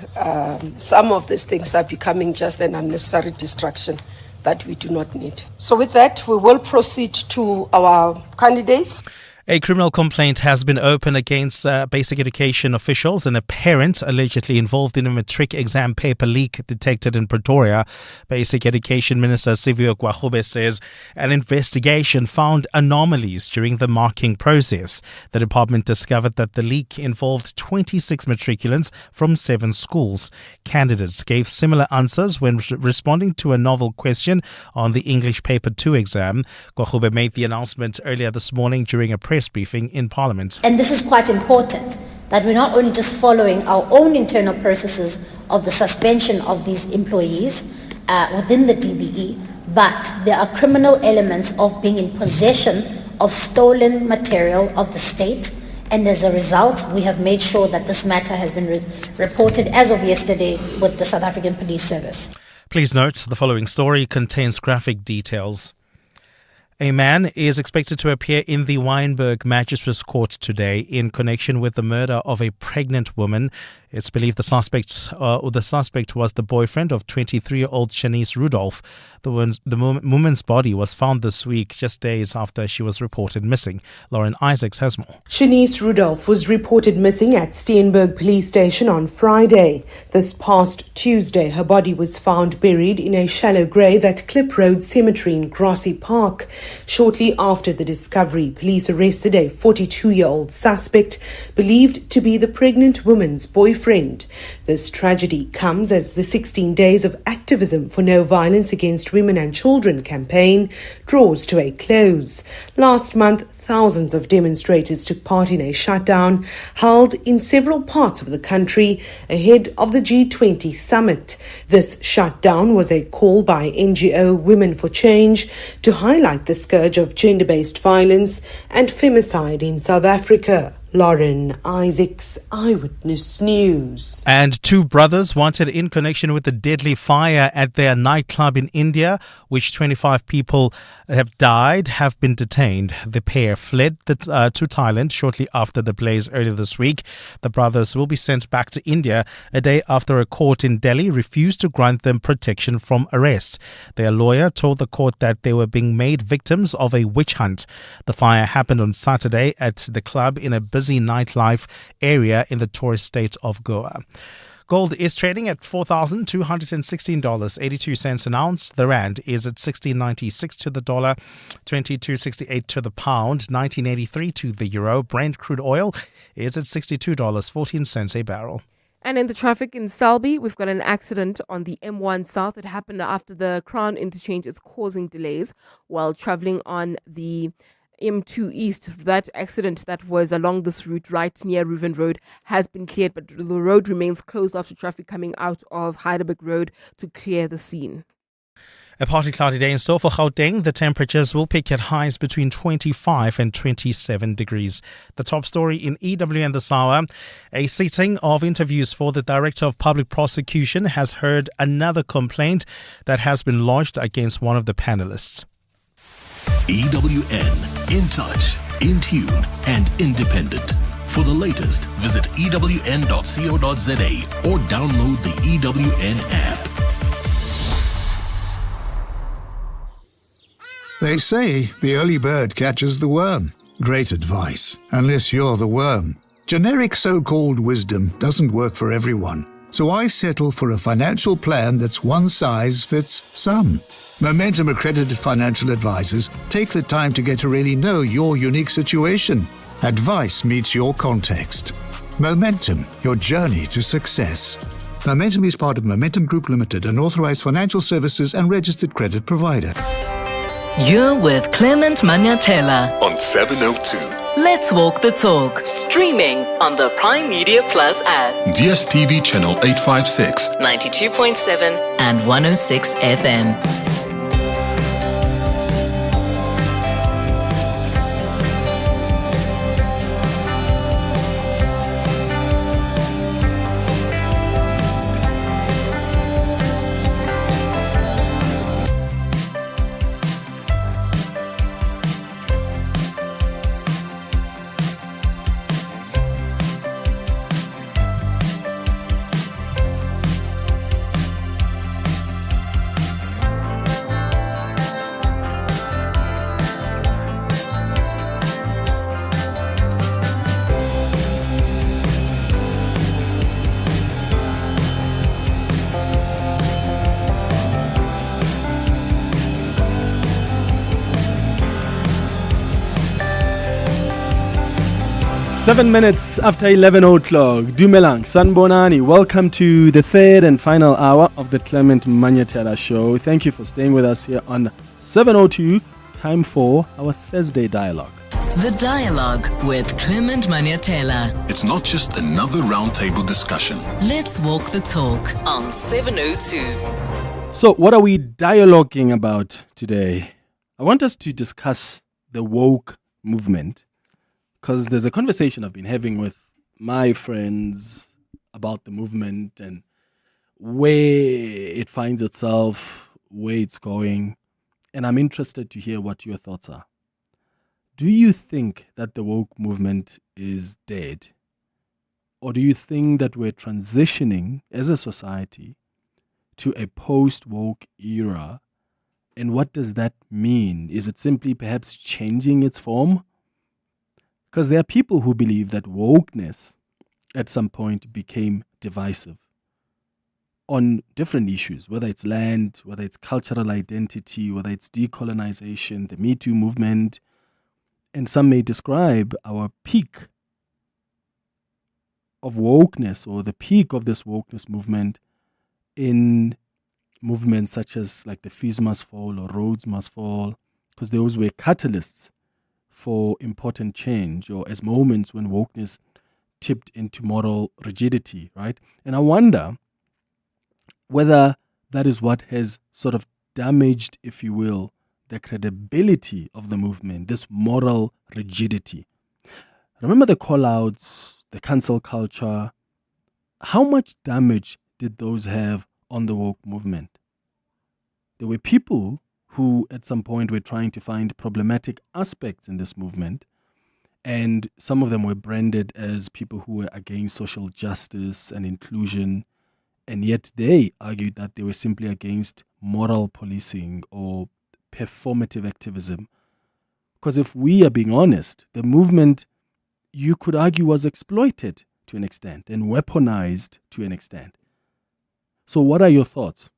Some of these things are becoming just an unnecessary distraction that we do not need. So with that, we will proceed to our candidates. A criminal complaint has been opened against basic education officials and a parent allegedly involved in a matric exam paper leak detected in Pretoria. Basic Education Minister Sivio Gwahube says an investigation found anomalies during the marking process. The department discovered that the leak involved 26 matriculants from 7 schools. Candidates gave similar answers when responding to a novel question on the English Paper 2 exam. Gwahube made the announcement earlier this morning during a press briefing in Parliament. And this is quite important, that we're not only just following our own internal processes of the suspension of these employees within the DBE, but there are criminal elements of being in possession of stolen material of the state. And as a result, we have made sure that this matter has been reported as of yesterday with the South African Police Service. Please note the following story contains graphic details. A man is expected to appear in the Wynberg Magistrates Court today in connection with the murder of a pregnant woman. It's believed the suspect was the boyfriend of 23-year-old Shanice Rudolph. The woman's body was found this week, just days after she was reported missing. Lauren Isaacs has more. Shanice Rudolph was reported missing at Steenberg Police Station on Friday. This past Tuesday, her body was found buried in a shallow grave at Klip Road Cemetery in Grassy Park. Shortly after the discovery, police arrested a 42-year-old suspect believed to be the pregnant woman's boyfriend. This tragedy comes as the 16 Days of Activism for No Violence Against Women and Children campaign draws to a close. Last month, thousands of demonstrators took part in a shutdown held in several parts of the country ahead of the G20 Summit. This shutdown was a call by NGO Women for Change to highlight the scourge of gender-based violence and femicide in South Africa. Lauren Isaacs, Eyewitness News. And 2 brothers wanted in connection with the deadly fire at their nightclub in India, which 25 people have died, have been detained. The pair fled to Thailand shortly after the blaze earlier this week. The brothers will be sent back to India a day after a court in Delhi refused to grant them protection from arrest. Their lawyer told the court that they were being made victims of a witch hunt. The fire happened on Saturday at the club in a busy nightlife area in the tourist state of Goa. Gold is trading at $4,216.82 an ounce. The rand is at 16.96 to the dollar, 22.68 to the pound, 19.83 to the euro. Brent crude oil is at $62.14 a barrel. And in the traffic in Selby, we've got an accident on the M1 South. It happened after the Crown interchange is causing delays while traveling on the M2 East. That accident that was along this route right near Reuven Road has been cleared, but the road remains closed after traffic coming out of Heidelberg Road to clear the scene. A partly cloudy day in store for Gauteng. The temperatures will peak at highs between 25 and 27 degrees. The top story in EWN this hour. A sitting of interviews for the Director of Public Prosecution has heard another complaint that has been lodged against one of the panelists. EWN, in touch, in tune, and independent. For the latest, visit ewn.co.za or download the EWN app. They say the early bird catches the worm. Great advice, unless you're the worm. Generic so-called wisdom doesn't work for everyone, so I settle for a financial plan that's one size fits some. Momentum accredited financial advisors take the time to get to really know your unique situation. Advice meets your context. Momentum, your journey to success. Momentum is part of Momentum Group Limited, an authorized financial services and registered credit provider. You're with Clement Manyathela on 702. Let's Walk the Talk, streaming on the Prime Media Plus app. DSTV channel 856, 92.7 and 106 FM. Seven minutes after 11 o'clock, Dumelang, Sanbonani, welcome to the third and final hour of the Clement Manyathela Show. Thank you for staying with us here on 702, time for our Thursday dialogue. The Dialogue with Clement Manyathela. It's not just another roundtable discussion. Let's Walk the Talk on 702. So, what are we dialoguing about today? I want us to discuss the woke movement, because there's a conversation I've been having with my friends about the movement and where it finds itself, where it's going. And I'm interested to hear what your thoughts are. Do you think that the woke movement is dead? Or do you think that we're transitioning as a society to a post-woke era? And what does that mean? Is it simply perhaps changing its form? Because there are people who believe that wokeness at some point became divisive on different issues, whether it's land, whether it's cultural identity, whether it's decolonization, the Me Too movement. And some may describe our peak of wokeness or the peak of this wokeness movement in movements such as like the Fees Must Fall or Roads Must Fall, because those were catalysts for important change, or as moments when wokeness tipped into moral rigidity, right? And I wonder whether that is what has sort of damaged, if you will, the credibility of the movement, this moral rigidity. Remember the call-outs, the cancel culture. How much damage did those have on the woke movement? There were people who at some point were trying to find problematic aspects in this movement, and some of them were branded as people who were against social justice and inclusion, and yet they argued that they were simply against moral policing or performative activism. Because if we are being honest, the movement, you could argue, was exploited to an extent and weaponized to an extent. So what are your thoughts?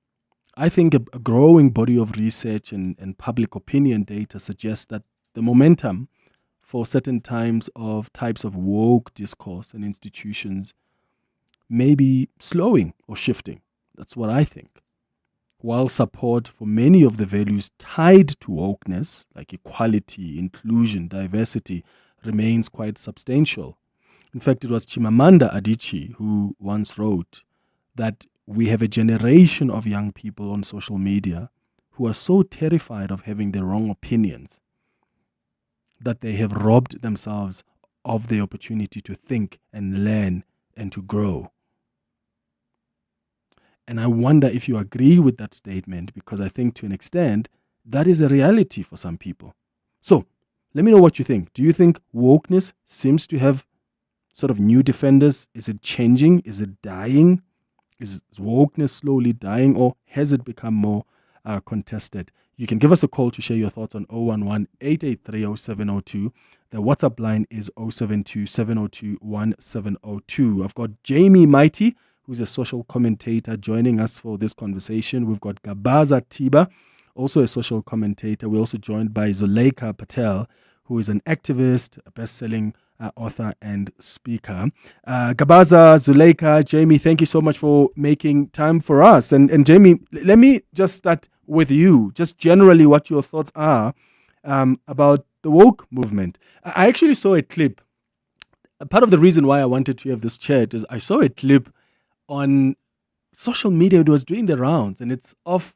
I think a growing body of research and public opinion data suggests that the momentum for certain types of woke discourse and institutions may be slowing or shifting. That's what I think. While support for many of the values tied to wokeness, like equality, inclusion, diversity, remains quite substantial. In fact, it was Chimamanda Adichie who once wrote that we have a generation of young people on social media who are so terrified of having the wrong opinions that they have robbed themselves of the opportunity to think and learn and to grow. And I wonder if you agree with that statement, because I think to an extent that is a reality for some people. So let me know what you think. Do you think wokeness seems to have sort of new defenders? Is it changing? Is it dying? Is wokeness slowly dying, or has it become more contested? You can give us a call to share your thoughts on 011-883-0702. The WhatsApp line is 072-702-1702. I've got Jamie Mighty, who's a social commentator, joining us for this conversation. We've got Gabaza Tiba, also a social commentator. We're also joined by Zuleika Patel, who is an activist, a best-selling author and speaker. Gabaza, Zuleika, Jamie, thank you so much for making time for us. And Jamie, let me just start with you, just generally what your thoughts are about the woke movement. I actually saw a clip. Part of the reason why I wanted to have this chat is I saw a clip on social media. It was doing the rounds, and it's of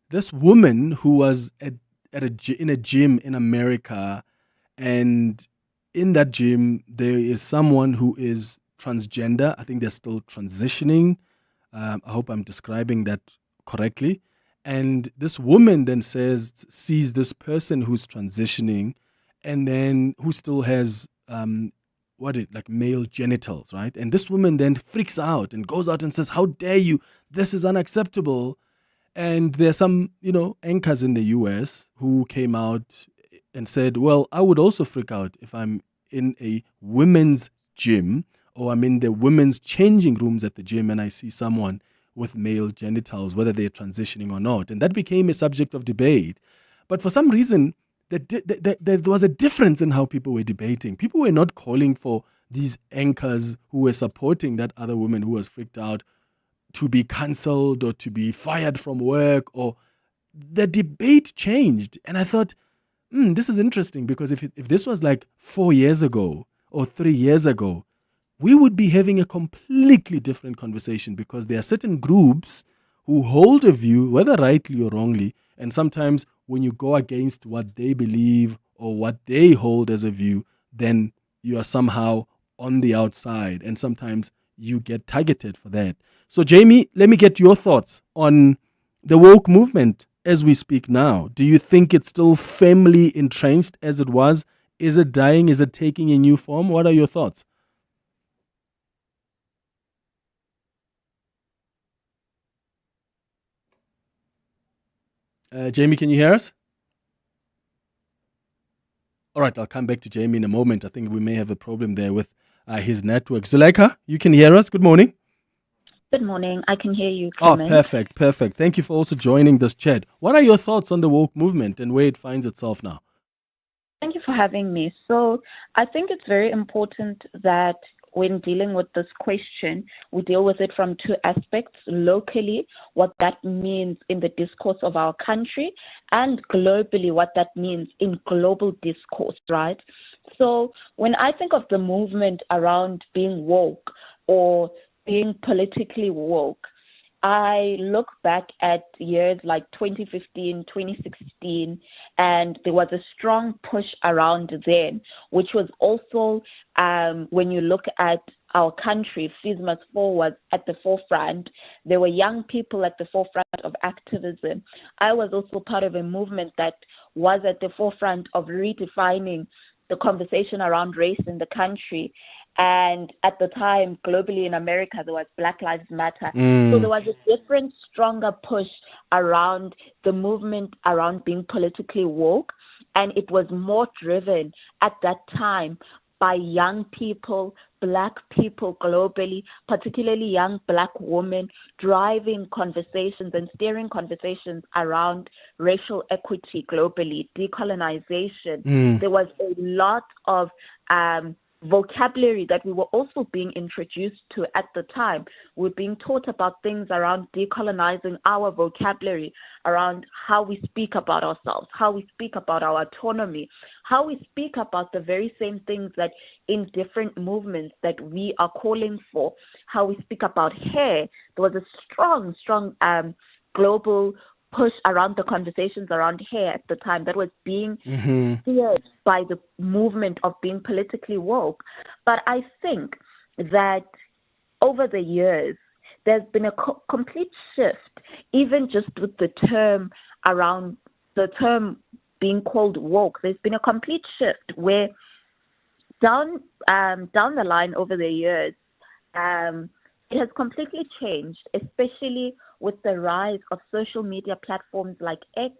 this woman who was in a gym in America, and in that gym there is someone who is transgender. I think they're still transitioning. I hope I'm describing that correctly. And this woman then sees this person who's transitioning, and then who still has male genitals, right? And this woman then freaks out and goes out and says, "How dare you? This is unacceptable." And there's some, anchors in the US who came out and said, "Well, I would also freak out if I'm in a women's gym, or I'm in the women's changing rooms at the gym, and I see someone with male genitals, whether they're transitioning or not." And that became a subject of debate. But for some reason, there was a difference in how people were debating. People were not calling for these anchors who were supporting that other woman who was freaked out to be cancelled or to be fired from work, or the debate changed. And I thought, this is interesting, because if this was like 4 years ago or 3 years ago, we would be having a completely different conversation, because there are certain groups who hold a view, whether rightly or wrongly, and sometimes when you go against what they believe or what they hold as a view, then you are somehow on the outside, and sometimes you get targeted for that. So Jamie, let me get your thoughts on the woke movement as we speak now. Do you think it's still firmly entrenched as it was? Is it dying? Is it taking a new form? What are your thoughts? Jamie, can you hear us? All right, I'll come back to Jamie in a moment. I think we may have a problem there with his network. Zuleika, you can hear us. Good morning. Good morning. I can hear you, Oh, Clement. perfect. Thank you for also joining this chat. What are your thoughts on the woke movement and where it finds itself now? Thank you for having me. So I think it's very important that when dealing with this question, we deal with it from two aspects: locally, what that means in the discourse of our country, and globally, what that means in global discourse, right? So when I think of the movement around being woke or being politically woke, I look back at years like 2015, 2016, and there was a strong push around then, which was also, when you look at our country, FISMAS4 was at the forefront. There were young people at the forefront of activism. I was also part of a movement that was at the forefront of redefining the conversation around race in the country. And at the time, globally in America, there was Black Lives Matter. So there was a different, stronger push around the movement around being politically woke. And it was more driven at that time by young people, Black people globally, particularly young Black women, driving conversations and steering conversations around racial equity globally, decolonization. There was a lot of vocabulary that we were also being introduced to at the time. We're being taught about things around decolonizing our vocabulary, around how we speak about ourselves, how we speak about our autonomy, how we speak about the very same things that in different movements that we are calling for, how we speak about hair. There was a strong global push around the conversations around hair at the time that was being steered by the movement of being politically woke. But I think that over the years, there's been a complete shift, even just with the term around the term being called woke. There's been a complete shift where down the line over the years, it has completely changed, especially with the rise of social media platforms like X,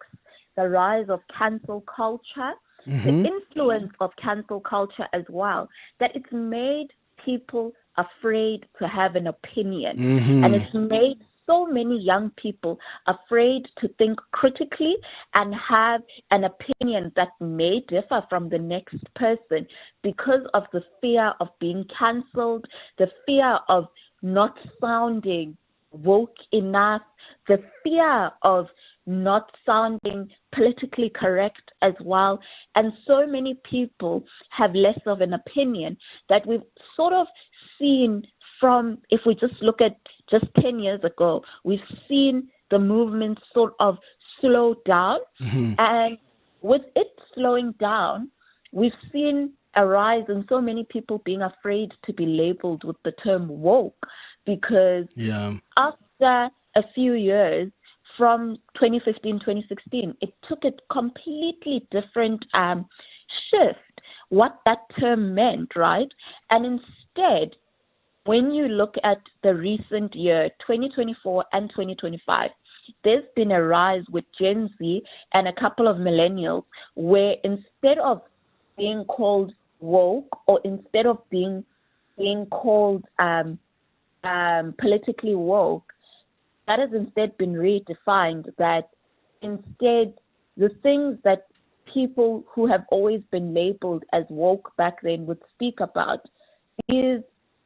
the rise of cancel culture, the influence of cancel culture as well, that it's made people afraid to have an opinion. And it's made so many young people afraid to think critically and have an opinion that may differ from the next person because of the fear of being cancelled, the fear of not sounding woke enough, the fear of not sounding politically correct as well. And so many people have less of an opinion that we've sort of seen from, if we just look at just 10 years ago, we've seen the movement sort of slow down. And with it slowing down, we've seen a rise in so many people being afraid to be labeled with the term woke, because after a few years, from 2015, 2016, it took a completely different shift, what that term meant, right? And instead, when you look at the recent year, 2024 and 2025, there's been a rise with Gen Z and a couple of millennials where instead of being called woke, or instead of being called politically woke, that has instead been redefined, that instead the things that people who have always been labeled as woke back then would speak about is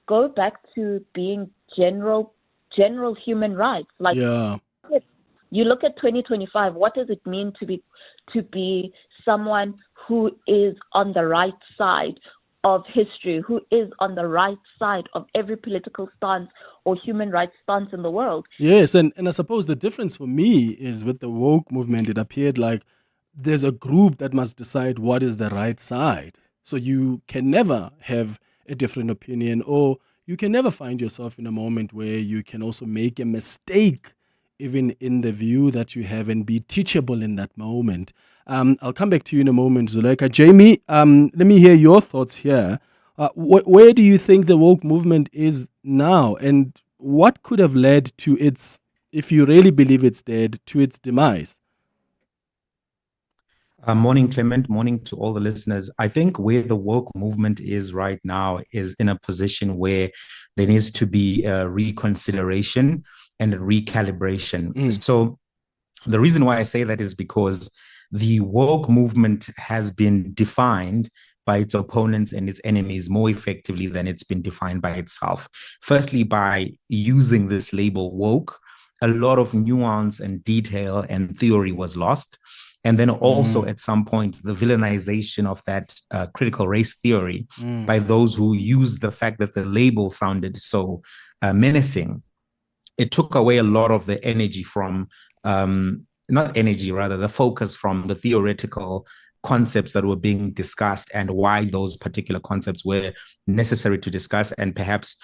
go back to being general human rights. Like you look at 2025, what does it mean to be someone who is on the right side of history, who is on the right side of every political stance or human rights stance in the world? Yes, and I suppose the difference for me is with the woke movement, it appeared like there's a group that must decide what is the right side. So you can never have a different opinion, or you can never find yourself in a moment where you can also make a mistake even in the view that you have, and be teachable in that moment. I'll come back to you in a moment, Zuleika. Jamie, let me hear your thoughts here. Where do you think the woke movement is now, and what could have led to its, if you really believe it's dead, to its demise? Morning, Clement. Morning to all the listeners. I think where the woke movement is right now is in a position where there needs to be a reconsideration and a recalibration. So the reason why I say that is because the woke movement has been defined by its opponents and its enemies more effectively than it's been defined by itself. Firstly, by using this label woke, a lot of nuance and detail and theory was lost. And then also at some point, the villainization of that critical race theory by those who used the fact that the label sounded so menacing. It took away a lot of the energy from, the focus from the theoretical concepts that were being discussed and why those particular concepts were necessary to discuss. And perhaps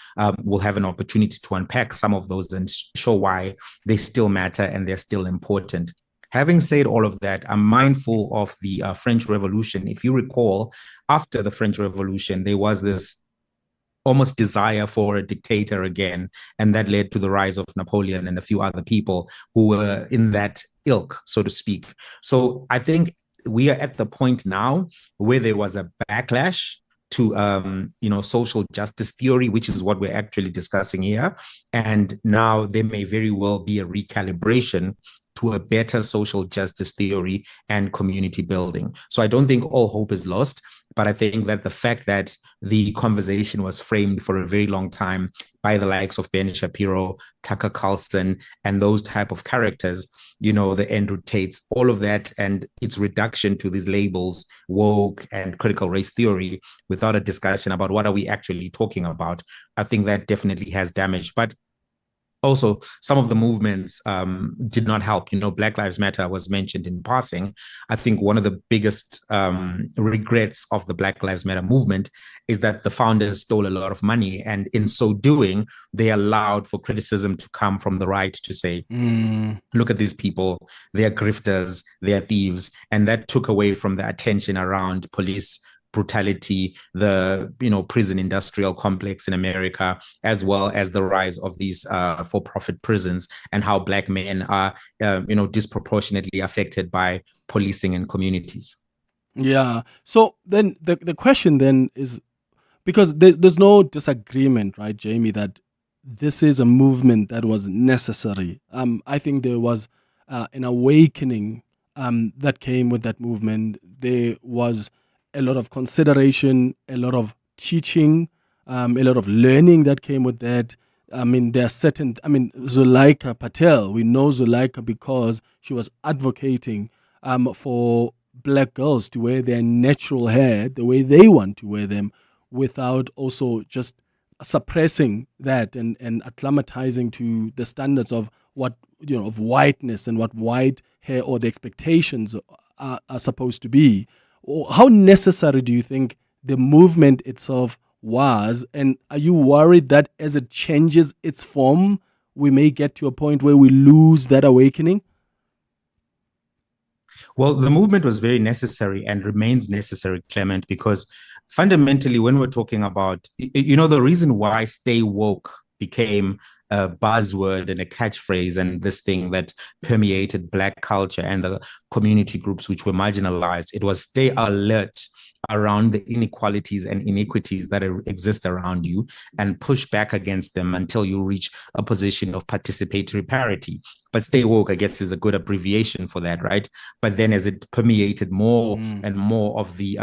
we'll have an opportunity to unpack some of those and show why they still matter and they're still important. Having said all of that, I'm mindful of the French Revolution. If you recall, after the French Revolution, there was this almost desire for a dictator again, and that led to the rise of Napoleon and a few other people who were in that ilk, so to speak. So I think we are at the point now where there was a backlash to social justice theory, which is what we're actually discussing here. And now there may very well be a recalibration to a better social justice theory and community building. So I don't think all hope is lost, but I think that the fact that the conversation was framed for a very long time by the likes of Ben Shapiro, Tucker Carlson, and those type of characters, the Andrew Tates, all of that, and its reduction to these labels, woke and critical race theory, without a discussion about what are we actually talking about, I think that definitely has damaged. But also, some of the movements did not help. Black Lives Matter was mentioned in passing. I think one of the biggest regrets of the Black Lives Matter movement is that the founders stole a lot of money. And in so doing, they allowed for criticism to come from the right to say, look at these people, they're grifters, they're thieves. And that took away from the attention around police brutality, the prison industrial complex in America, as well as the rise of these for-profit prisons, and how Black men are disproportionately affected by policing in communities. Yeah. So then the question then is, because there's no disagreement, right, Jamie, that this is a movement that was necessary. I think there was an awakening that came with that movement. There was a lot of consideration, a lot of teaching, a lot of learning that came with that. I mean, there are certain, Zuleika Patel, we know Zuleika because she was advocating for black girls to wear their natural hair the way they want to wear them without also just suppressing that and acclimatizing to the standards of what, of whiteness and what white hair or the expectations are supposed to be. How necessary do you think the movement itself was, and are you worried that as it changes its form, we may get to a point where we lose that awakening? Well, the movement was very necessary and remains necessary, Clement, because fundamentally, when we're talking about, the reason why stay woke became a buzzword and a catchphrase and this thing that permeated Black culture and the community groups which were marginalized, it was stay alert around the inequalities and iniquities that exist around you and push back against them until you reach a position of participatory parity. But stay woke, I guess, is a good abbreviation for that, right? But then as it permeated more and more of the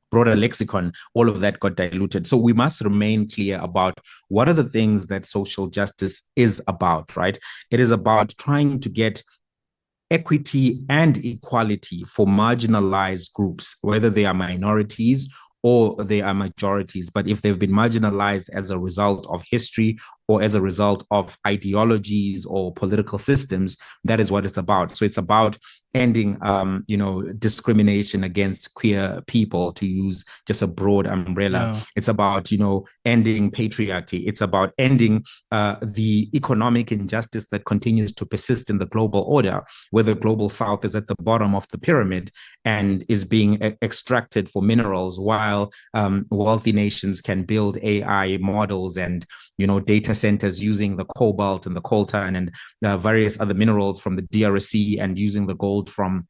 broader lexicon, all of that got diluted. So we must remain clear about what are the things that social justice is about, right? It is about trying to get equity and equality for marginalized groups, whether they are minorities or they are majorities. But if they've been marginalized as a result of history or as a result of ideologies or political systems, that is what it's about. So it's about ending, discrimination against queer people, to use just a broad umbrella. Yeah. It's about, ending patriarchy. It's about ending the economic injustice that continues to persist in the global order, where the global south is at the bottom of the pyramid and is being extracted for minerals, while wealthy nations can build AI models and, data centers using the cobalt and the coltan and various other minerals from the DRC and using the gold from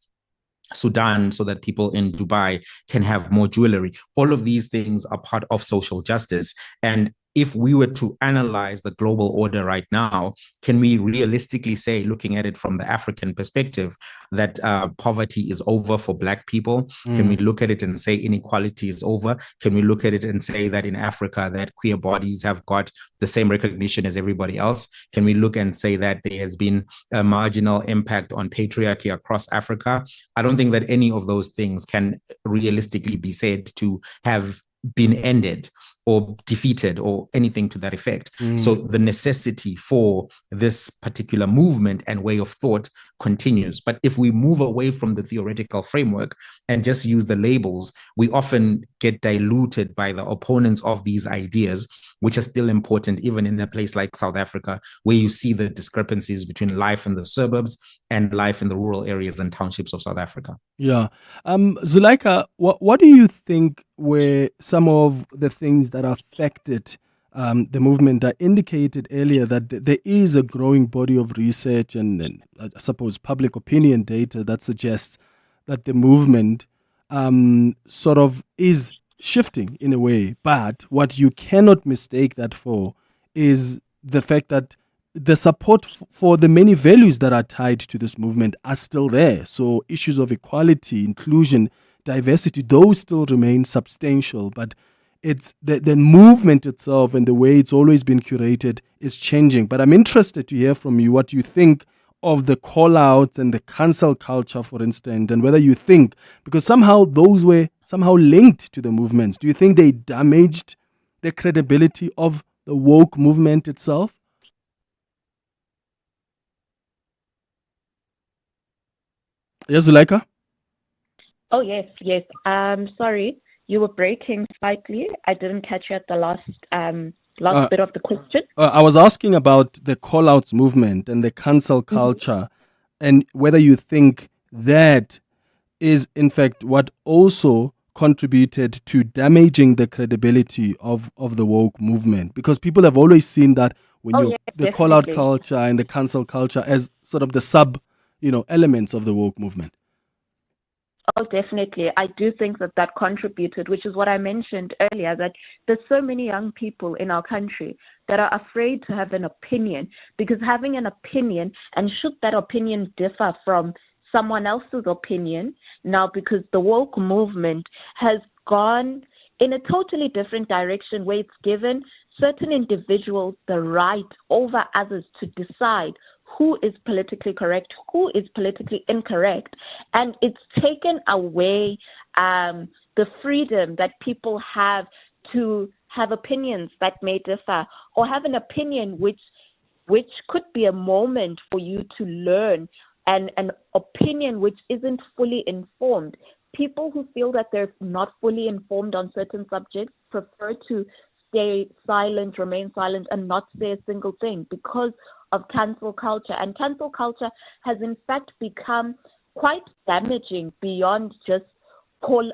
Sudan so that people in Dubai can have more jewelry. All of these things are part of social justice. And if we were to analyze the global order right now, can we realistically say, looking at it from the African perspective, that poverty is over for Black people? Can we look at it and say inequality is over? Can we look at it and say that in Africa that queer bodies have got the same recognition as everybody else? Can we look and say that there has been a marginal impact on patriarchy across Africa? I don't think that any of those things can realistically be said to have been ended or defeated or anything to that effect. So the necessity for this particular movement and way of thought continues. But if we move away from the theoretical framework and just use the labels, we often get diluted by the opponents of these ideas, which are still important even in a place like South Africa, where you see the discrepancies between life in the suburbs and life in the rural areas and townships of South Africa. Yeah. Zuleika, what do you think were some of the things that affected the movement? I indicated earlier that there is a growing body of research and I suppose public opinion data that suggests that the movement sort of is shifting in a way. But what you cannot mistake that for is the fact that the support for the many values that are tied to this movement are still there. So issues of equality, inclusion, diversity, those still remain substantial. But it's the movement itself and the way it's always been curated is changing. But I'm interested to hear from you what you think of the call-outs and the cancel culture, for instance, and whether you think, because somehow those were somehow linked to the movements. Do you think they damaged the credibility of the woke movement itself? Yes, Zuleika? Oh, yes. Sorry, you were breaking slightly. I didn't catch you at the last bit of the question. I was asking about the call-outs movement and the cancel culture and whether you think that is, in fact, what also contributed to damaging the credibility of the woke movement. Because people have always seen that when the call-out culture and the cancel culture as sort of the elements of the woke movement. Oh, definitely. I do think that contributed, which is what I mentioned earlier, that there's so many young people in our country that are afraid to have an opinion, because having an opinion, and should that opinion differ from someone else's opinion, now because the woke movement has gone in a totally different direction where it's given certain individuals the right over others to decide who is politically correct, who is politically incorrect. And it's taken away the freedom that people have to have opinions that may differ, or have an opinion which could be a moment for you to learn, and an opinion which isn't fully informed. People who feel that they're not fully informed on certain subjects prefer to stay silent, remain silent, and not say a single thing because of cancel culture. And cancel culture has in fact become quite damaging beyond just call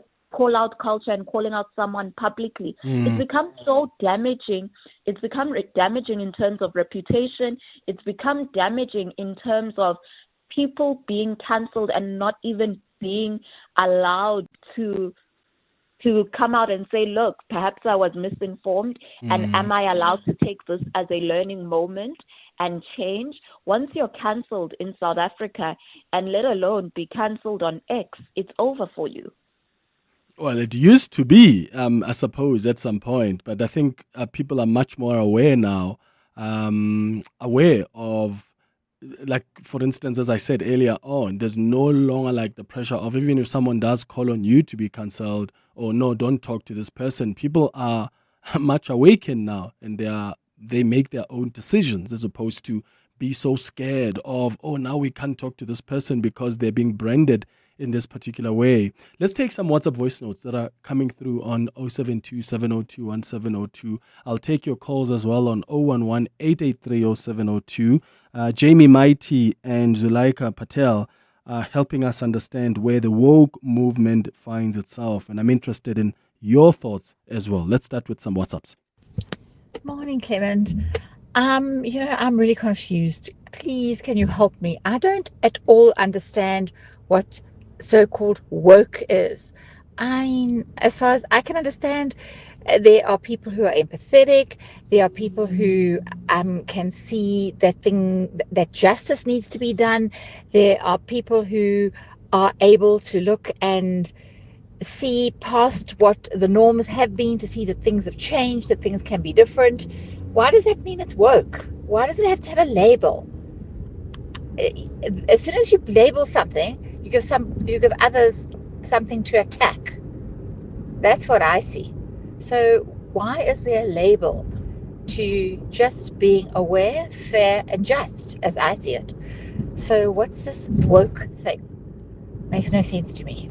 out culture and calling out someone publicly. It's become so damaging. It's become damaging in terms of reputation. It's become damaging in terms of people being cancelled and not even being allowed to come out and say, look, perhaps I was misinformed, and am I allowed to take this as a learning moment and change? Once you're cancelled in South Africa, and let alone be cancelled on X, it's over for you. Well, it used to be, I suppose, at some point, but I think people are much more aware now, aware of, like, for instance, as I said earlier on, there's no longer like the pressure of, even if someone does call on you to be cancelled, or no, don't talk to this person, people are much awakened now, and they make their own decisions, as opposed to be so scared of, oh, now we can't talk to this person because they're being branded in this particular way. Let's take some WhatsApp voice notes that are coming through on 072-702-1702. I'll take your calls as well on 011-883-0702. Jamie Mighty and Zulaika Patel are helping us understand where the woke movement finds itself, and I'm interested in your thoughts as well. Let's start with some WhatsApps. Good morning, Clement. I'm really confused. Please, can you help me? I don't at all understand what so-called woke is. I mean, as far as I can understand, there are people who are empathetic. There are people who can see that justice needs to be done. There are people who are able to look and see past what the norms have been, to see that things have changed, that things can be different. Why does that mean it's woke? Why does it have to have a label? As soon as you label something, you give others something to attack. That's what I see. So why is there a label to just being aware, fair, and just, as I see it? So what's this woke thing? Makes no sense to me.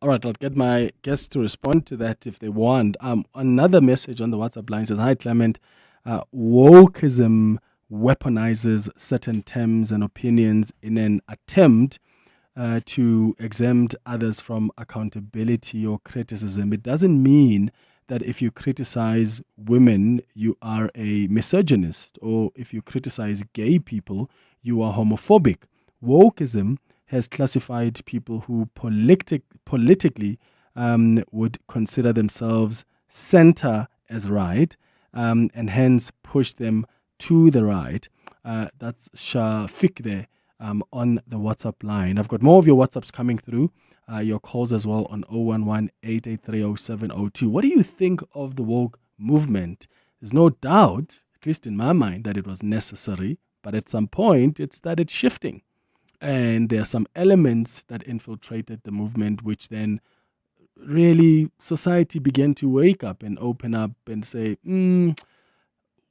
All right, I'll get my guests to respond to that if they want. Another message on the WhatsApp line says, hi, Clement. Wokeism weaponizes certain terms and opinions in an attempt to exempt others from accountability or criticism. It doesn't mean that if you criticize women, you are a misogynist, or if you criticize gay people, you are homophobic. Wokeism has classified people who politically would consider themselves center as right, and hence push them to the right. That's Shafiq there on the WhatsApp line. I've got more of your WhatsApps coming through, your calls as well on 011-883-0702. What do you think of the woke movement? There's no doubt, at least in my mind, that it was necessary, but at some point it started shifting. And there are some elements that infiltrated the movement, which then really society began to wake up and open up and say,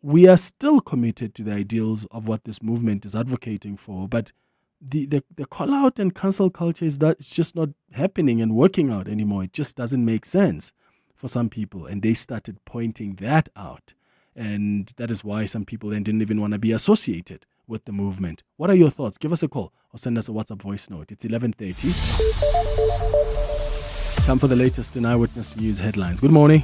we are still committed to the ideals of what this movement is advocating for, but the call out and cancel culture it's just not happening and working out anymore. It just doesn't make sense for some people, and they started pointing that out, and that is why some people then didn't even want to be associated with the movement. What are your thoughts? Give us a call or send us a WhatsApp voice note. It's 11:30. Time for the latest in Eyewitness News headlines. Good morning.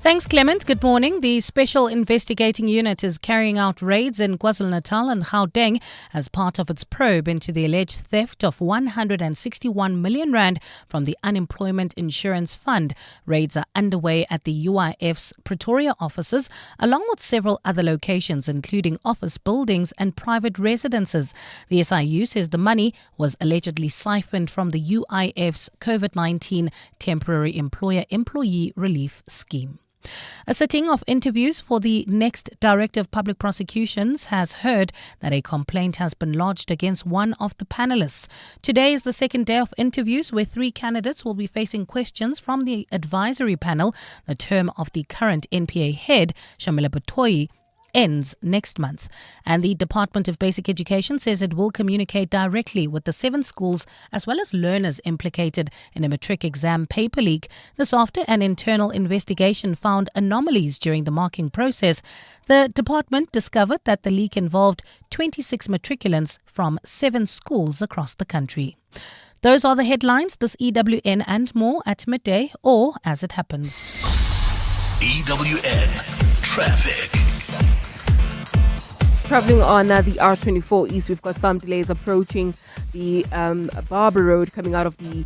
Thanks, Clement. Good morning. The Special Investigating Unit is carrying out raids in KwaZulu-Natal and Gauteng as part of its probe into the alleged theft of 161 million rand from the Unemployment Insurance Fund. Raids are underway at the UIF's Pretoria offices, along with several other locations, including office buildings and private residences. The SIU says the money was allegedly siphoned from the UIF's COVID-19 Temporary Employer-Employee Relief Scheme. A sitting of interviews for the next Director of Public Prosecutions has heard that a complaint has been lodged against one of the panelists. Today is the second day of interviews where 3 candidates will be facing questions from the advisory panel. The term of the current NPA head, Shamila Batoyi, ends next month. And the Department of Basic Education says it will communicate directly with the 7 schools as well as learners implicated in a matric exam paper leak. This after an internal investigation found anomalies during the marking process. The department discovered that the leak involved 26 matriculants from 7 schools across the country. Those are the headlines. This EWN and more at midday or as it happens. EWN Traffic. Traveling on the R24 East, we've got some delays approaching the Barber Road coming out of the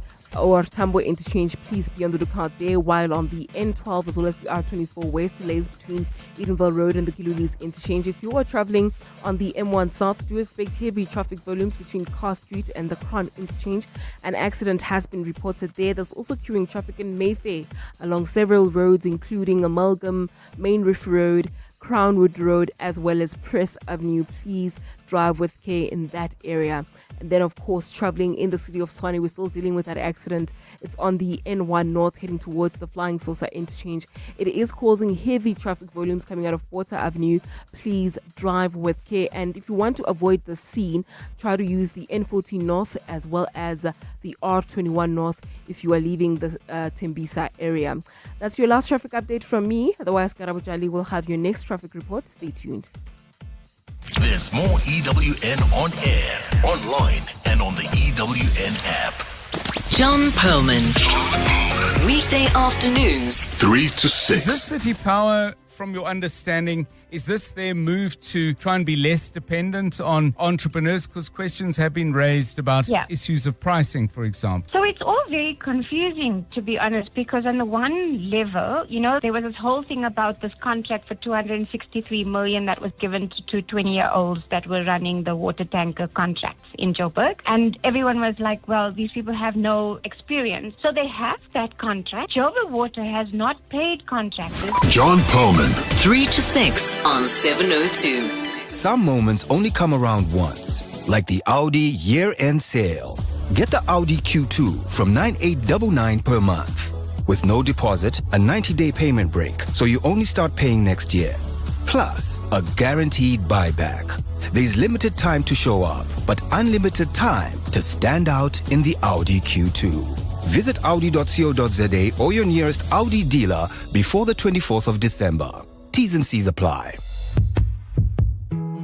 Tambo interchange. Please be on the lookout there. While on the N12 as well as the R24 West, delays between Edenville Road and the Gilulis interchange. If you are traveling on the M1 South, do expect heavy traffic volumes between Carr Street and the Crown interchange. An accident has been reported there. There's also queuing traffic in Mayfair along several roads, including Amalgam, Main Reef Road, Crownwood Road, as well as Press Avenue. Please drive with care in that area. And then, of course, traveling in the city of Tshwane, we're still dealing with that accident. It's on the N1 North heading towards the Flying Saucer interchange. It is causing heavy traffic volumes coming out of Water Avenue. Please drive with care. And if you want to avoid the scene, try to use the N14 North as well as the R21 North if you are leaving the Tembisa area. That's your last traffic update from me. Otherwise, Karabujali will have your next traffic report. Stay tuned. There's more EWN on air, online, and on the EWN app. John Perlman. Weekday afternoons, 3 to 6. Is this City Power, from your understanding, is this their move to try and be less dependent on entrepreneurs? Because questions have been raised about issues of pricing, for example. So it's all very confusing, to be honest, because on the one level, there was this whole thing about this contract for 263 million that was given to 2 20-year-olds that were running the water tanker contracts in Joburg. And everyone was like, well, these people have no experience. So they have that contract. Joburg Water has not paid contractors. John Perlman. 3 to 6 on 702. Some moments only come around once, like the Audi year-end sale. Get the Audi Q2 from 9,899 per month. With no deposit, a 90-day payment break, so you only start paying next year. Plus, a guaranteed buyback. There's limited time to show up, but unlimited time to stand out in the Audi Q2. Visit audi.co.za or your nearest Audi dealer before the 24th of December. T's and C's apply.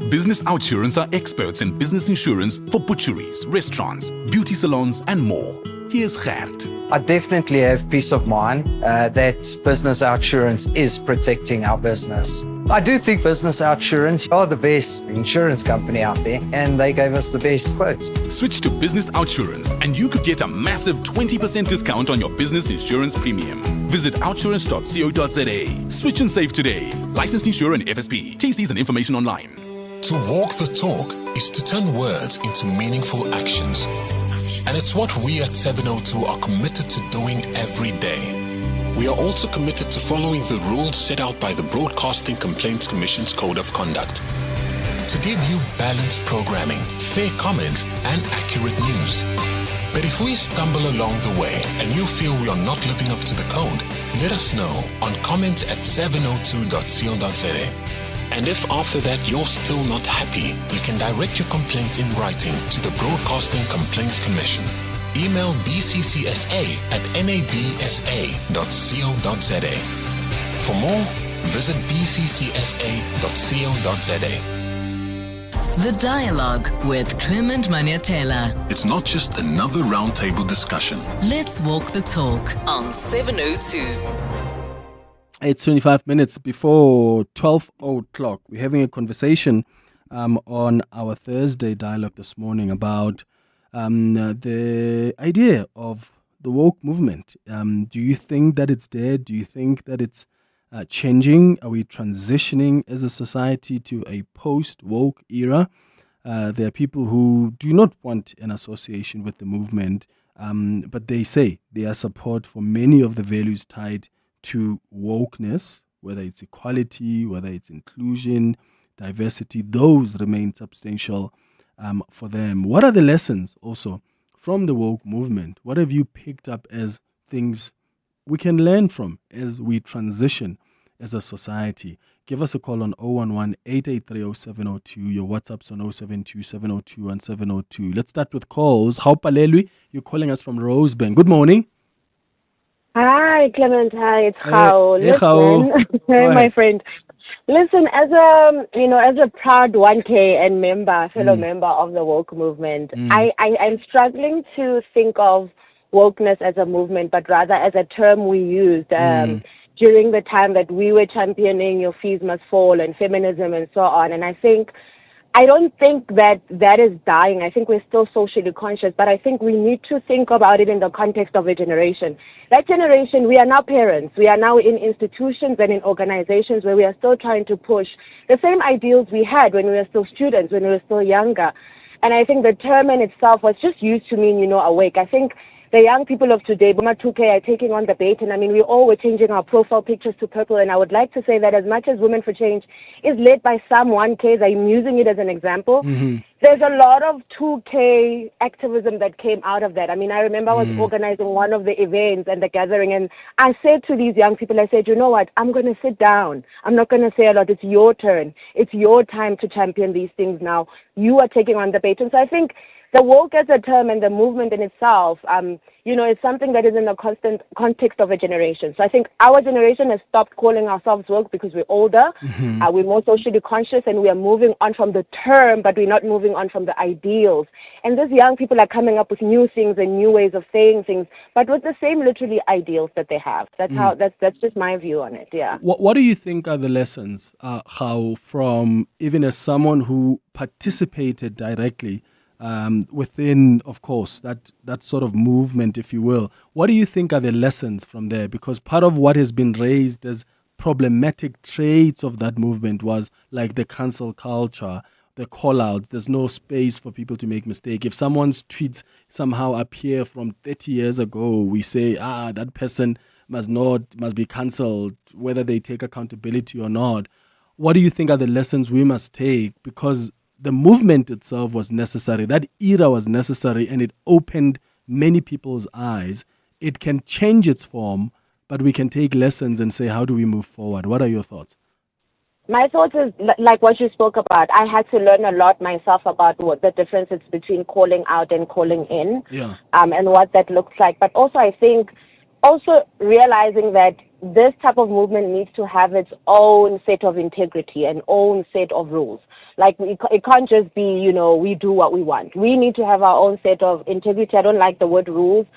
Business Outsurance are experts in business insurance for butcheries, restaurants, beauty salons, and more. Here's Gert. I definitely have peace of mind that Business Outsurance is protecting our business. I do think Business Outsurance are the best insurance company out there, and they gave us the best quotes. Switch to Business Outsurance, and you could get a massive 20% discount on your business insurance premium. Visit outsurance.co.za. Switch and save today. Licensed insurer and FSP. TCs and information online. To walk the talk is to turn words into meaningful actions. And it's what we at 702 are committed to doing every day. We are also committed to following the rules set out by the Broadcasting Complaints Commission's Code of Conduct. To give you balanced programming, fair comments, and accurate news. But if we stumble along the way and you feel we are not living up to the code, let us know on comment@702.co.za. And if after that you're still not happy, you can direct your complaint in writing to the Broadcasting Complaints Commission. Email bccsa@nabsa.co.za. For more, visit bccsa.co.za. The Dialogue with Clement Manyathela. It's not just another roundtable discussion. Let's walk the talk on 702. It's 25 minutes before 12 o'clock. We're having a conversation on our Thursday dialogue this morning about the idea of the woke movement. Do you think that it's dead? Do you think that it's changing? Are we transitioning as a society to a post-woke era? There are people who do not want an association with the movement, but they say they are support for many of the values tied to wokeness, whether it's equality, whether it's inclusion, diversity, those remain substantial for them. What are the lessons also from the woke movement? What have you picked up as things we can learn from as we transition as a society? Give us a call on 011-883-0702. Your WhatsApp's on 072-702-1702. Let's start with calls. Haupalelwi, you're calling us from Rosebank. Good morning. Hi, Clement. Hi, it's Hao. Hey, Hao. Hey, my friend. Listen, as a proud 1K and fellow member of the woke movement, I'm struggling to think of wokeness as a movement, but rather as a term we used during the time that we were championing your fees must fall and feminism and so on. And I don't think that is dying. I think we're still socially conscious, but I think we need to think about it in the context of a generation. That generation, we are now parents. We are now in institutions and in organizations where we are still trying to push the same ideals we had when we were still students, when we were still younger. And I think the term in itself was just used to mean, awake. I think the young people of today, Boma 2K, are taking on the bait. And I mean, we all were changing our profile pictures to purple. And I would like to say that as much as Women for Change is led by some 1Ks, I'm using it as an example. There's a lot of 2K activism that came out of that. I mean, I remember I was organizing one of the events and the gathering. And I said to these young people, I said, you know what? I'm going to sit down. I'm not going to say a lot. It's your turn. It's your time to champion these things now. You are taking on the bait. And so I think the woke as a term and the movement in itself, is something that is in the constant context of a generation. So I think our generation has stopped calling ourselves woke because we're older, we're more socially conscious, and we are moving on from the term, but we're not moving on from the ideals. And these young people are coming up with new things and new ways of saying things, but with the same literally ideals that they have. That's just my view on it. Yeah. What do you think are the lessons, how from even as someone who participated directly within, of course, that sort of movement, if you will? What do you think are the lessons from there? Because part of what has been raised as problematic traits of that movement was like the cancel culture, the call-outs. There's no space for people to make mistakes. If someone's tweets somehow appear from 30 years ago, we say, that person must be cancelled, whether they take accountability or not. What do you think are the lessons we must take? Because the movement itself was necessary. That era was necessary, and it opened many people's eyes. It can change its form, but we can take lessons and say, how do we move forward? What are your thoughts? My thoughts is like what you spoke about. I had to learn a lot myself about what the difference is between calling out and calling in, and what that looks like. But also, I think realizing that this type of movement needs to have its own set of integrity and own set of rules. Like, it can't just be, we do what we want. We need to have our own set of integrity. I don't like the word rules,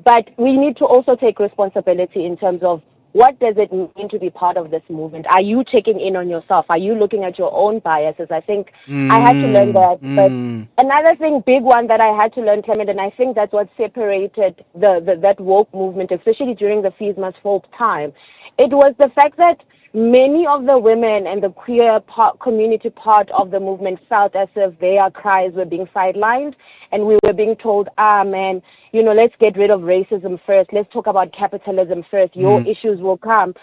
but we need to also take responsibility in terms of what does it mean to be part of this movement? Are you checking in on yourself? Are you looking at your own biases? I think I had to learn that. But another big one that I had to learn, Clement, and I think that's what separated that woke movement, especially during the Fees Must Fall time, it was the fact that many of the women and the queer community part of the movement felt as if their cries were being sidelined, and we were being told, let's get rid of racism first. Let's talk about capitalism first. Your issues will come.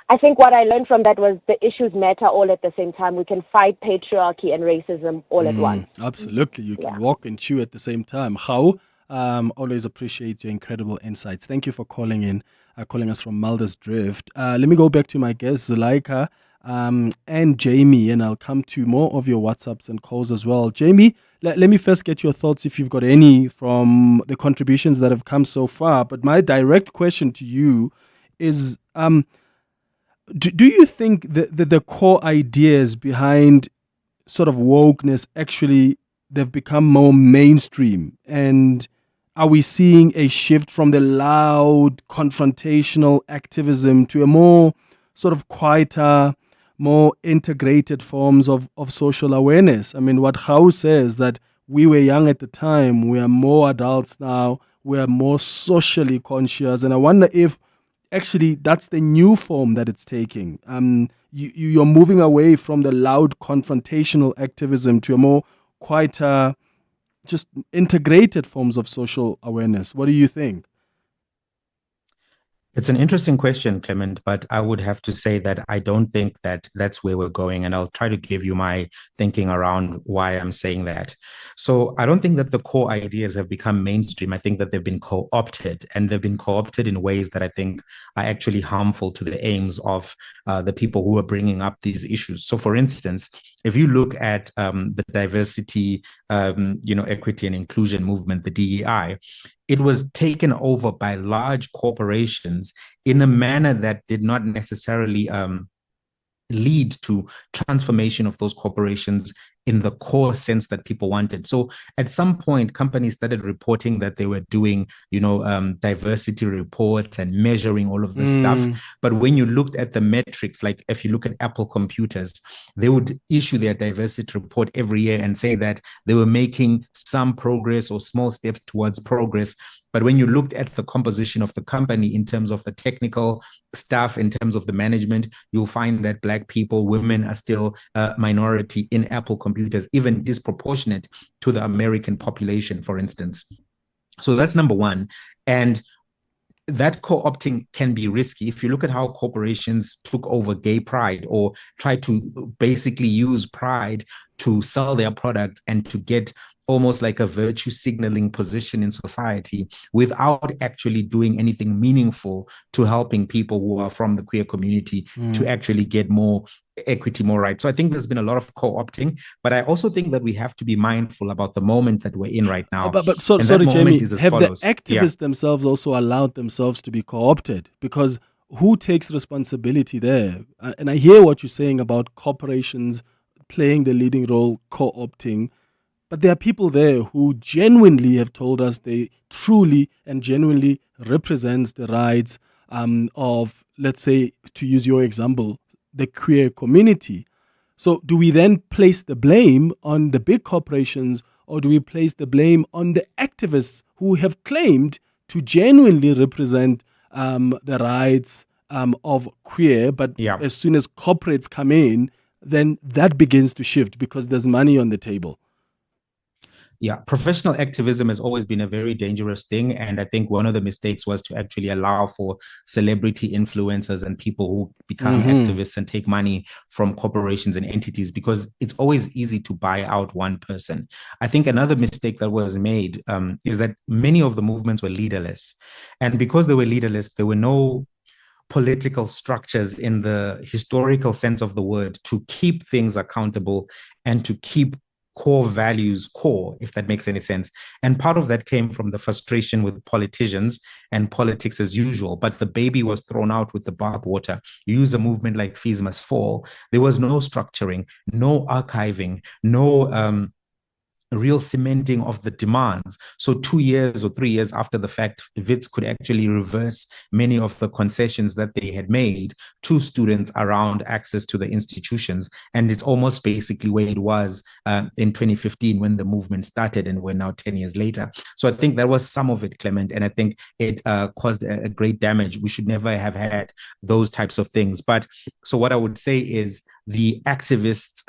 I think what I learned from that was the issues matter all at the same time. We can fight patriarchy and racism all at once. Absolutely. You can walk and chew at the same time. How? Always appreciate your incredible insights. Thank you for calling in. Calling us from Mulder's Drift. Let me go back to my guests, Zuleika and Jamie, and I'll come to more of your WhatsApps and calls as well. Jamie, let me first get your thoughts, if you've got any, from the contributions that have come so far. But my direct question to you is, do you think the core ideas behind sort of wokeness actually, they've become more mainstream? And are we seeing a shift from the loud, confrontational activism to a more sort of quieter, more integrated forms of social awareness? I mean, what Hao says, that we were young at the time, we are more adults now, we are more socially conscious. And I wonder if actually that's the new form that it's taking. You're moving away from the loud, confrontational activism to a more quieter, just integrated forms of social awareness. What do you think? It's an interesting question, Clement, but I would have to say that I don't think that that's where we're going. And I'll try to give you my thinking around why I'm saying that. So I don't think that the core ideas have become mainstream. I think that they've been co-opted, and they've been co-opted in ways that I think are actually harmful to the aims of the people who are bringing up these issues. So for instance, if you look at the diversity, equity and inclusion movement, the DEI, it was taken over by large corporations in a manner that did not necessarily lead to transformation of those corporations in the core sense that people wanted. So at some point, companies started reporting that they were doing, diversity reports and measuring all of this stuff. But when you looked at the metrics, like if you look at Apple computers, they would issue their diversity report every year and say that they were making some progress or small steps towards progress. But when you looked at the composition of the company in terms of the technical staff, in terms of the management, you'll find that Black people, women are still a minority in Apple computers, even disproportionate to the American population, for instance. So that's number one. And that co-opting can be risky. If you look at how corporations took over gay pride or tried to basically use pride to sell their products and to get almost like a virtue signaling position in society without actually doing anything meaningful to helping people who are from the queer community to actually get more equity, more rights. So I think there's been a lot of co-opting, but I also think that we have to be mindful about the moment that we're in right now. Sorry, Jamie, have the activists themselves also allowed themselves to be co-opted? Because who takes responsibility there? And I hear what you're saying about corporations playing the leading role, co-opting. But there are people there who genuinely have told us they truly and genuinely represents the rights of, let's say, to use your example, the queer community. So do we then place the blame on the big corporations, or do we place the blame on the activists who have claimed to genuinely represent the rights of queer, but as soon as corporates come in, then that begins to shift because there's money on the table? Yeah, professional activism has always been a very dangerous thing. And I think one of the mistakes was to actually allow for celebrity influencers and people who become activists and take money from corporations and entities, because it's always easy to buy out one person. I think another mistake that was made is that many of the movements were leaderless. And because they were leaderless, there were no political structures in the historical sense of the word to keep things accountable and to keep core values core, if that makes any sense. And part of that came from the frustration with politicians and politics as usual, but the baby was thrown out with the bathwater. You use a movement like Fees Must Fall. There was no structuring, no archiving, no real cementing of the demands. So 2 years or 3 years after the fact, WITS could actually reverse many of the concessions that they had made to students around access to the institutions. And it's almost basically where it was in 2015 when the movement started, and we're now 10 years later. So I think that was some of it, Clement, and I think it caused a great damage. We should never have had those types of things. But so what I would say is the activists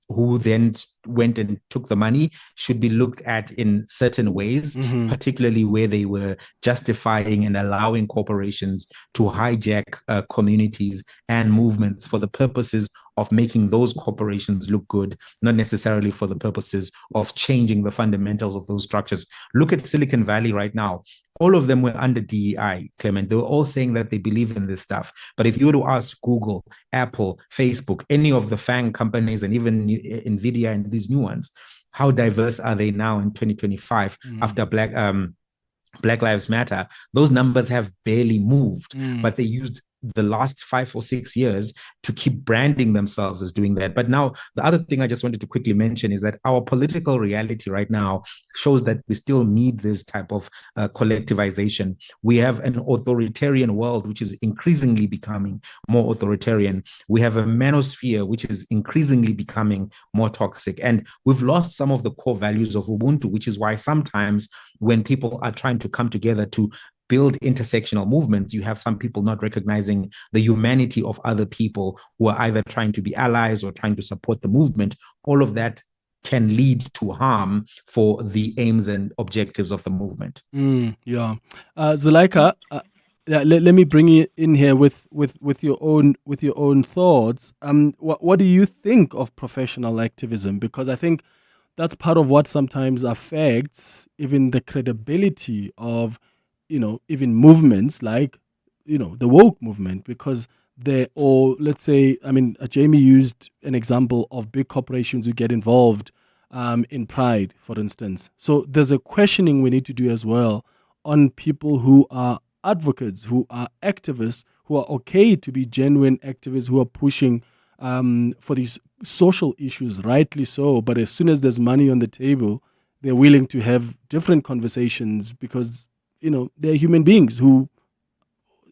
who then went and took the money should be looked at in certain ways, particularly where they were justifying and allowing corporations to hijack communities and movements for the purposes of making those corporations look good, not necessarily for the purposes of changing the fundamentals of those structures. Look at Silicon Valley right now. All of them were under DEI, Clement. They were all saying that they believe in this stuff. But if you were to ask Google, Apple, Facebook, any of the FANG companies, and even NVIDIA and these new ones, how diverse are they now in 2025 after Black Lives Matter? Those numbers have barely moved, but they used the last 5 or 6 years to keep branding themselves as doing that. But now the other thing I just wanted to quickly mention is that our political reality right now shows that we still need this type of collectivization. We have an authoritarian world, which is increasingly becoming more authoritarian. We have a manosphere, which is increasingly becoming more toxic. And we've lost some of the core values of Ubuntu, which is why sometimes when people are trying to come together to build intersectional movements, you have some people not recognizing the humanity of other people who are either trying to be allies or trying to support the movement. All of that can lead to harm for the aims and objectives of the movement. Zuleika, let me bring you in here with your own thoughts. What do you think of professional activism? Because I think that's part of what sometimes affects even the credibility of, even movements like, the woke movement, because let's say, Jamie used an example of big corporations who get involved in Pride, for instance. So there's a questioning we need to do as well on people who are advocates, who are activists, who are okay to be genuine activists, who are pushing for these social issues, rightly so. But as soon as there's money on the table, they're willing to have different conversations because, they're human beings who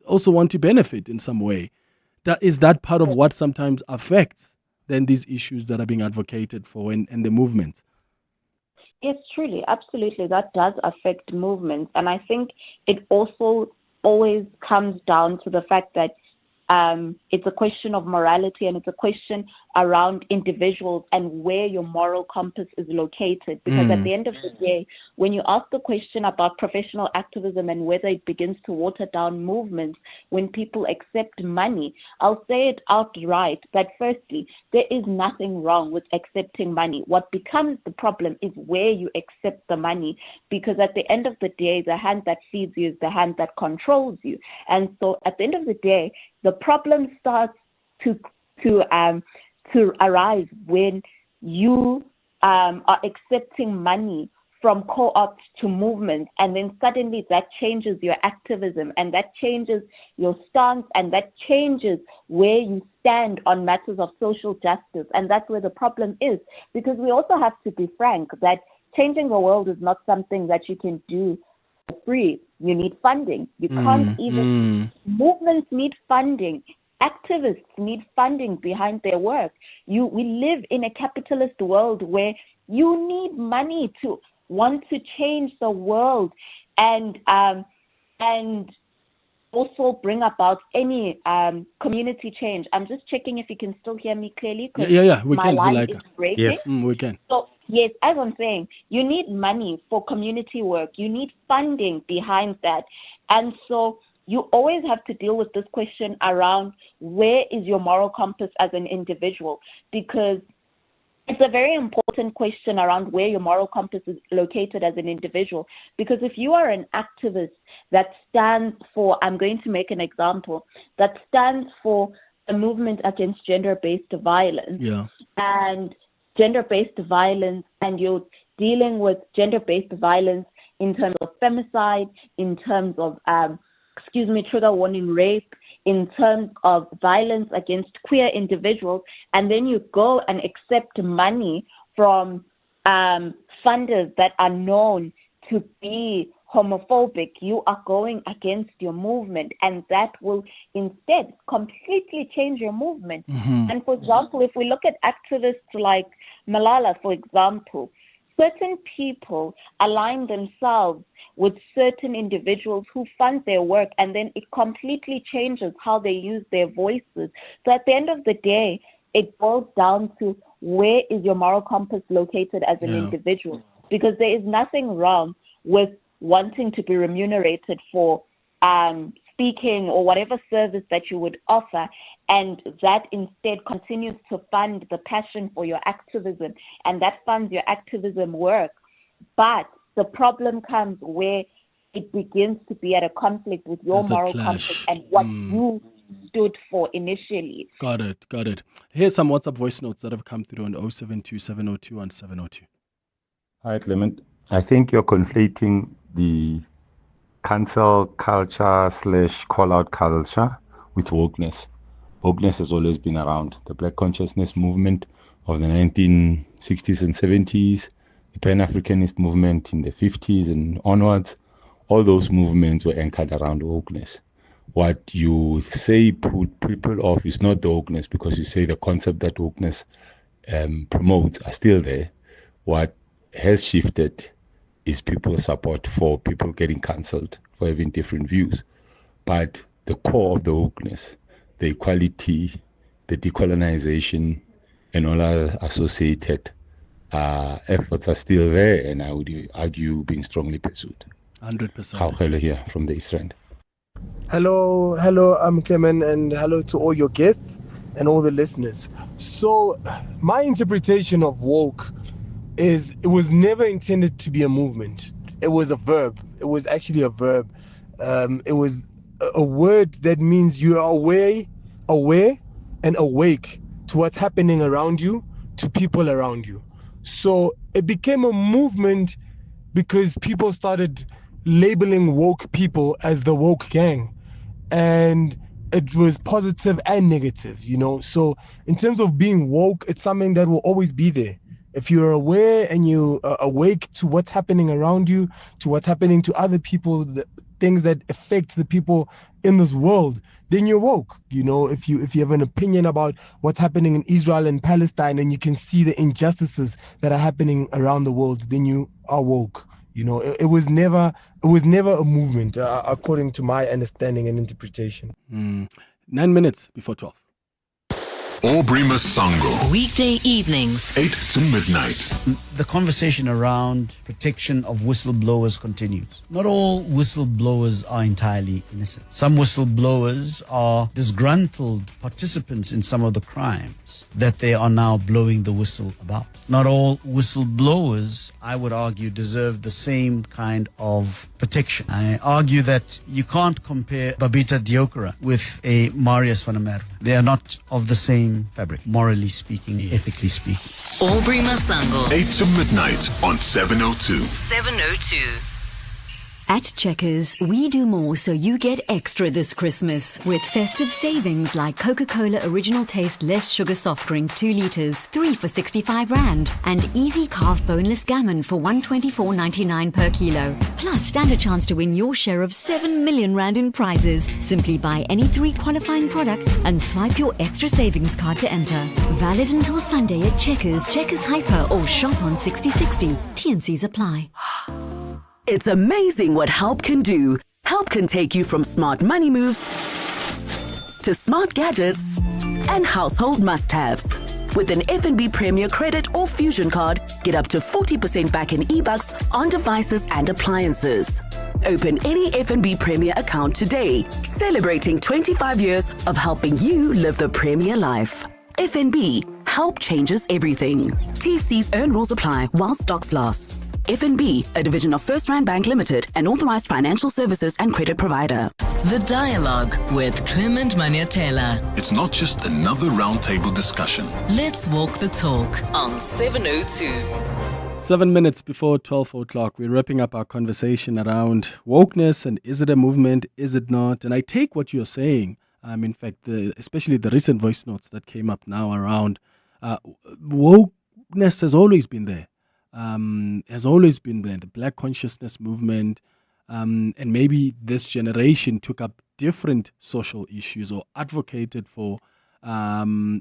also want to benefit in some way. Is that part of what sometimes affects then these issues that are being advocated for and the movement? Yes, truly, absolutely. That does affect movements. And I think it also always comes down to the fact that it's a question of morality, and it's a question around individuals and where your moral compass is located. Because at the end of the day, when you ask the question about professional activism and whether it begins to water down movements when people accept money, I'll say it outright that firstly, there is nothing wrong with accepting money. What becomes the problem is where you accept the money, because at the end of the day, the hand that feeds you is the hand that controls you. And so at the end of the day, the problem starts to arise when you are accepting money from co-ops to movements, and then suddenly that changes your activism, and that changes your stance, and that changes where you stand on matters of social justice. And that's where the problem is, because we also have to be frank that changing the world is not something that you can do free. You need funding. You can't even. Movements need funding. Activists need funding behind their work. We live in a capitalist world where you need money to want to change the world and also bring about any community change. I'm just checking if you can still hear me clearly. Yeah, we can, Zuleika. Yes, we can. So, yes, as I'm saying, you need money for community work. You need funding behind that. And so you always have to deal with this question around where is your moral compass as an individual, because it's a very important question around where your moral compass is located as an individual. Because if you are an activist that stands for, I'm going to make an example, that stands for a movement against gender-based violence, and gender-based violence, and you're dealing with gender-based violence in terms of femicide, in terms of, trigger warning rape, in terms of violence against queer individuals, and then you go and accept money from funders that are known to be homophobic, you are going against your movement, and that will instead completely change your movement. And for example, if we look at activists like Malala, for example, certain people align themselves with certain individuals who fund their work, and then it completely changes how they use their voices. So at the end of the day, it boils down to where is your moral compass located as an individual, because there is nothing wrong with wanting to be remunerated for speaking or whatever service that you would offer, and that instead continues to fund the passion for your activism, and that funds your activism work. But the problem comes where it begins to be at a conflict with your moral compass and what you stood for initially. Got it. Here's some WhatsApp voice notes that have come through on 072-702-1702. Hi, Clement. I think you're conflating the cancel culture / call-out culture with wokeness. Wokeness has always been around. The Black consciousness movement of the 1960s and 70s, the Pan-Africanist movement in the 50s and onwards, all those movements were anchored around wokeness. What you say put people off is not the wokeness, because you say the concept that wokeness promotes are still there. What has shifted is people's support for people getting cancelled for having different views. But the core of the wokeness, the equality, the decolonization, and all other associated efforts are still there, and I would argue being strongly pursued. 100%. How here from the East Rand. Hello, I'm Clement, and hello to all your guests and all the listeners. So, my interpretation of woke is it was never intended to be a movement. It was a verb. It was actually a verb. It was a word that means you are aware, and awake to what's happening around you, to people around you. So it became a movement because people started labeling woke people as the woke gang, and it was positive and negative, so in terms of being woke, it's something that will always be there. If you're aware and you are awake to what's happening around you, to what's happening to other people, the things that affect the people in this world, then you're woke. If you have an opinion about what's happening in Israel and Palestine, and you can see the injustices that are happening around the world, then you are woke. It was never a movement, according to my understanding and interpretation. 9 minutes before 12. Aubrey Masango. Weekday evenings, 8 to midnight. The conversation around protection of whistleblowers continues. Not all whistleblowers are entirely innocent. Some whistleblowers are disgruntled participants in some of the crimes that they are now blowing the whistle about. Not all whistleblowers, I would argue, deserve the same kind of protection. I argue that you can't compare Babita Diokara with a Marius van der Merwe. They are not of the same fabric, morally speaking, ethically speaking. Aubrey Masango. 8 to midnight on 702. 702. At Checkers, we do more so you get extra this Christmas. With festive savings like Coca-Cola Original Taste Less Sugar Soft Drink 2 litres, 3 for 65 Rand. And Easy Carve Boneless Gammon for 124.99 per kilo. Plus, stand a chance to win your share of 7 million Rand in prizes. Simply buy any 3 qualifying products and swipe your extra savings card to enter. Valid until Sunday at Checkers, Checkers Hyper or shop on 6060. T&Cs apply. It's amazing what Help can do. Help can take you from smart money moves to smart gadgets and household must-haves. With an FNB Premier Credit or Fusion card, get up to 40% back in e-bucks on devices and appliances. Open any FNB Premier account today, celebrating 25 years of helping you live the Premier life. FNB, help changes everything. TC's earn rules apply while stocks last. FNB, a division of First Rand Bank Limited, an authorized financial services and credit provider. The Dialogue with Clement Manyathela. It's not just another roundtable discussion. Let's walk the talk on 702. 7 minutes before 12 o'clock, we're wrapping up our conversation around wokeness and is it a movement, is it not? And I take what you're saying. In fact, especially the recent voice notes that came up now around wokeness has always been there. The Black consciousness movement, and maybe this generation took up different social issues or advocated for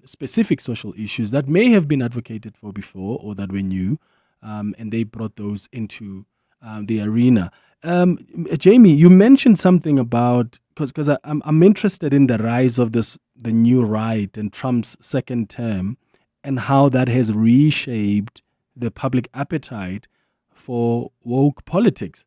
specific social issues that may have been advocated for before or that were new, and they brought those into the arena. Jamie, you mentioned something about, because I'm interested in the rise of the new right and Trump's second term and how that has reshaped the public appetite for woke politics.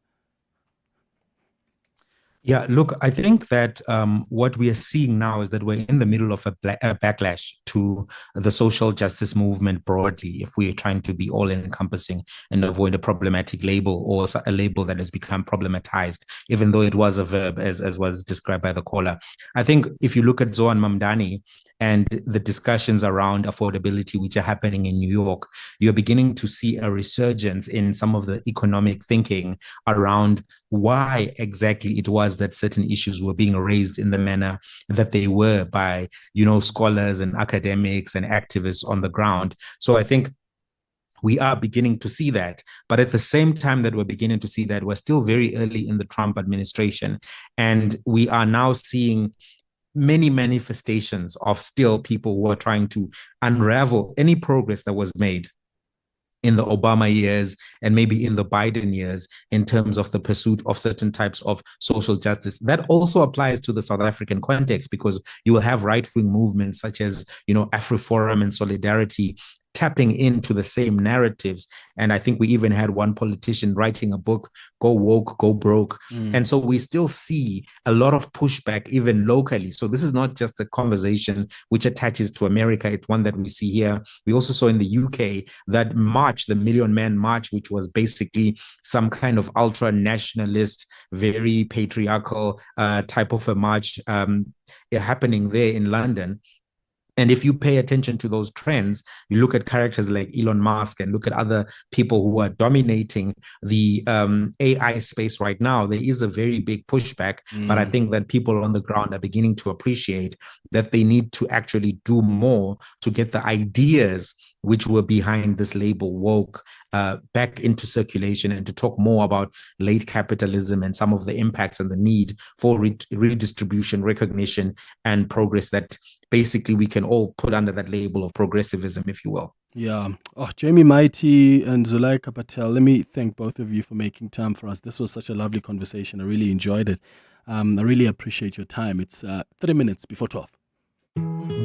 Yeah, look, I think that what we are seeing now is that we're in the middle of a backlash to the social justice movement broadly, if we're trying to be all-encompassing and avoid a problematic label or a label that has become problematized, even though it was a verb, as was described by the caller. I think if you look at Zohan Mamdani and the discussions around affordability, which are happening in New York, you're beginning to see a resurgence in some of the economic thinking around why exactly it was that certain issues were being raised in the manner that they were by, scholars and academics and activists on the ground. So I think we are beginning to see that. But at the same time that we're beginning to see that, we're still very early in the Trump administration. And we are now seeing many manifestations of still people who are trying to unravel any progress that was made in the Obama years and maybe in the Biden years in terms of the pursuit of certain types of social justice. That also applies to the South African context, because you will have right-wing movements such as, AfriForum and Solidarity tapping into the same narratives. And I think we even had one politician writing a book, Go Woke, Go Broke. And so we still see a lot of pushback even locally. So this is not just a conversation which attaches to America. It's one that we see here. We also saw in the UK that march, the Million Man March, which was basically some kind of ultra-nationalist, very patriarchal type of a march happening there in London. And if you pay attention to those trends, you look at characters like Elon Musk and look at other people who are dominating the AI space right now, there is a very big pushback. But I think that people on the ground are beginning to appreciate that they need to actually do more to get the ideas which were behind this label woke back into circulation, and to talk more about late capitalism and some of the impacts and the need for redistribution, recognition, and progress that basically we can all put under that label of progressivism, if you will. Yeah. Oh, Jamie Mighty and Zuleika Patel, let me thank both of you for making time for us. This was such a lovely conversation. I really enjoyed it. I really appreciate your time. It's 3 minutes before 12.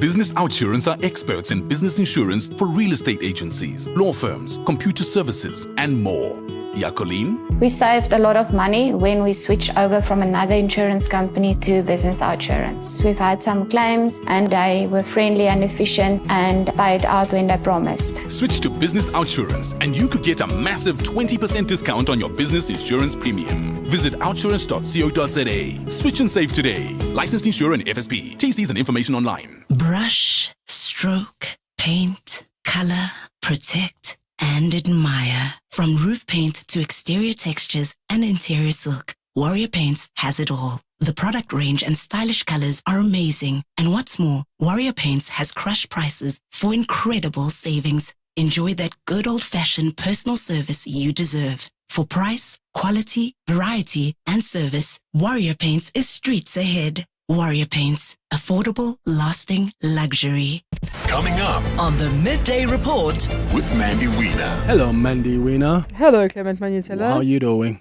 Business Outsurance are experts in business insurance for real estate agencies, law firms, computer services, and more. Jacqueline? We saved a lot of money when we switched over from another insurance company to Business Outsurance. We've had some claims and they were friendly and efficient and paid out when they promised. Switch to Business Outsurance and you could get a massive 20% discount on your business insurance premium. Visit outsurance.co.za. Switch and save today. Licensed insurer and FSP. TCs and information online. Brush, stroke, paint, color, protect, and admire. From roof paint to exterior textures and interior silk, Warrior Paints has it all. The product range and stylish colors are amazing. And what's more, Warrior Paints has crushed prices for incredible savings. Enjoy that good old-fashioned personal service you deserve. For price, quality, variety, and service, Warrior Paints is streets ahead. Warrior Paints. Affordable, lasting luxury. Coming up on the Midday Report with Mandy Wiener. Hello, Mandy Wiener. Hello, Clement Manyathela. How are you doing?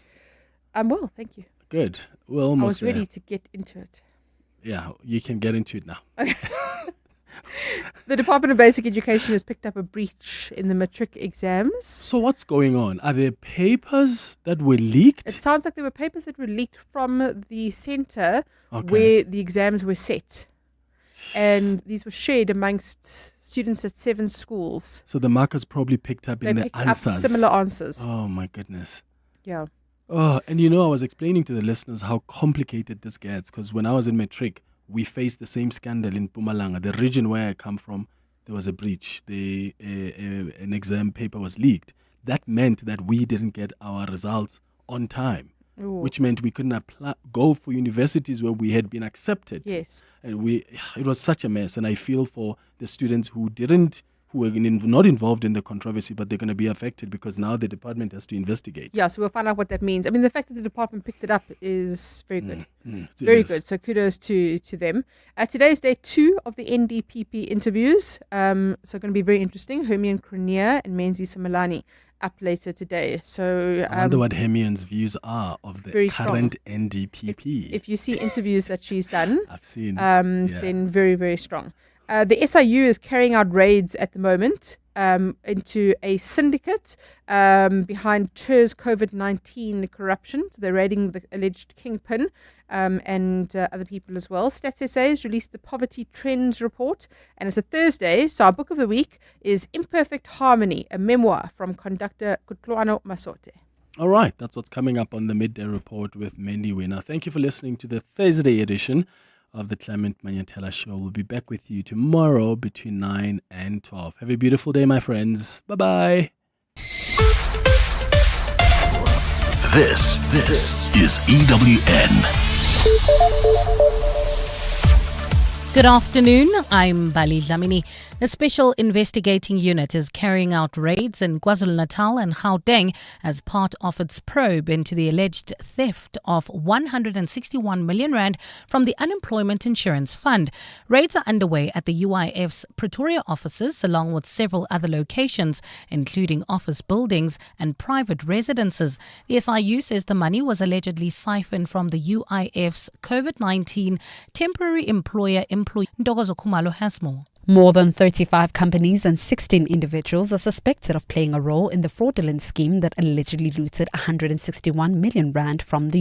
I'm well, thank you. Good. We're almost I was ready there. to get into it. Yeah, you can get into it now. The Department of Basic Education has picked up a breach in the matric exams. So what's going on? Are there papers that were leaked? It sounds like there were papers that were leaked from the center Okay. where the exams were set. And these were shared amongst students at 7 schools. So the markers probably picked up They in the picked answers. up similar answers. Oh my goodness. Yeah. Oh, and you know, I was explaining to the listeners how complicated this gets, because when I was in matric, we faced the same scandal in Mpumalanga, the region where I come from. There was a breach. An exam paper was leaked. That meant that we didn't get our results on time, Ooh. which meant we couldn't go for universities where we had been accepted. Yes. And it was such a mess. And I feel for the students who were not involved in the controversy, but they're going to be affected because now the department has to investigate. Yeah, so we'll find out what that means. I mean, the fact that the department picked it up is very good. Very good. So kudos to them. Today is day 2 of the NDPP interviews. So going to be very interesting. Hermione Cronje and Menzi Simelane up later today. So I wonder what Hermione's views are of the current NDPP. If you see interviews that she's done, I've seen. Then very, very strong. The SIU is carrying out raids at the moment into a syndicate behind TERS COVID-19 corruption. So they're raiding the alleged kingpin and other people as well. Stats SA has released the Poverty Trends Report, and it's a Thursday, so our book of the week is Imperfect Harmony, a memoir from conductor Kutlwano Masote. All right, that's what's coming up on the Midday Report with Mandy Wiener. Thank you for listening to the Thursday edition of the Clement Manyathela Show. We'll be back with you tomorrow between 9 and 12. Have a beautiful day, my friends. Bye-bye. This is EWN. Good afternoon. I'm Bali Dlamini. The Special Investigating Unit is carrying out raids in KwaZulu-Natal and Gauteng as part of its probe into the alleged theft of 161 million rand from the Unemployment Insurance Fund. Raids are underway at the UIF's Pretoria offices along with several other locations, including office buildings and private residences. The SIU says the money was allegedly siphoned from the UIF's COVID-19 temporary employer-employee. Ntokozo Khumalo has more. More than 35 companies and 16 individuals are suspected of playing a role in the fraudulent scheme that allegedly looted 161 million rand from the